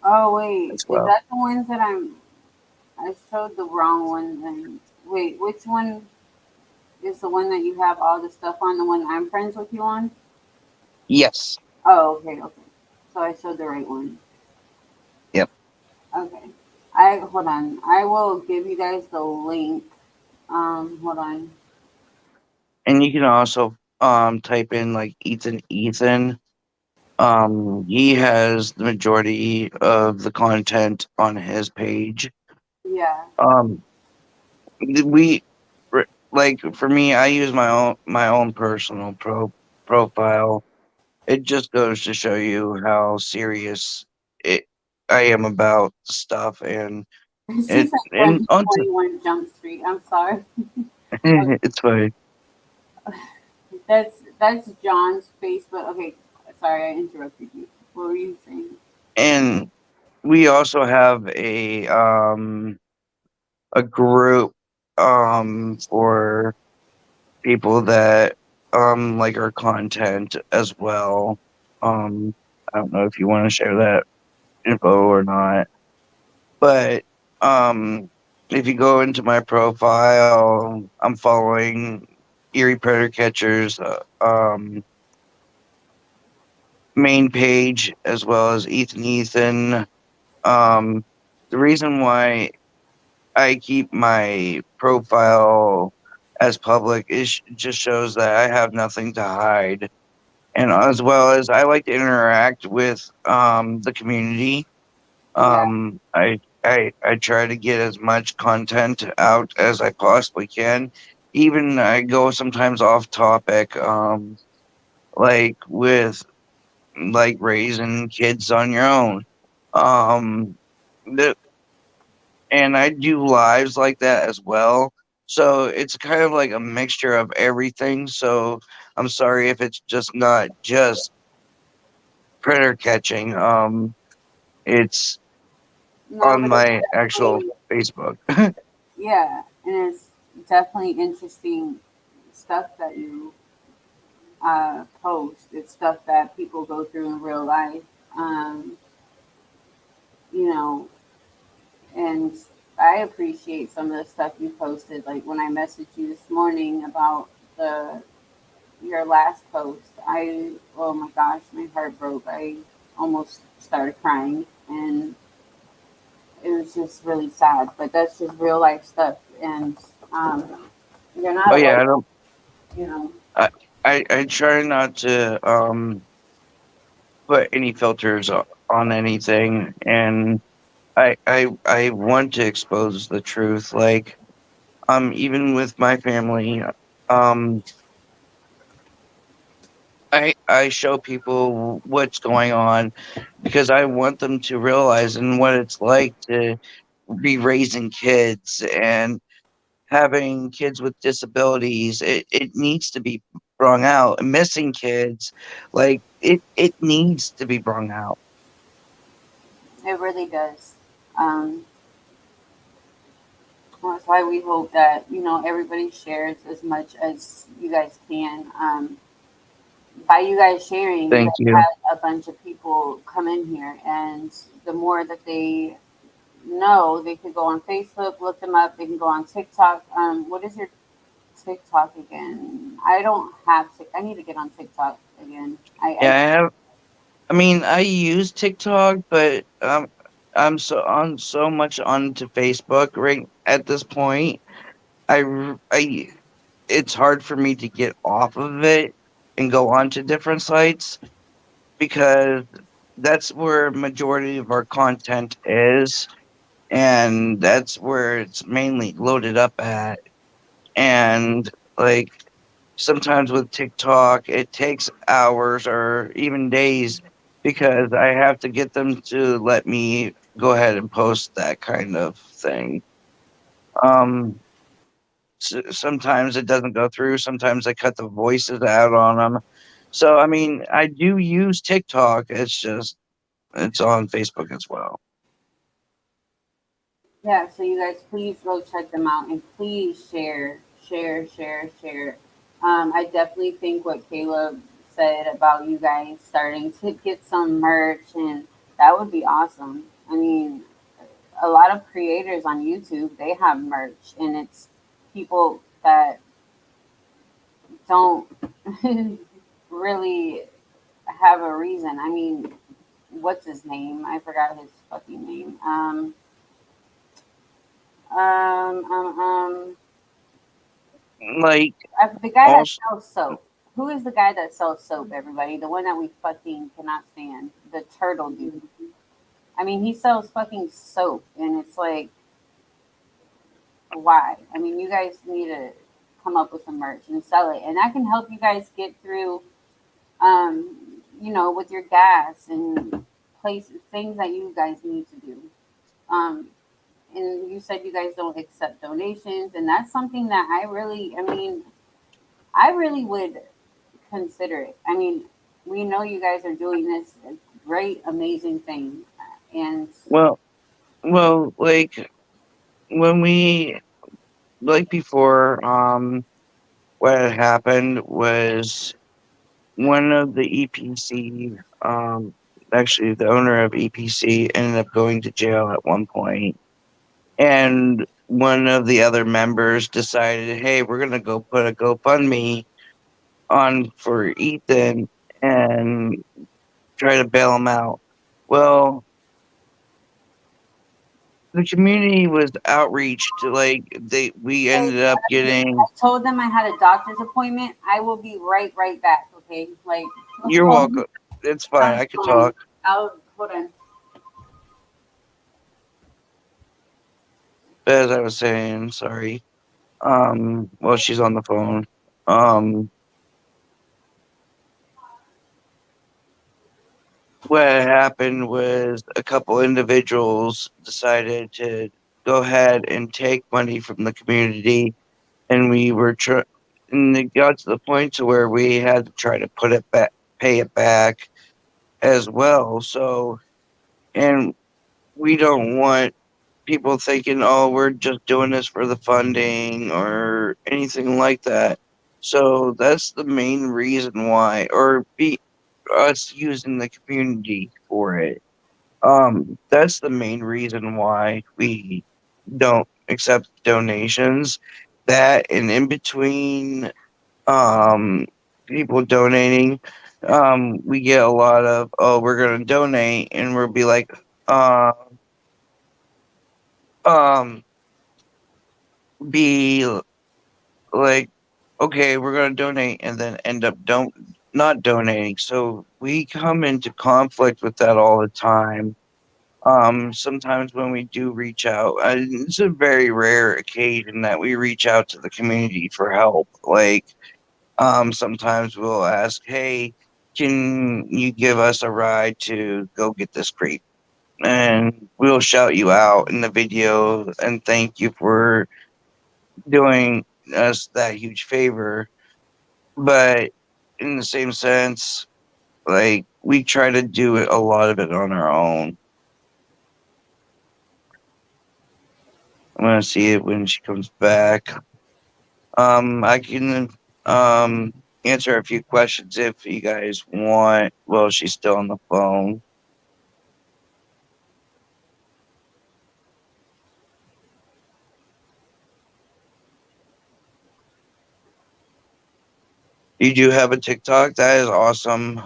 oh wait, as is well. that the ones that I showed the wrong one? And wait, which one is the one that you have all the stuff on? The one I'm friends with you on? Yes. Oh, okay, okay. So I showed the right one. Yep. Okay. I hold on. I will give you guys the link. Hold on. And you can also type in like Ethan. He has the majority of the content on his page. Yeah. Um, we like for me, I use my own personal profile. It just goes to show you how serious it I am about stuff, and She it said and onto 121 Jump Street. I'm sorry. it's fine. That's John's Facebook. Okay, sorry I interrupted you. What were you saying? And we also have a group for people that like our content as well. I don't know if you want to share that info or not, but if you go into my profile, I'm following Erie Predator Catchers main page as well as Ethan. Um, the reason why I keep my profile as public is just shows that I have nothing to hide, and as well as I like to interact with the community. Yeah. I try to get as much content out as I possibly can. Even I go sometimes off topic, like with like raising kids on your own. Um, the, and I do lives like that as well. So it's kind of like a mixture of everything. So I'm sorry if it's just not just predator catching. It's No, on but it's my actual definitely, Facebook. yeah, and it's definitely interesting stuff that you post. It's stuff that people go through in real life. Um, you know, and I appreciate some of the stuff you posted. Like when I messaged you this morning about the your last post, I oh my gosh, my heart broke. I almost started crying, and it was just really sad. But that's just real life stuff, and um, you're not Oh yeah, alone. I don't. You know, I try not to put any filters on anything, and I want to expose the truth. Like even with my family, um I show people what's going on because I want them to realize and what it's like to be raising kids and having kids with disabilities. It needs to be brung out. Missing kids, like it needs to be brung out. it really does. Um, well, that's why we hope that everybody shares as much as you guys can. By you guys sharing, you Thank guys you. had a bunch of people come in here, and the more that they know, they could go on Facebook, look them up. They can go on TikTok. What is your TikTok again? I don't have. I need to get on TikTok again. Yeah, I I have. I mean, I use TikTok, but I'm so much onto Facebook right at this point. I it's hard for me to get off of it and go onto different sites because that's where majority of our content is, and that's where it's mainly loaded up at. And like sometimes with TikTok, it takes hours or even days because I have to get them to let me go ahead and post that kind of thing. Um, Sometimes it doesn't go through. Sometimes I cut the voices out on them. So I mean, I do use TikTok. It's just it's on Facebook as well. Yeah, so you guys please go check them out and please share. I definitely think what Caleb said about you guys starting to get some merch, and that would be awesome. I mean, a lot of creators on YouTube, they have merch, and it's people that don't really have a reason. I mean, what's his name? I forgot his fucking name. Um, um, um, Like the guy that also, sells soap. Who is the guy that sells soap? Everybody, the one that we fucking cannot stand, the turtle dude. I mean, he sells fucking soap, and it's like, why? I mean, you guys need to come up with some merch and sell it, and I can help you guys get through, with your gas and places, things that you guys need to do. Um, and you said you guys don't accept donations, and that's something that I really would consider it. I mean, we know you guys are doing this great, amazing thing, and well, like when we like before, what had happened was one of the EPC, actually the owner of EPC ended up going to jail at one point, and one of the other members decided, hey, we're gonna go put a GoFundMe on for Ethan and try to bail him out. Well, the community was outreached. Like we hey, ended up getting. I told them I had a doctor's appointment. I will be right back. Okay, like You're welcome. It's fine. I'm I could fine. talk. I'll hold on. As I was saying, sorry. Well, she's on the phone. Um, what happened was a couple individuals decided to go ahead and take money from the community, and and it got to the point to where we had to try to put it back, pay it back as well. So, and we don't want people thinking, oh, we're just doing this for the funding or anything like that. So that's the main reason why, or be us using the community for it. That's the main reason why we don't accept donations. That and in between people donating, we get a lot of, oh, we're gonna donate, and we'll be like, uh um be like, okay, we're gonna donate, and then end up don't not donating. So we come into conflict with that all the time. Sometimes when we do reach out, it's a very rare occasion that we reach out to the community for help. Like, sometimes we'll ask, hey, can you give us a ride to go get this creep? And we'll shout you out in the video and thank you for doing us that huge favor. But in the same sense, like, we try to do it, a lot of it on our own. I'm gonna see it when she comes back. I can answer a few questions if you guys want. Well, she's still on the phone. You do have a TikTok? That is awesome.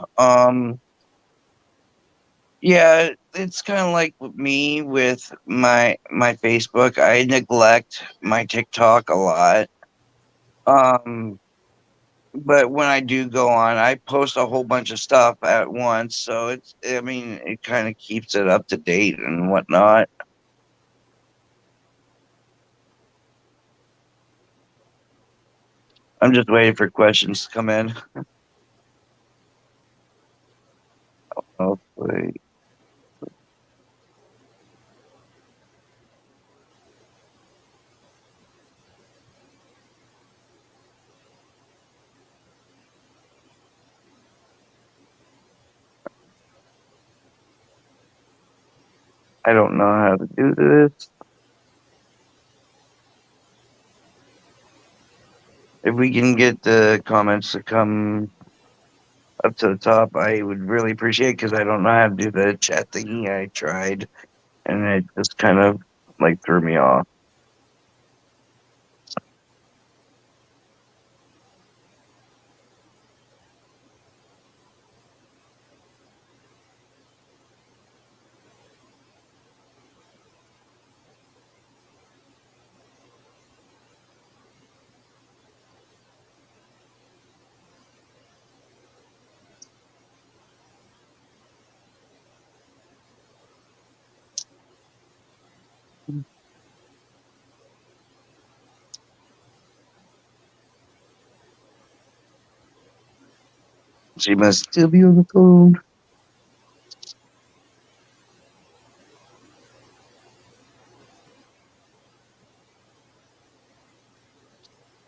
Yeah, it's kind of like with me with my Facebook. I neglect my TikTok a lot. Um, but when I do go on, I post a whole bunch of stuff at once. So I mean, it kind of keeps it up to date and whatnot. I'm just waiting for questions to come in. Hopefully. I don't know how to do this. If we can get the comments to come up to the top, I would really appreciate it because I don't know how to do the chat thingy. I tried and it just kind of like threw me off. She must still be on the phone.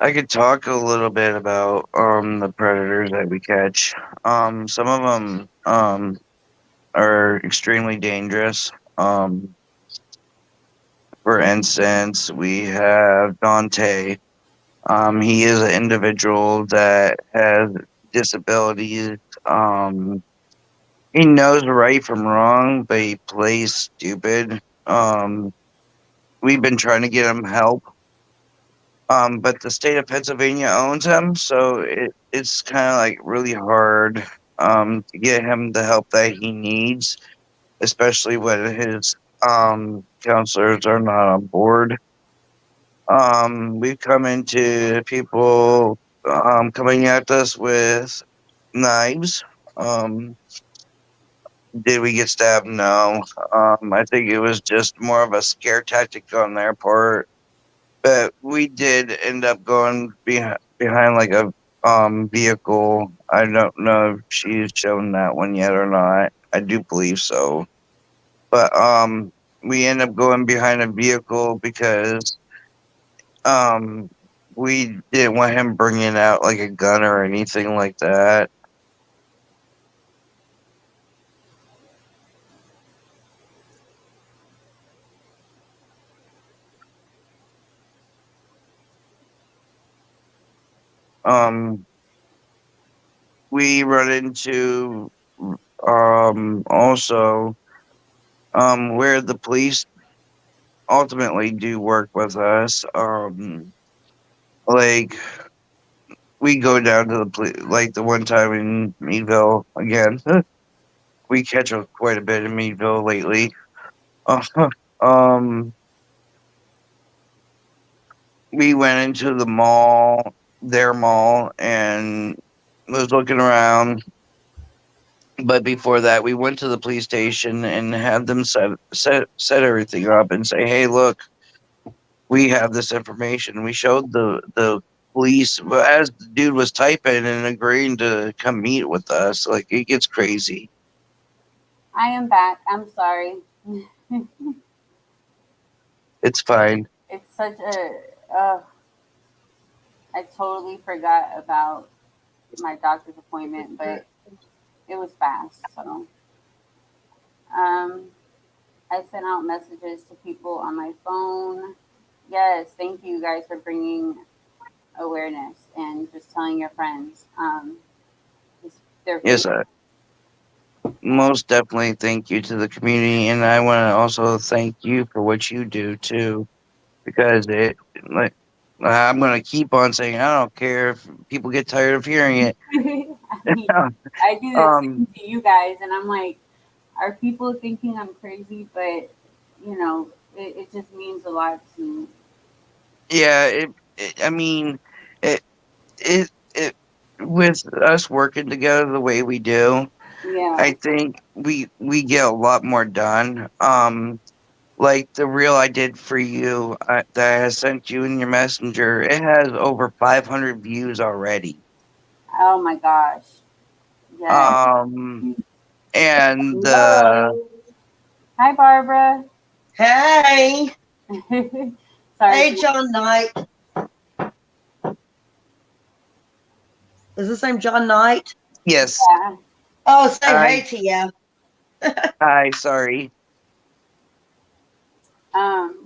I could talk a little bit about the predators that we catch. Some of them are extremely dangerous. For instance, we have Dante. He is an individual that has disabilities. He knows right from wrong, but he plays stupid. We've been trying to get him help, but the state of Pennsylvania owns him, so it's kind of like really hard to get him the help that he needs, especially when his counselors are not on board. We've come into people coming at us with knives. Did we get stabbed? No. I think it was just more of a scare tactic on their part. But we did end up going behind like a vehicle. I don't know if she's shown that one yet or not. I do believe so. But we end up going behind a vehicle because um we didn't want him bringing out like a gun or anything like that. Um we run into also where the police ultimately do work with us. Like we go down to the police, like the one time in Meadville again. We catch quite a bit in Meadville lately. Um, we went into the mall, their mall, and was looking around. But before that, we went to the police station and had them set everything up and say, "Hey, look, we have this information." We showed the police as the dude was typing and agreeing to come meet with us. Like it gets crazy. I am back. I'm sorry. It's fine. It's such a. I totally forgot about my doctor's appointment, but it was fast. So, I sent out messages to people on my phone. Yes, thank you guys for bringing awareness and just telling your friends. They're Yes, most definitely thank you to the community, and I want to also thank you for what you do too, because it like I'm gonna keep on saying I don't care if people get tired of hearing it. I mean, I do the same to you guys, and I'm like, are people thinking I'm crazy? But you know, it just means a lot to. Yeah, I mean, it, it, with us working together the way we do, Yeah. I think we get a lot more done. Like the reel I did for you that I sent you in your messenger, it has over 500 views already. Oh my gosh. Yes. And Hello. Hi, Barbara. Hey. Sorry. Hey, John Knight. Is this name John Knight? Yes. Yeah. Oh, say hey to you. Hi, sorry.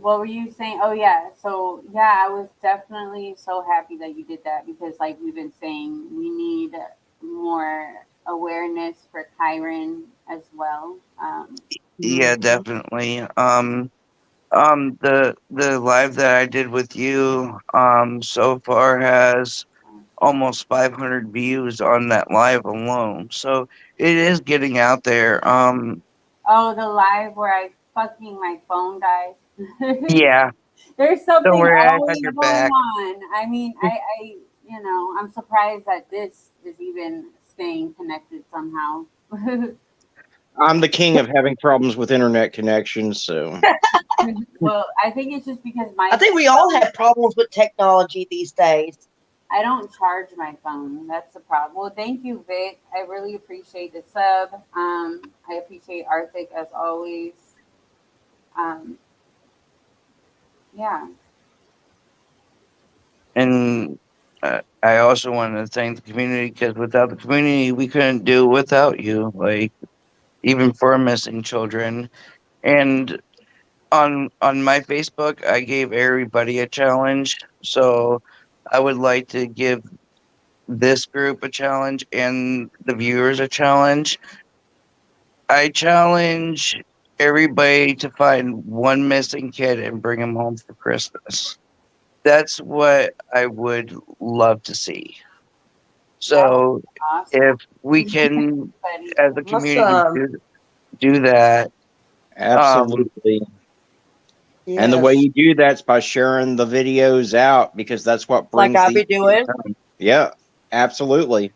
What were you saying? Oh yeah. So yeah, I was definitely so happy that you did that because like we've been saying, we need more awareness for Kyron as well. Yeah, definitely. The live that I did with you, so far has almost 500 views on that live alone. So it is getting out there. Oh, the live where I fucking my phone died. Yeah. There's Don't something worry, I have always your going back. on. I mean, I'm surprised that this is even staying connected somehow. I'm the king of having problems with internet connections, so Well, I think it's just because I think we all have problems with technology these days. I don't charge my phone. That's the problem. Well, thank you, Vic. I really appreciate the sub. I appreciate Arctic as always. Um, yeah. And I also want to thank the community because without the community, we couldn't do without you. Like even for missing children. And on my Facebook, I gave everybody a challenge. So I would like to give this group a challenge and the viewers a challenge. I challenge everybody to find one missing kid and bring him home for Christmas. That's what I would love to see. So if we can, as a community, do that. absolutely. And the way you do that's by sharing the videos out because that's what Like brings I these be doing. home. Yeah, absolutely.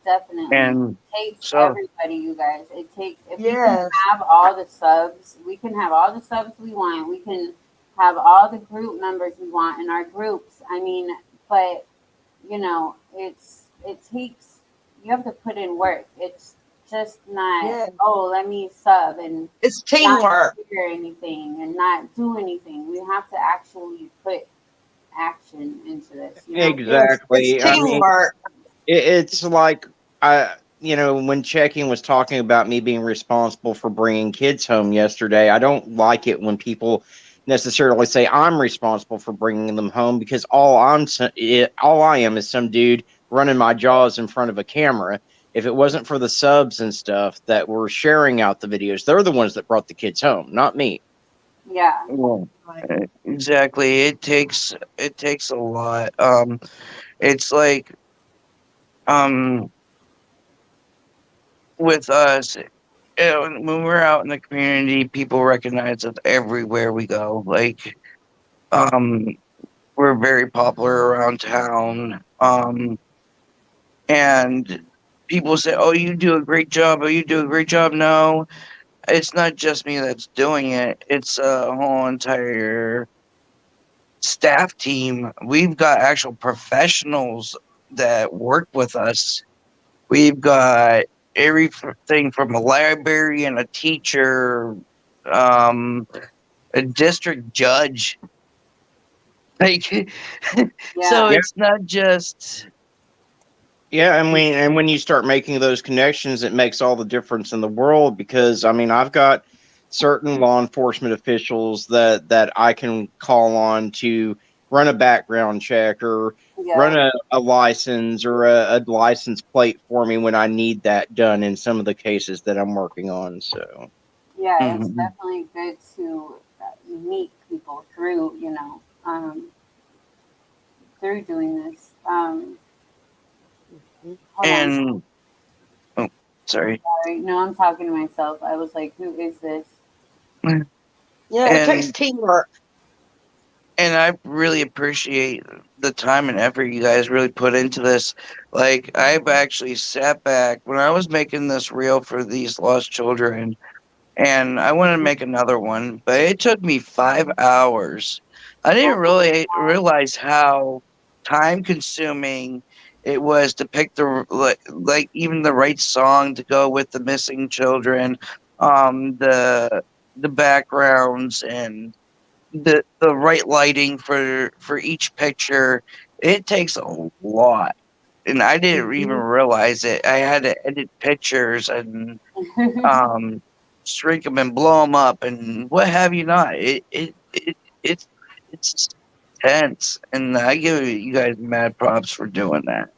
Definitely. And it takes so everybody, you guys. It takes if we can Yes. have all the subs, we can have all the subs we want. We can have all the group members we want in our groups. I mean, but you know, it takes you have to put in work. It's just not Yeah. oh let me sub and It's not teamwork. hear anything and not do anything. We have to actually put action into this. You know? Exactly. It's I mean, teamwork. it's like when checking was talking about me being responsible for bringing kids home yesterday, I don't like it when people necessarily say I'm responsible for bringing them home because all I am is some dude running my jaws in front of a camera. if it wasn't for the subs and stuff that were sharing out the videos, they're the ones that brought the kids home, not me. Yeah. Well, exactly. It takes a lot. It's like um with us, when we're out in the community, people recognize us everywhere we go. Like, um, we're very popular around town. And people say, "Oh, you do a great job. Oh, you do a great job." No, it's not just me that's doing it. It's a whole entire staff team. We've got actual professionals that work with us. We've got everything from a librarian, a teacher, um, a district judge. Like, so Yeah. it's not just. Yeah, and when you start making those connections, it makes all the difference in the world because I mean, I've got certain law enforcement officials that I can call on to run a background check or Yeah. run a license or a license plate for me when I need that done in some of the cases that I'm working on. So, Yeah, it's Mhm. definitely good to meet people through, through doing this. Hold on. And oh, sorry. Sorry. No, I'm talking to myself. I was like, who is this? Yeah, it takes And teamwork. and I really appreciate the time and effort you guys really put into this. Like, I've actually sat back when I was making this reel for these lost children, and I wanted to make another one, but it took me 5 hours. I didn't really realize how time consuming it was to pick like even the right song to go with the missing children, the backgrounds and the right lighting for each picture. It takes a lot, and I didn't even realize it. I had to edit pictures and shrink them and blow them up and what have you not. It's it's tense, and I give you guys mad props for doing that.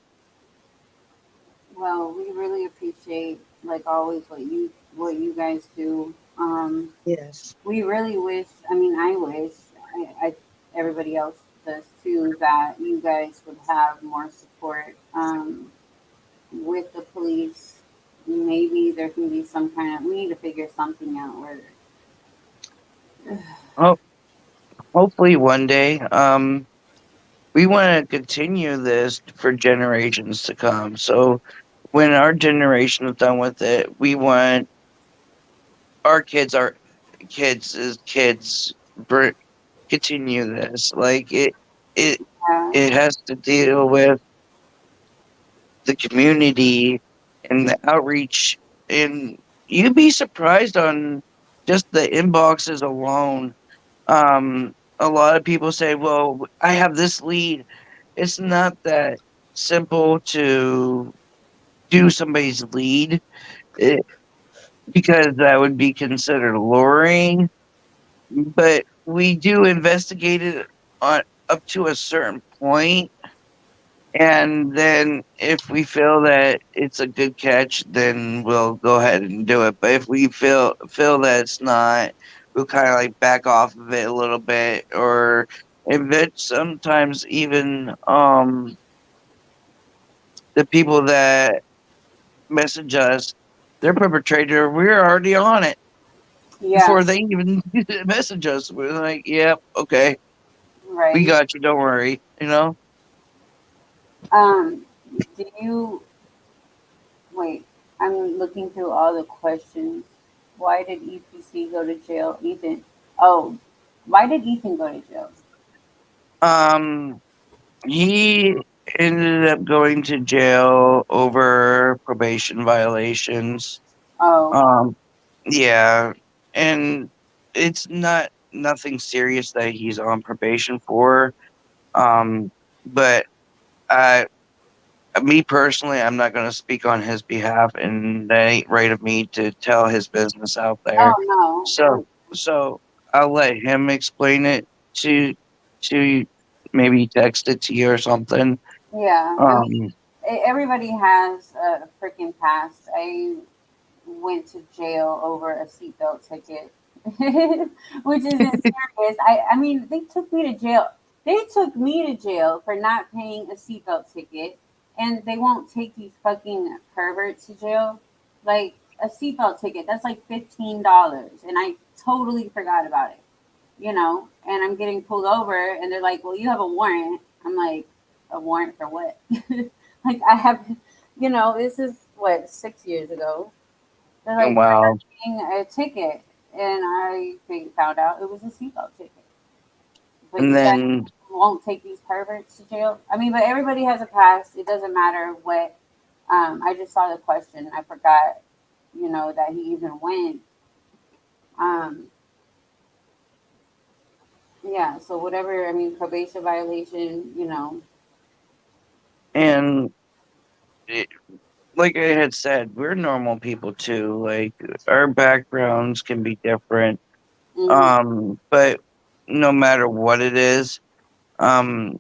Well, we really appreciate, like always, what you guys do. Yes. We really wish. I mean, I wish. I everybody else does too. That you guys would have more support with the police. Maybe there can be some kind of. We need to figure something out where. Oh, hopefully one day. We want to continue this for generations to come. So when our generation is done with it, we want our kids as kids continue this. Like it Yeah. it has to deal with the community and the outreach, and you'd be surprised on just the inboxes alone. A lot of people say, "Well, I have this lead." It's not that simple to do somebody's lead, eh, because that would be considered luring. But we do investigate it on up to a certain point, and then if we feel that it's a good catch, then we'll go ahead and do it. But if we feel that it's not, we'll kind of like back off of it a little bit, or if it's sometimes even the people that message us, their perpetrator, we're already on it Yeah. before they even message us. We're like, yep, okay, we Right. got you. Don't worry. Um. Do you wait? I'm looking through all the questions. Why did EPC go to jail? Ethan. Oh, why did Ethan go to jail? Um, he ended up going to jail over probation violations. Oh. Um, yeah, and it's not nothing serious that he's on probation for. But I me personally, I'm not going to speak on his behalf, and that ain't right of me to tell his business out Oh there. no. So I'll let him explain it to maybe text it to you or something. Yeah. I mean, Um, everybody has a freaking past. I went to jail over a seatbelt ticket, which isn't serious. I mean, they took me to jail. They took me to jail for not paying a seatbelt ticket, and they won't take these fucking perverts to jail. Like a seatbelt ticket, that's like $15, and I totally forgot about it. And I'm getting pulled over, and they're like, "Well, you have a warrant." I'm like, "A warrant for what?" Like I have, this is what 6 years ago. They're like, Wow. "You're not getting a ticket," and I found out it was a seatbelt ticket. But And you guys then, won't take these perverts to jail. I mean, but everybody has a past. It doesn't matter what. I just saw the question. I forgot, that he even went. Um, yeah. So whatever. I mean, probation violation. and it, like I had said, we're normal people too. Like our backgrounds can be different. Mhm. But no matter what it is, um,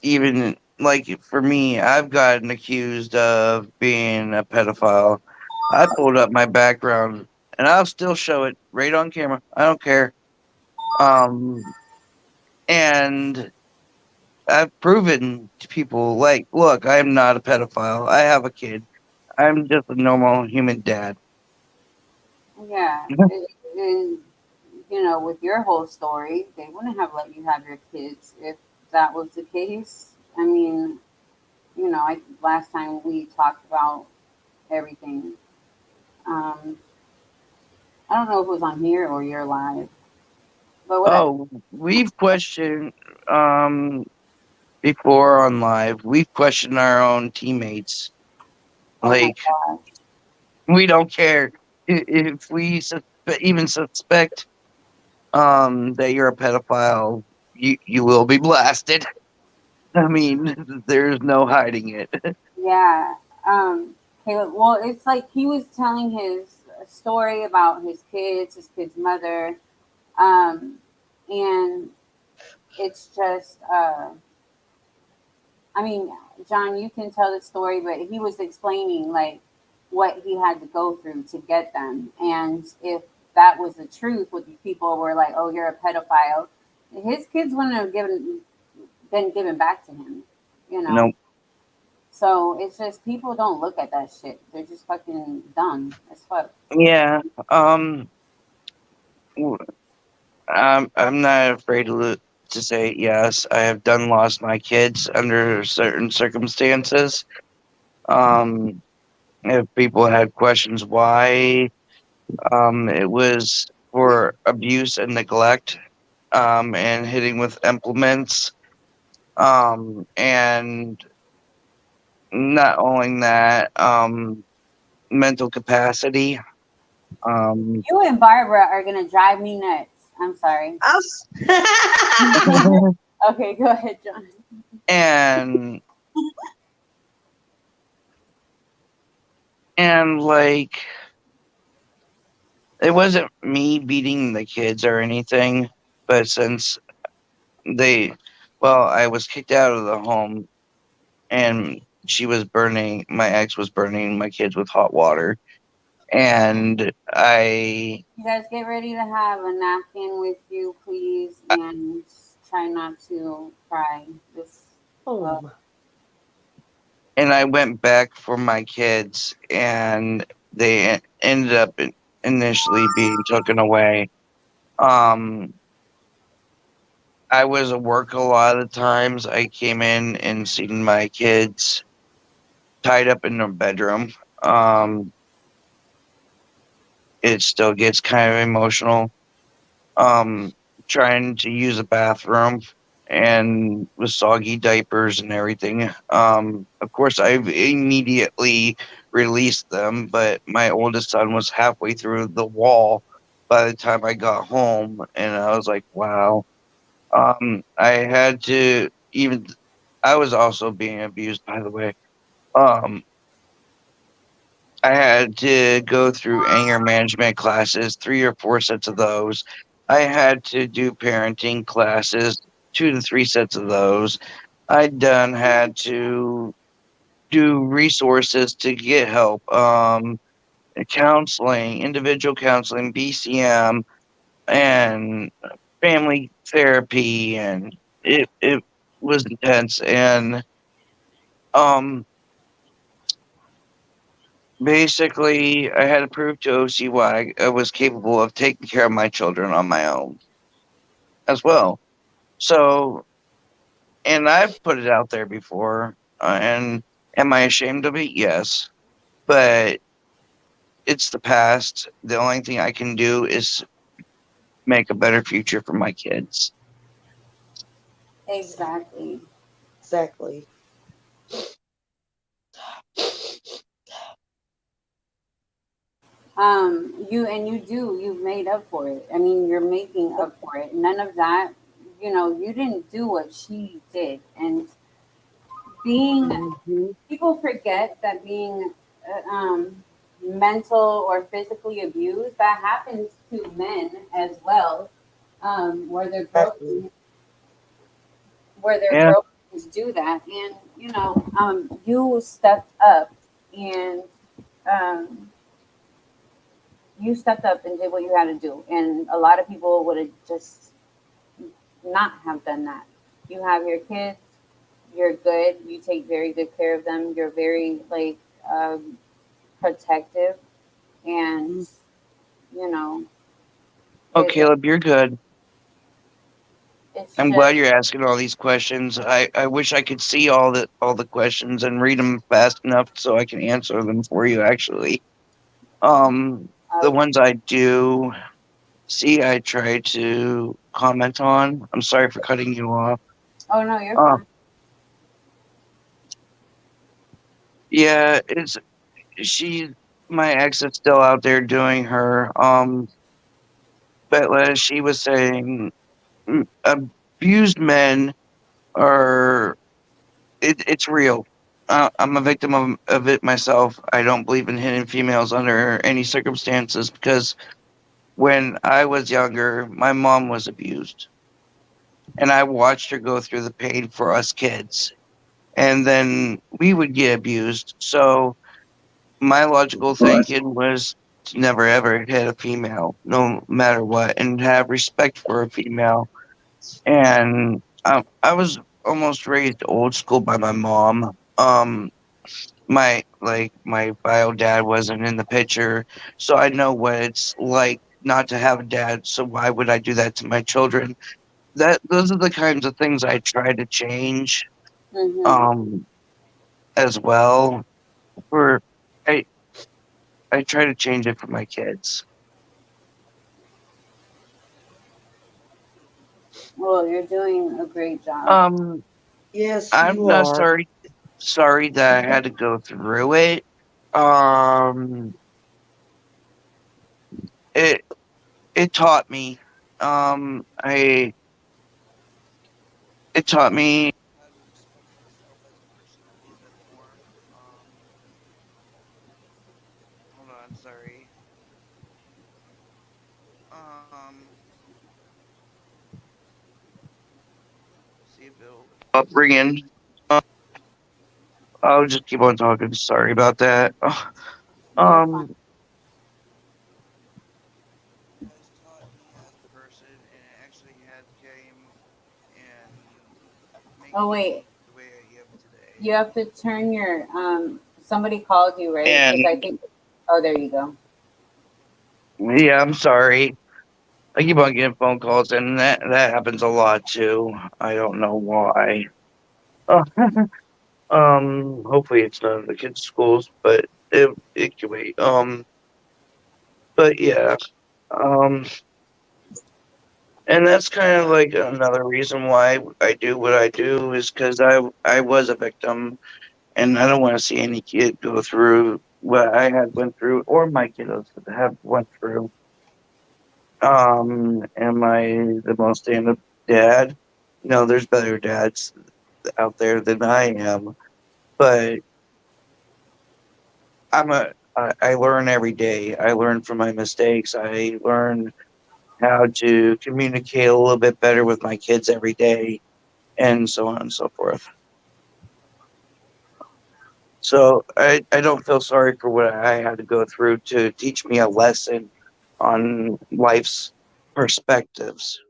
even like for me, I've gotten accused of being a pedophile. I pulled up my background and I'll still show it right on camera. I don't care. Um, and I've proven to people like, look, I'm not a pedophile. I have a kid. I'm just a normal human dad. Yeah. And with your whole story, they wouldn't have let you have your kids if that was the case. I mean, last time we talked about everything. Um, I don't know if it was on here or you're live, but whatever. Oh, we've questioned before on live. We've questioned our own teammates. Oh my Like we don't care if we even suspect that you're a pedophile. You will be blasted. I mean, there's no hiding it. Yeah. Caleb, well, it's like he was telling his story about his kid's mother. Um, and it's just, I mean, John, you can tell the story, but he was explaining like what he had to go through to get them. And if that was the truth, what the people were like, "Oh, you're a pedophile," his kids wouldn't have been given back to him, you know. Nope. So it's just people don't look at that shit. They're just fucking dumb as fuck. Yeah. Um. w- I'm not afraid to say yes. I have done lost my kids under certain circumstances. Um. If people had questions why, it was for abuse and neglect, and hitting with implements. And not only that, mental capacity. Um, You and Barbara are gonna drive me nuts. I'm sorry. Okay, go ahead, John. and like it wasn't me beating the kids or anything, but since they, well, I was kicked out of the home and my ex was burning my kids with hot water. And You guys get ready to have a napkin with you, please, and try not to cry. This. I went back for my kids, and they ended up initially being taken away. Um, I was at work a lot of the times. I came in and seen my kids tied up in their bedroom. Um, it still gets kind of emotional. Um, Trying to use a bathroom and with soggy diapers and everything. Of course, I've immediately released them, but my oldest son was halfway through the wall by the time I got home, and I was like, wow. I had to even. I was also being abused, by the way. Um, I had to go through anger management classes, 3 or 4 sets of those. I had to do parenting classes, 2 to 3 sets of those. I done had to do resources to get help, counseling, individual counseling, BCM, and family therapy, and it was intense. And um, basically, I had to prove to OC why I was capable of taking care of my children on my own as well. So, and I've put it out there before, and am I ashamed of it? Yes, but it's the past. The only thing I can do is make a better future for my kids. Exactly. Exactly. You've made up for it. I mean, you're making up for it. None of that, you didn't do what she did. And being people forget that being mental or physically abused, that happens to men as well, where they're Exactly. broken, where they're Yeah. broken to do that. And you stepped up, and um, you stepped up and did what you had to do. And a lot of people would have just not have done that. You have your kids, you're good, you take very good care of them, you're very like protective, and you know Oh, it, Caleb, you're good. it's I'm just glad you're asking all these questions. I wish I could see all the questions and read them fast enough so I can answer them for you. Actually, the ones I do see, I try to comment on. I'm sorry for cutting you off. oh no, you're Uh, fine. yeah, it's she. My ex is still out there doing her. But as she was saying, abused men are it's real. I'm a victim of it myself. I don't believe in hitting females under any circumstances because when I was younger, my mom was abused, and I watched her go through the pain for us kids, and then we would get abused. So my logical thinking was to never ever hit a female, no matter what, and have respect for a female. And I was almost raised old school by my mom. My bio dad wasn't in the picture, so I know what it's like not to have a dad. So why would I do that to my children? Those are the kinds of things I try to change, Hmm. um, as well. For I I try to change it for my kids. Well, you're doing a great job. Um, Yes, I'm you not are. sorry that I had to go through it. Um, it it taught me. I It taught me how to respect myself as a person a little bit more. Hold on, sorry. Um, see if it'll upbringing. Uh, I'll just keep on talking. Sorry about that. You're fine. Um, has taught me as a person, and it actually has came and make Oh me wait, the way I am today. you have to turn your somebody called you, right? Because I And think, oh, there you go. yeah, I'm sorry. I keep on getting phone calls, and that happens a lot too. I don't know why. Hopefully it's none of the kids' schools, but it could be. But yeah. Um, and that's kind of like another reason why I do what I do is because I was a victim, and I don't want to see any kid go through what I had went through, or my kiddos have went through. Am I the most stand-up dad? No, there's better dads out there than I am, but I learn every day. I learn from my mistakes. I learn how to communicate a little bit better with my kids every day, and so on and so forth. So I don't feel sorry for what I had to go through to teach me a lesson on life's perspectives.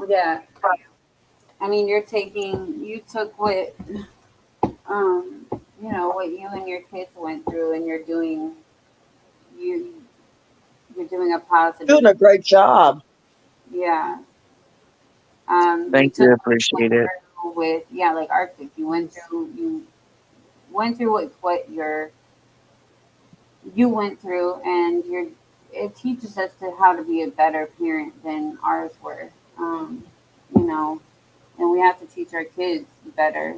Yeah. I mean, you took what, what you and your kids went through, and you, you're doing a positive. Doing a great job. Yeah. You Thank took you, what you went appreciate it. through with, yeah, like Arctic. You went through what you went through, and it teaches us to how to be a better parent than ours were. You know, and we have to teach our kids better.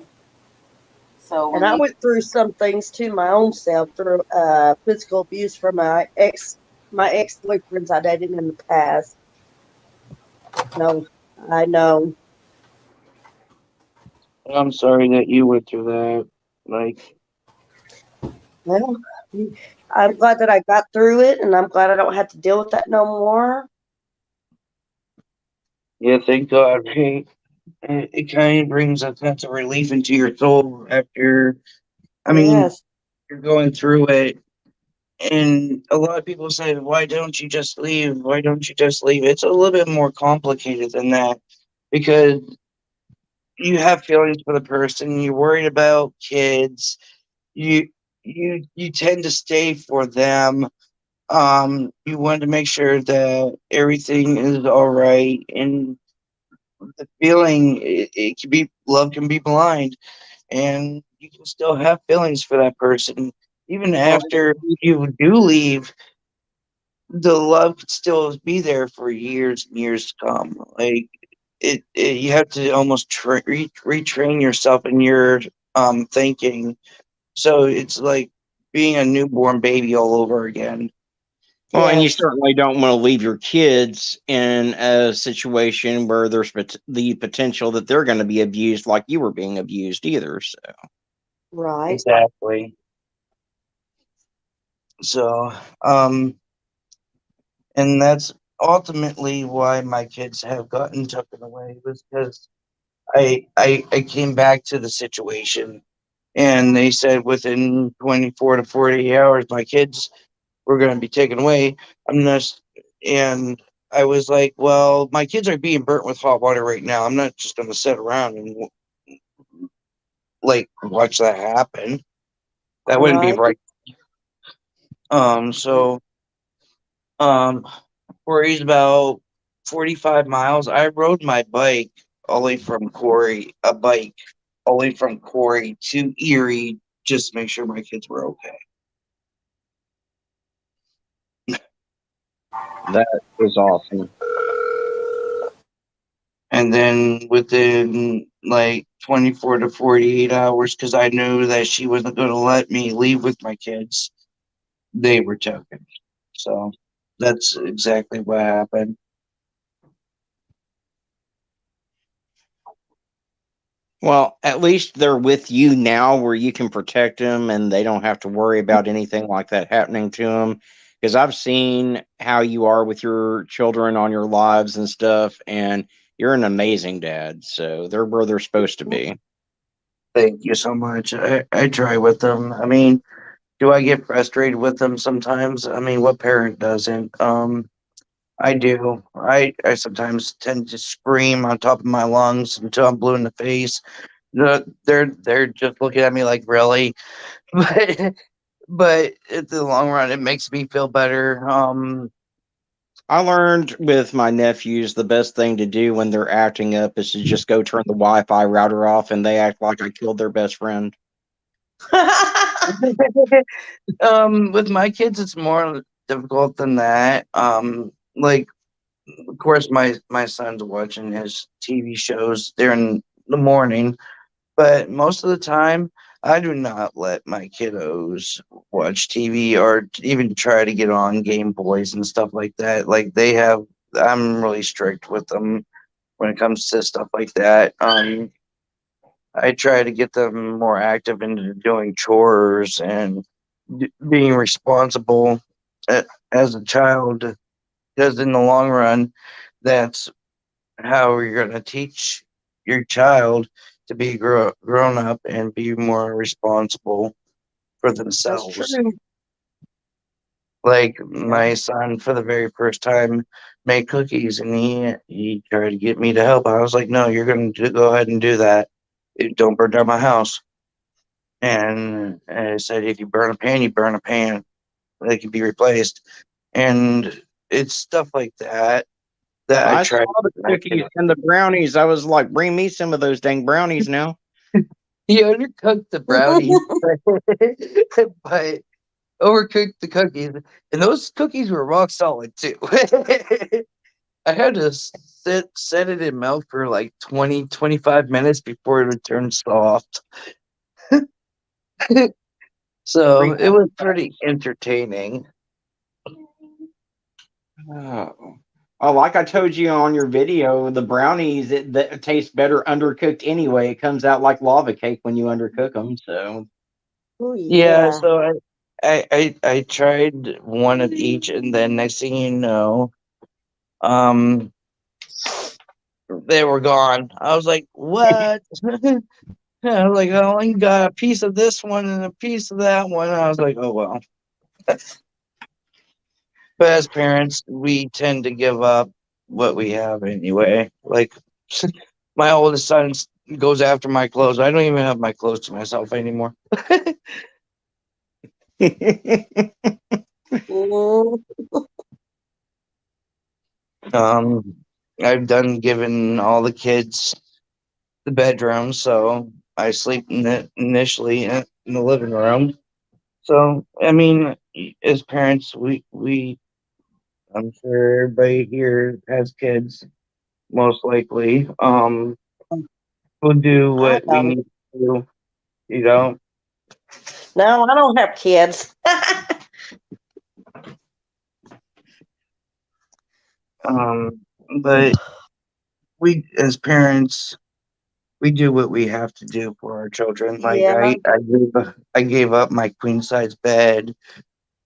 So And when I they, went through some things too my own self through physical abuse from my ex boyfriends I dated in the past. No, I know. I'm sorry that you went through that. Like, Well, I'm glad that I got through it, and I'm glad I don't have to deal with that no more. yeah, thank God. Right? It kind of brings a sense of relief into your soul after, I mean, Yes, you're going through it. And a lot of people say, why don't you just leave? Why don't you just leave? It's a little bit more complicated than that because you have feelings for the person, you're worried about kids, you you tend to stay for them. You want to make sure that everything is all right, and the feeling it can be love can be blind, and you can still have feelings for that person even Well, after you do leave. The love could still be there for years and years to come. Like you have to almost retrain yourself in your thinking. So it's like being a newborn baby all over again. well, and you yes, certainly don't want to leave your kids in a situation where there's the potential that they're going to be abused like you were being abused either. So, right. Exactly. So, um, and that's ultimately why my kids have gotten taken away was because I came back to the situation and they said within 24 to 48 hours my kids were going to be taken away. I'm not, and I was like, well, my kids are being burnt with hot water right now. I'm not just going to sit around and like watch that happen. That wouldn't be Right. right. So um Corey's about 45 miles. I rode my bike all the way from Corey, a bike all the way from Corey to Erie just to make sure my kids were okay. that is awesome. And then within like 24 to 48 hours, because I knew that she wasn't going to let me leave with my kids, they were taken. So that's exactly what happened. Well, at least they're with you now where you can protect them and they don't have to worry about anything like that happening to them. Because I've seen how you are with your children on your lives and stuff, and you're an amazing dad. So they're where they're supposed to be. Thank you so much. I try with them. I mean, do I get frustrated with them sometimes? I mean, what parent doesn't? I do. I sometimes tend to scream on top of my lungs until I'm blue in the face. They're just looking at me like really, but in the long run, it makes me feel better. I learned with my nephews the best thing to do when they're acting up is to just go turn the Wi Fi router off and they act like I killed their best friend. With my kids, it's more difficult than that. Like of course, my son's watching his TV shows during the morning, but most of the time, I do not let my kiddos watch TV or even try to get on Game Boys and stuff like that. Like I'm really strict with them when it comes to stuff like that. I try to get them more active into doing chores and being responsible as a child, because in the long run, that's how you're going to teach your child to be grown up and be more responsible for That's themselves. true. Like my son, for the very first time, made cookies, and he tried to get me to help. I was like, "No, you're going to go ahead and do that. Don't burn down my house." And I said, "If you burn a pan, you burn a pan. They can be replaced." And it's stuff like that that I I saw try. the cookies and the brownies. I was like, bring me some of those dang brownies now. He undercooked the brownies, but overcooked the cookies, and those cookies were rock solid too. I had to set it in milk for like 20-25 minutes before it would turn soft. So it was pretty entertaining. Oh, like I told you on your video, the brownies that taste better undercooked anyway. It comes out like lava cake when you undercook them. So Oh Yeah, so I tried one of each, and then next thing you know, um, they were gone. I was like, "What?" I was like, "I only got a piece of this one and a piece of that one." I was like, "Oh well." But as parents, we tend to give up what we have anyway. Like my oldest son goes after my clothes. I don't even have my clothes to myself anymore. Um, I've done given all the kids the bedroom, so I sleep initially in the living room. So I mean, as parents, we I'm sure everybody here has kids, most likely. We'll do I what we don't. need to do, you know. No, I don't have kids. Um, but we as parents, we do what we have to do for our children. Like Yeah. I gave up my queen size bed.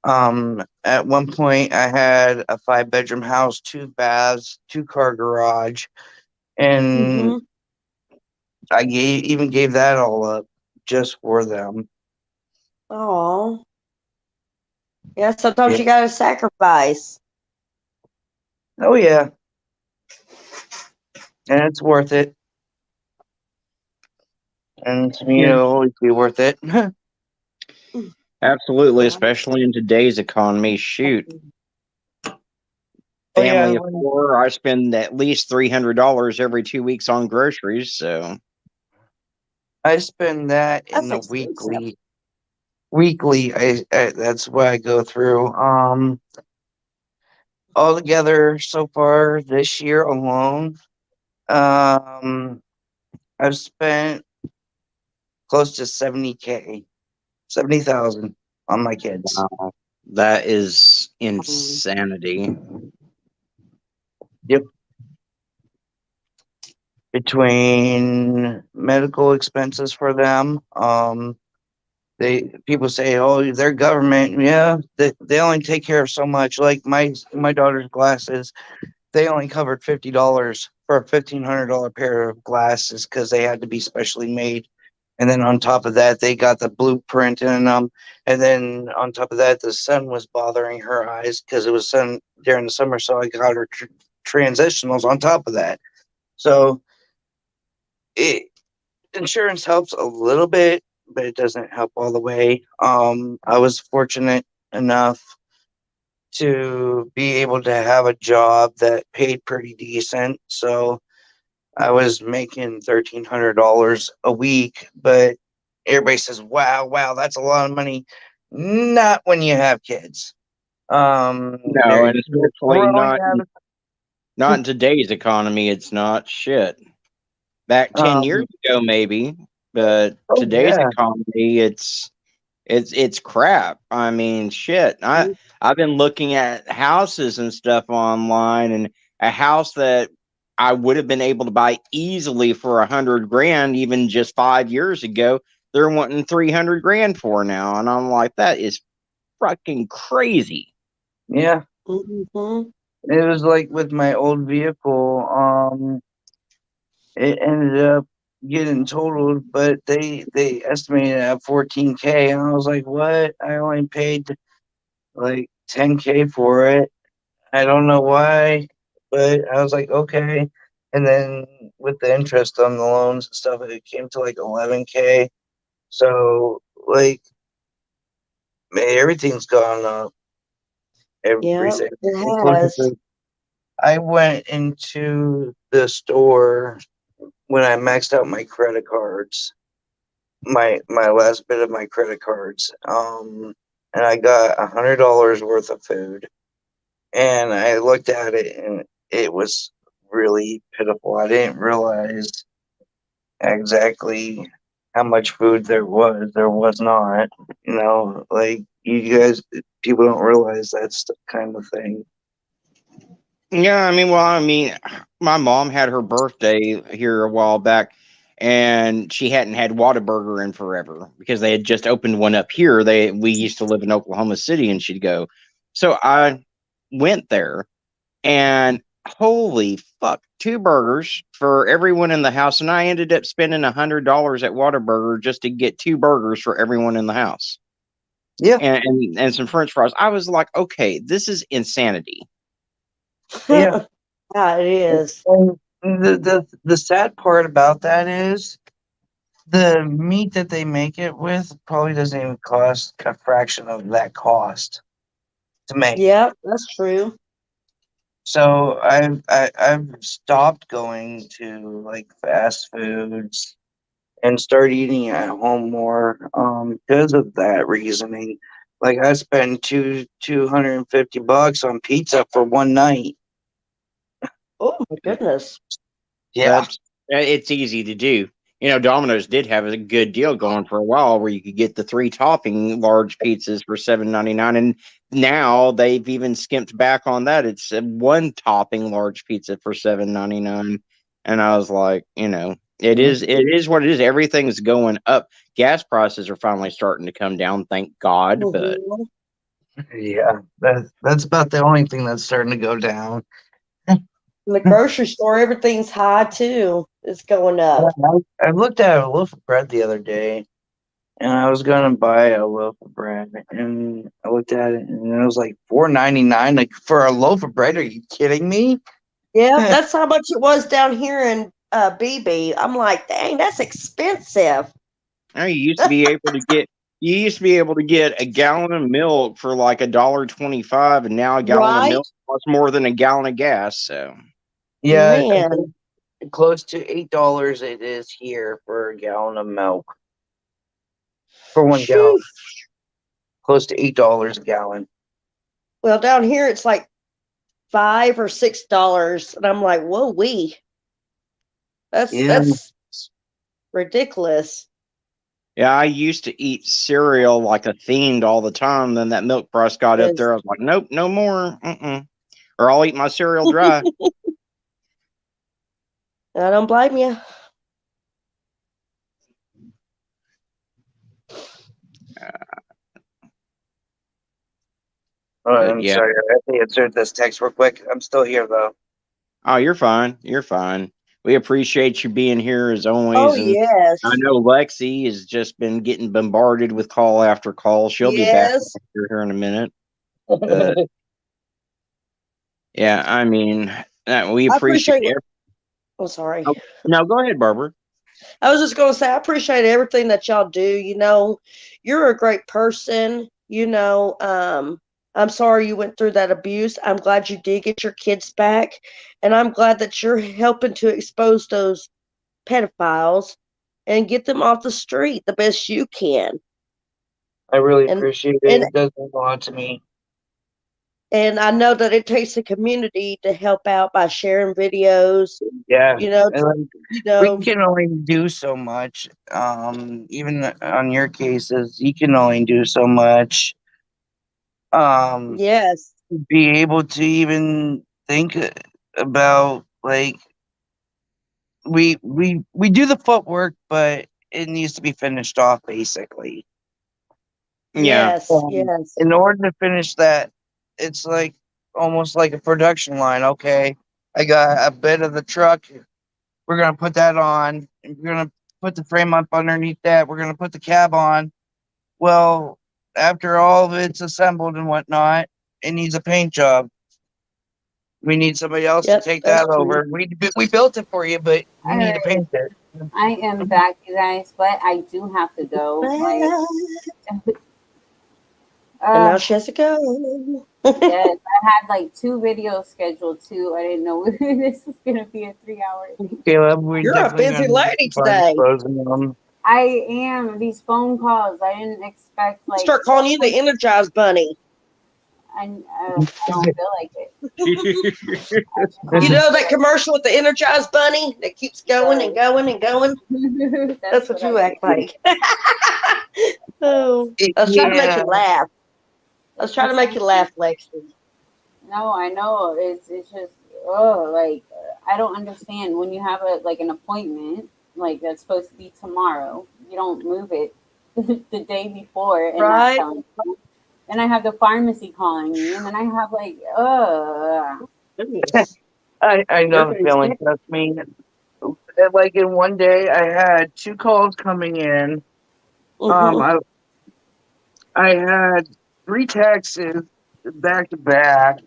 At one point, I had a 5-bedroom house, 2 baths, 2-car garage, and I even gave that all up just for them. Oh. Yeah, sometimes Yeah. you gotta sacrifice. Oh yeah, and it's worth it. And to me, it'll always be worth it. absolutely, especially in today's economy. Shoot, Oh yeah, family of 4, I spend at least $300 every 2 weeks on groceries. So I spend that in That's the expensive. weekly. I that's what I go through. Altogether so far this year alone, I've spent close to 70K, 70,000 on my kids. wow, that is insanity. Yep. Between medical expenses for them, people say, "Oh, they're government." Yeah, they only take care of so much. Like my daughter's glasses, they only covered $50 for a $1,500 pair of glasses because they had to be specially made. And then on top of that, they got the blueprint in them. And then on top of that, the sun was bothering her eyes because it was sun during the summer. So I got her transitionals on top of that. So it insurance helps a little bit, but it doesn't help all the way. I was fortunate enough to be able to have a job that paid pretty decent. So I was making $1,300 a week, but everybody says, "Wow, wow, that's a lot of money." Not when you have kids. No, They're and especially growing habits. not in today's economy. It's not shit. Back 10 years Um, ago, maybe, but oh today's yeah, economy, it's crap. I mean, shit. I've been looking at houses and stuff online, and a house that I would have been able to buy easily for 100 grand, even just 5 years ago, they're wanting 300 grand for now, and I'm like, that is fucking crazy. yeah. Mm-hmm. it was like with my old vehicle. It ended up getting totaled, but they estimated at 14K, and I was like, what? I only paid like 10K for it. I don't know why, but I was like, okay. And then with the interest on the loans and stuff, it came to like 11K. So like, man, everything's gone up. Yeah, Everything. it Including has. I went into the store when I maxed out my credit cards, my last bit of my credit cards. And I got $100 worth of food, and I looked at it, and it was really pitiful. I didn't realize exactly how much food there was. There was not, like you guys, people don't realize that's the kind of thing. Yeah, my mom had her birthday here a while back, and she hadn't had Whataburger in forever because they had just opened one up here. We used to live in Oklahoma City, and she'd go. So I went there, and holy fuck, 2 burgers for everyone in the house, and I ended up spending $100 at Whataburger just to get 2 burgers for everyone in the house. Yeah, and some French fries. I was like, okay, this is insanity. Yeah. Yeah, it is. And the sad part about that is the meat that they make it with probably doesn't even cost a fraction of that cost to make. Yeah, that's true. So I've stopped going to like fast foods and start eating at home more because of that reasoning. Like I spent $250 on pizza for one night. Oh my goodness. Yeah. It's easy to do. Domino's did have a good deal going for a while where you could get the 3 topping large pizzas for $7.99, and now they've even skimped back on that. It's a 1 topping large pizza for $7.99, and I was like, it is what it is. Everything's going up. Gas prices are finally starting to come down, thank God. But Yeah, that's about the only thing that's starting to go down. In the grocery store, everything's high too. It's going up. I looked at a loaf of bread the other day, and I was gonna buy a loaf of bread, and I looked at it, and it was like $4.99, like for a loaf of bread. Are you kidding me? Yeah, that's how much it was down here in BB. I'm like, dang, that's expensive. you used to be able to get a gallon of milk for like $1.25, and now a gallon of Right? milk costs more than a gallon of gas. So Yeah, I Man. think close to $8 it is here for a gallon of milk. For 1 gallon, Shoo. close to $8 a gallon. Well, down here it's like $5 or $6, and I'm like, whoa, Yeah. that's ridiculous. yeah, I used to eat cereal like a fiend all the time. Then that milk price got up there. I was like, nope, no more. Or I'll eat my cereal dry. I don't blame you. I'm Yeah. sorry, I have to answer this text real quick. I'm still here though. Oh, you're fine. You're fine. We appreciate you being here as always. Oh, And yes. I know Lexi has just been getting bombarded with call after call. She'll be back Yes. here in a minute. Yeah, we I appreciate appreciate it. Oh, sorry. Oh, no, go ahead, Barbara. I was just going to say, I appreciate everything that y'all do. You're a great person. I'm sorry you went through that abuse. I'm glad you did get your kids back. And I'm glad that you're helping to expose those pedophiles and get them off the street the best you can. I really And appreciate it. and It does mean a lot to me. and I know that it takes a community to help out by sharing videos. Yeah. You know, And we can only do so much. Even on your cases, you can only do so much. Yes. Be able to even think about like we do the footwork, but it needs to be finished off basically. Yeah. Yes. Yes. In order to finish that, it's like almost like a production line. Okay, I got a bit of the truck. We're gonna put that on. And we're gonna put the frame up underneath that. We're gonna put the cab on. Well, after all of it's assembled and whatnot, it needs a paint job. We need somebody else to take that over. We built it for you, but we All need to right. paint it. I am back, you guys, but I do have to go. Like, And now she has to go. yes, I had like 2 videos scheduled too. I didn't know this was gonna be a 3-hour thing. Caleb, we're You're a definitely busy gonna lady today. closing them. I am. These phone calls, I didn't expect like. Start calling you the Energized Bunny. I don't feel like it. You know that commercial with the Energized Bunny that keeps going and going and going? That's what you act like. Oh, I was trying to make you laugh. I was trying to make you laugh, Lexi. No, I know. It's just like I don't understand when you have an appointment like that's supposed to be tomorrow. You don't move it the day before and Right. not telling me. Then I have the pharmacy calling me, and then I have like I know the feeling. Trust me. Like in one day, I had 2 calls coming in. I had 3 texts back to back,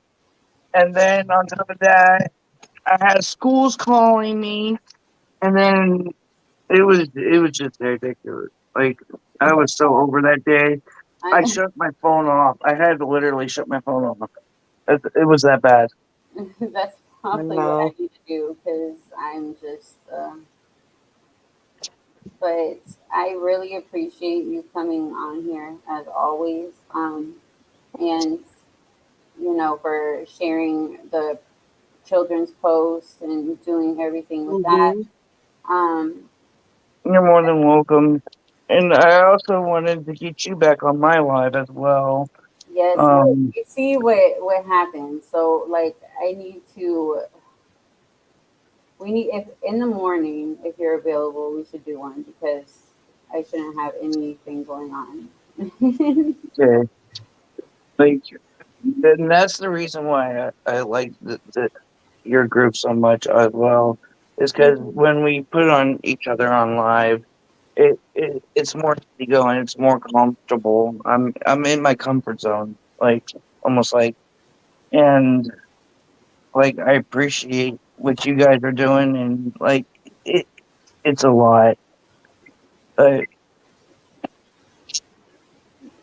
and then on top of that, I had schools calling me, and then it was just ridiculous. Like I was so over that day. I shut my phone off. I had to literally shut my phone off. It was that bad. that's probably what I need to do because I'm just. But I really appreciate you coming on here as always, and for sharing the children's post and doing everything with that. You're more than welcome. And I also wanted to get you back on my live as well. Yes, look, you see what happened. So like I need to. We need if in the morning if you're available, we should do one because I shouldn't have anything going on. Okay. Like, and that's the reason why I like your group so much as well. Is because when we put on each other on live, it's more easygoing, it's more comfortable. I'm in my comfort zone, like almost like, and like I appreciate what you guys are doing, and like it's a lot. I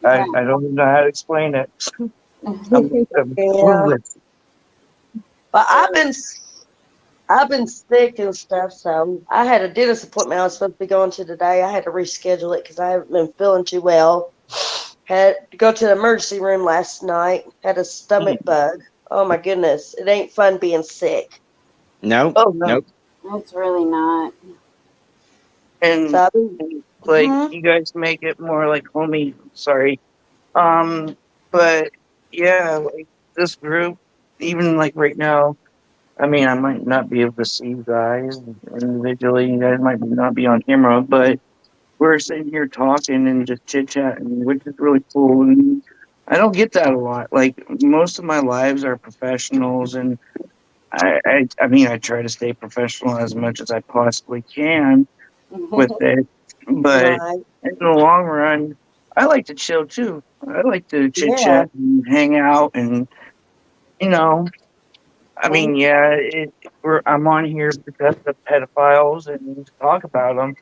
Yeah. I don't know how to explain it. I'm Yeah. clueless. But I've been sick and stuff, so I had a dentist appointment I was supposed to be going to today. I had to reschedule it because I haven't been feeling too well. Had to go to the emergency room last night. Had a stomach bug. Oh my goodness, it ain't fun being sick. No. Oh no. Nope. It's really not. And So like you guys make it more like homey. Sorry. But yeah, like this group, even like right now, I mean, I might not be able to see you guys individually. You guys might not be on camera, but we're sitting here talking and just chit chatting, which is really cool. And I don't get that a lot. Like most of my lives are professionals, and I mean, I try to stay professional as much as I possibly can with it. But right. in the long run, I like to chill too. I like to chit Yeah. chat and hang out, and you know, I mean, yeah, I'm on here because of pedophiles and to talk about them,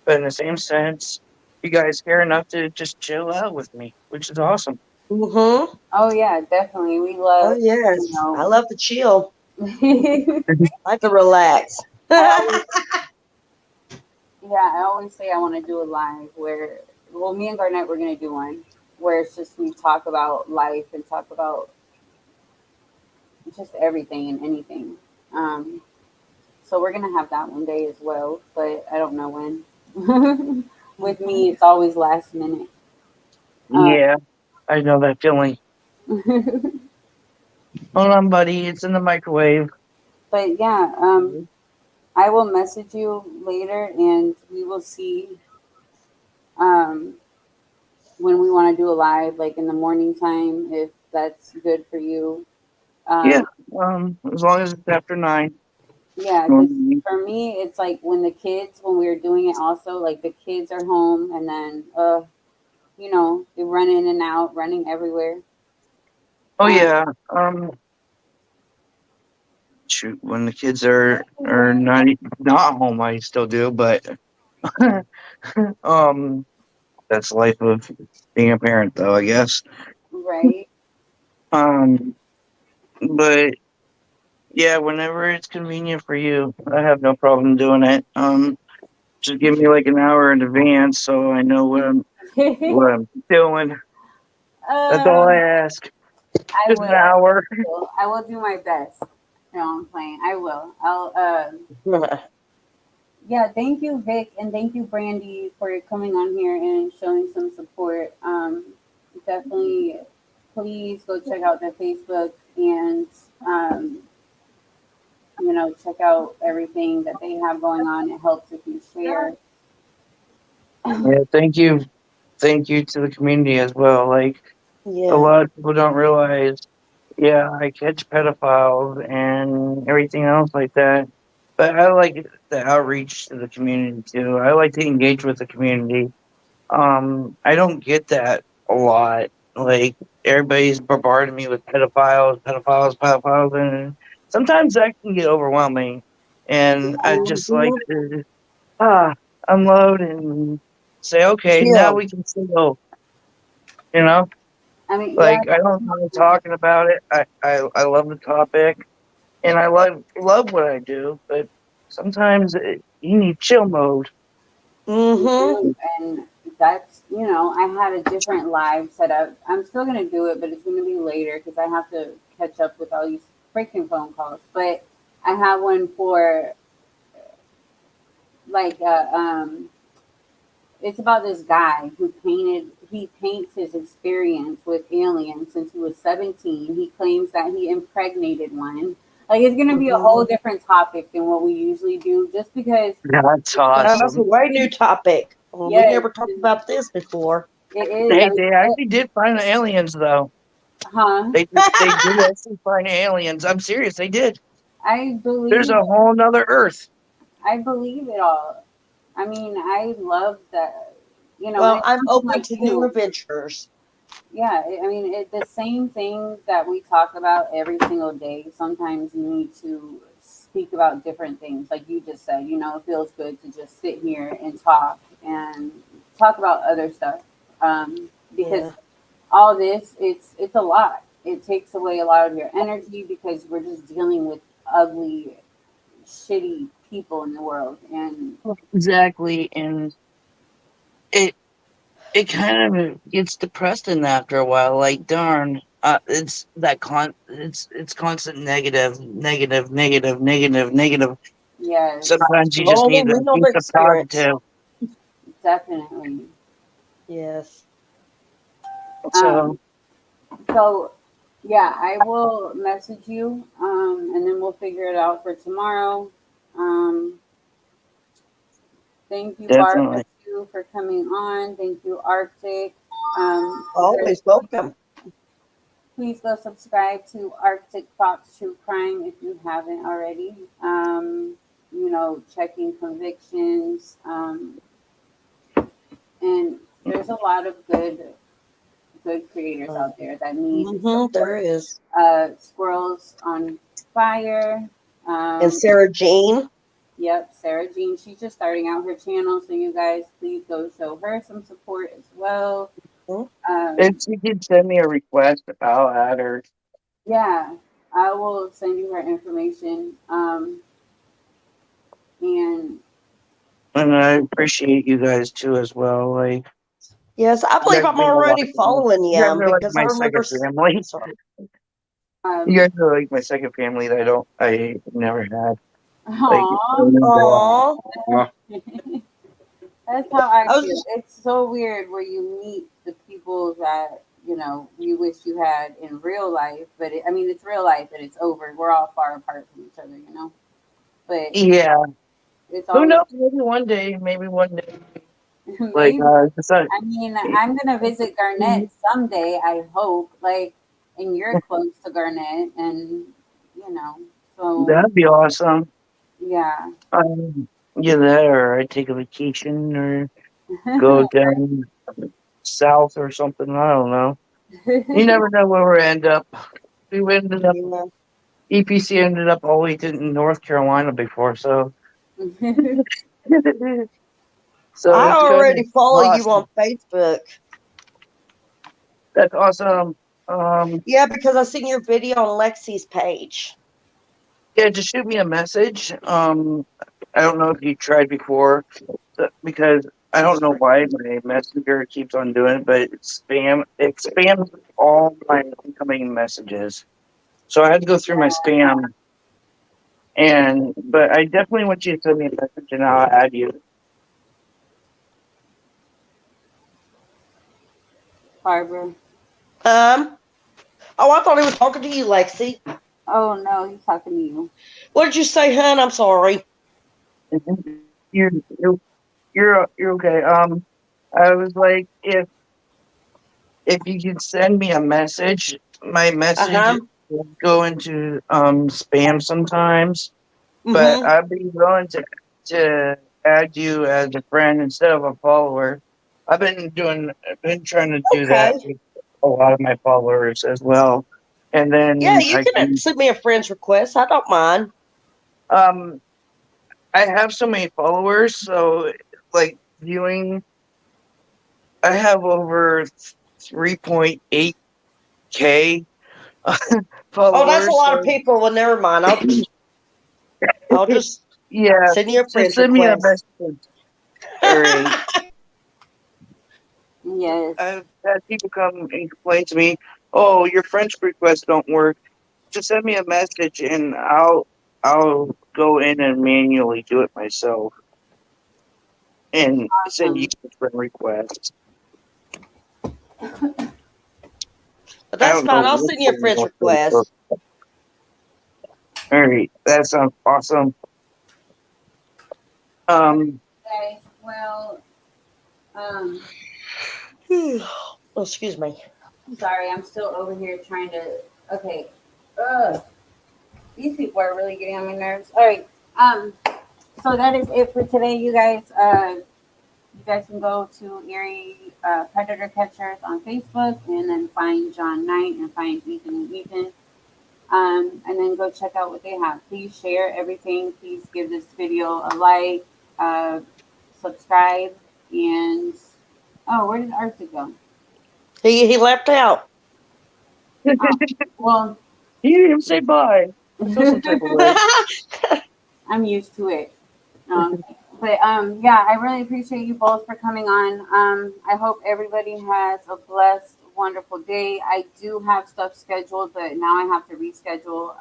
but in the same sense, you guys care enough to just chill out with me, which is awesome. Mm-hmm. Oh yeah, definitely. We Oh love yes, I love to chill. I like to relax. Yeah, I always say I want to do a live where, well, me and Garnett, we're going to do one where it's just we talk about life and talk about just everything and anything. So we're going to have that one day as well, but I don't know when. With me, it's always last minute. Yeah, I know that feeling. Hold on, buddy. It's in the microwave. But yeah, I will message you later and we will see um, when we want to do a live, like in the morning time, if that's good for you. Yeah. Um, As long as it's after 9. yeah, because normally. for me, it's like when we were doing it also, like the kids are home and then, they run in and out, running everywhere. Oh Um, yeah. Shoot, when the kids are not home, I still do, but um, that's the life of being a parent, though, I guess. right. Um, but yeah, whenever it's convenient for you, I have no problem doing it. Just give me like an hour in advance so I know what I'm doing. That's all I um, ask. I Just an will. hour. I will do my best. No, I'm playing. I will. I'll. Yeah. Thank you, Vic, and thank you, Brandy, for coming on here and showing some support. Definitely, please go check out their Facebook and um, check out everything that they have going on. It helps if you share. Yeah, thank you to the community as well. Like a Yeah. lot of people don't realize. Yeah, I catch pedophiles and everything else like that. But I like the outreach to the community too. I like to engage with the community. I don't get that a lot. Like everybody's bombarding me with pedophiles, and sometimes that can get overwhelming. And I just like Mhm. to ah unload and say, okay, now Chill. we can chill. You know, I mean, yeah, like I don't mind talking about it. I love the topic and I love what I do, but sometimes you need chill mode. you Mhm. do, and that's I had a different live setup. I'm still gonna do it, but it's gonna be later because I have to catch up with all these freaking phone calls. But I have one for like it's about this guy who he paints his experience with aliens since he was 17. He claims that he impregnated one. Like it's gonna be a whole Mhm. different topic than what we usually do, just because That's That's a awesome. way new topic. We yes, never talked about this before. it is. They actually did find the aliens though. Huh? They did actually find aliens. I'm serious. They did. I There's believe a whole nother Earth. I believe it all. I mean, I love that. When Well, it I'm comes to open like to new you, adventures. yeah. I mean, the same thing that we talk about every single day. Sometimes you need to speak about different things, like you just said. It feels good to just sit here and talk about other stuff, because Yeah. all this it's a lot. It takes away a lot of your energy because we're just dealing with ugly shitty people in the world. And Exactly, and it it kind of gets depressing after a while. Like, darn, it's it's constant negative. yes, Sometimes you just Oh, need we a know piece the of experience. positive. definitely. Yes. So um so yeah, I will message you, and then we'll figure it out for tomorrow. um Thank you, Barbara, definitely, too, for coming on. Thank you, Arctic. You guys, Always welcome. please go subscribe to Arctic Fox True Crime if you haven't already. Checking convictions. And there's a lot of good creators out there that need There support. is. Squirrels on Fire. And Um, Sarah Jean. yep, Sarah Jean. She's just starting out her channel, so you guys please go show her some support as well. Mhm. if Um, you could send me a request, I'll add her. yeah, I will send you her information. And And I appreciate you guys too as well. Like Yes, I you believe guys I'm mean a lot already to me. following You guys you are like because I my remember. second family. Sorry. You um, guys are like my second family that I never had. Like aw, Aw. Well, that's how I I was feel. just. It's so weird where you meet the people that you wish you had in real life, but I mean it's real life, but it's over. We're all far apart from each other. But yeah. it's Who always knows? Maybe one day. Like maybe. it's not, I mean, I'm gonna visit Garnett someday. I hope. Like, and you're close to Garnett, and so That'd be awesome. yeah. Yeah, that, or I take a vacation, or go down south or something. I don't know. You never know where we end up. We ended up. EPC ended up all the way in North Carolina before, so. So I it's kind of already follow you awesome. on Facebook. That's awesome. Yeah, because I seen your video on Lexi's page. Yeah, just shoot me a message. I don't know if you tried before, because I don't know why my messenger keeps on doing it, but it spams all my incoming messages. So I had to go through my spam, but I definitely want you to send me a message and I'll add you. Barbara. Oh, I thought he was talking to you, Lexi. Oh no, he's talking to you. What did you say, hon? I'm sorry. You're okay. I was like, if you could send me a message, my message will go into spam sometimes. But I'd be willing to add you as a friend instead of a follower. I've been trying to do that with a lot of my followers as well. And then Yeah, you can send me a friend's request. I don't mind. I have so many followers, so like viewing, I have over 3.8K followers. Oh, that's a lot of people. Well, never mind. I'll just yeah, send you a friend's send me a request. message. All right. Yes. I've had people come and complain to me, "Oh, your French requests don't work." Just send me a message and I'll go in and manually do it myself and send you a friend request. But that's fine. I'll send you a friend's request. All right, that sounds awesome. Okay. Well. Oh, excuse me. Sorry, I'm still over here trying to. Okay. These people are really getting on my nerves. All right. So that is it for today, you guys. You guys can go to ERIE Predator Catchers on Facebook, and then find John Knight and find Ethan and Ethan. And then go check out what they have. Please share everything. Please give this video a like, subscribe, and where did Arthur go? He left out. Well, he didn't even say bye. I feel some type of way. I'm used to it. But yeah, I really appreciate you both for coming on. I hope everybody has a blessed, wonderful day. I do have stuff scheduled, but now I have to reschedule.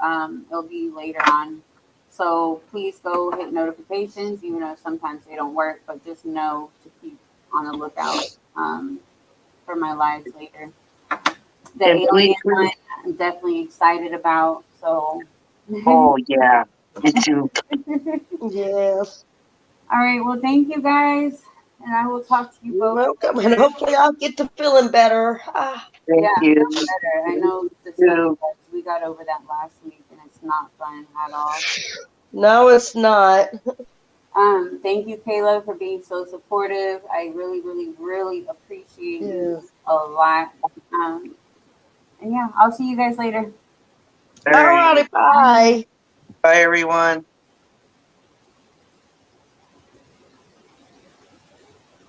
It'll be later on. So please go hit notifications, even though sometimes they don't work, but just know to keep on the lookout for my lives later. The alien one, I'm definitely excited about. So. Oh yeah, me too. Yes. All right. Well, thank you guys, and I will talk to you both. Welcome, and hopefully I'll get to feeling better. Thank you. Better. I know we got over that last week, and it's not fun at all. No, it's not. Thank you, Kayla, for being so supportive. I really, really, really appreciate you a lot. And yeah, I'll see you guys later. All righty, bye. Bye, everyone.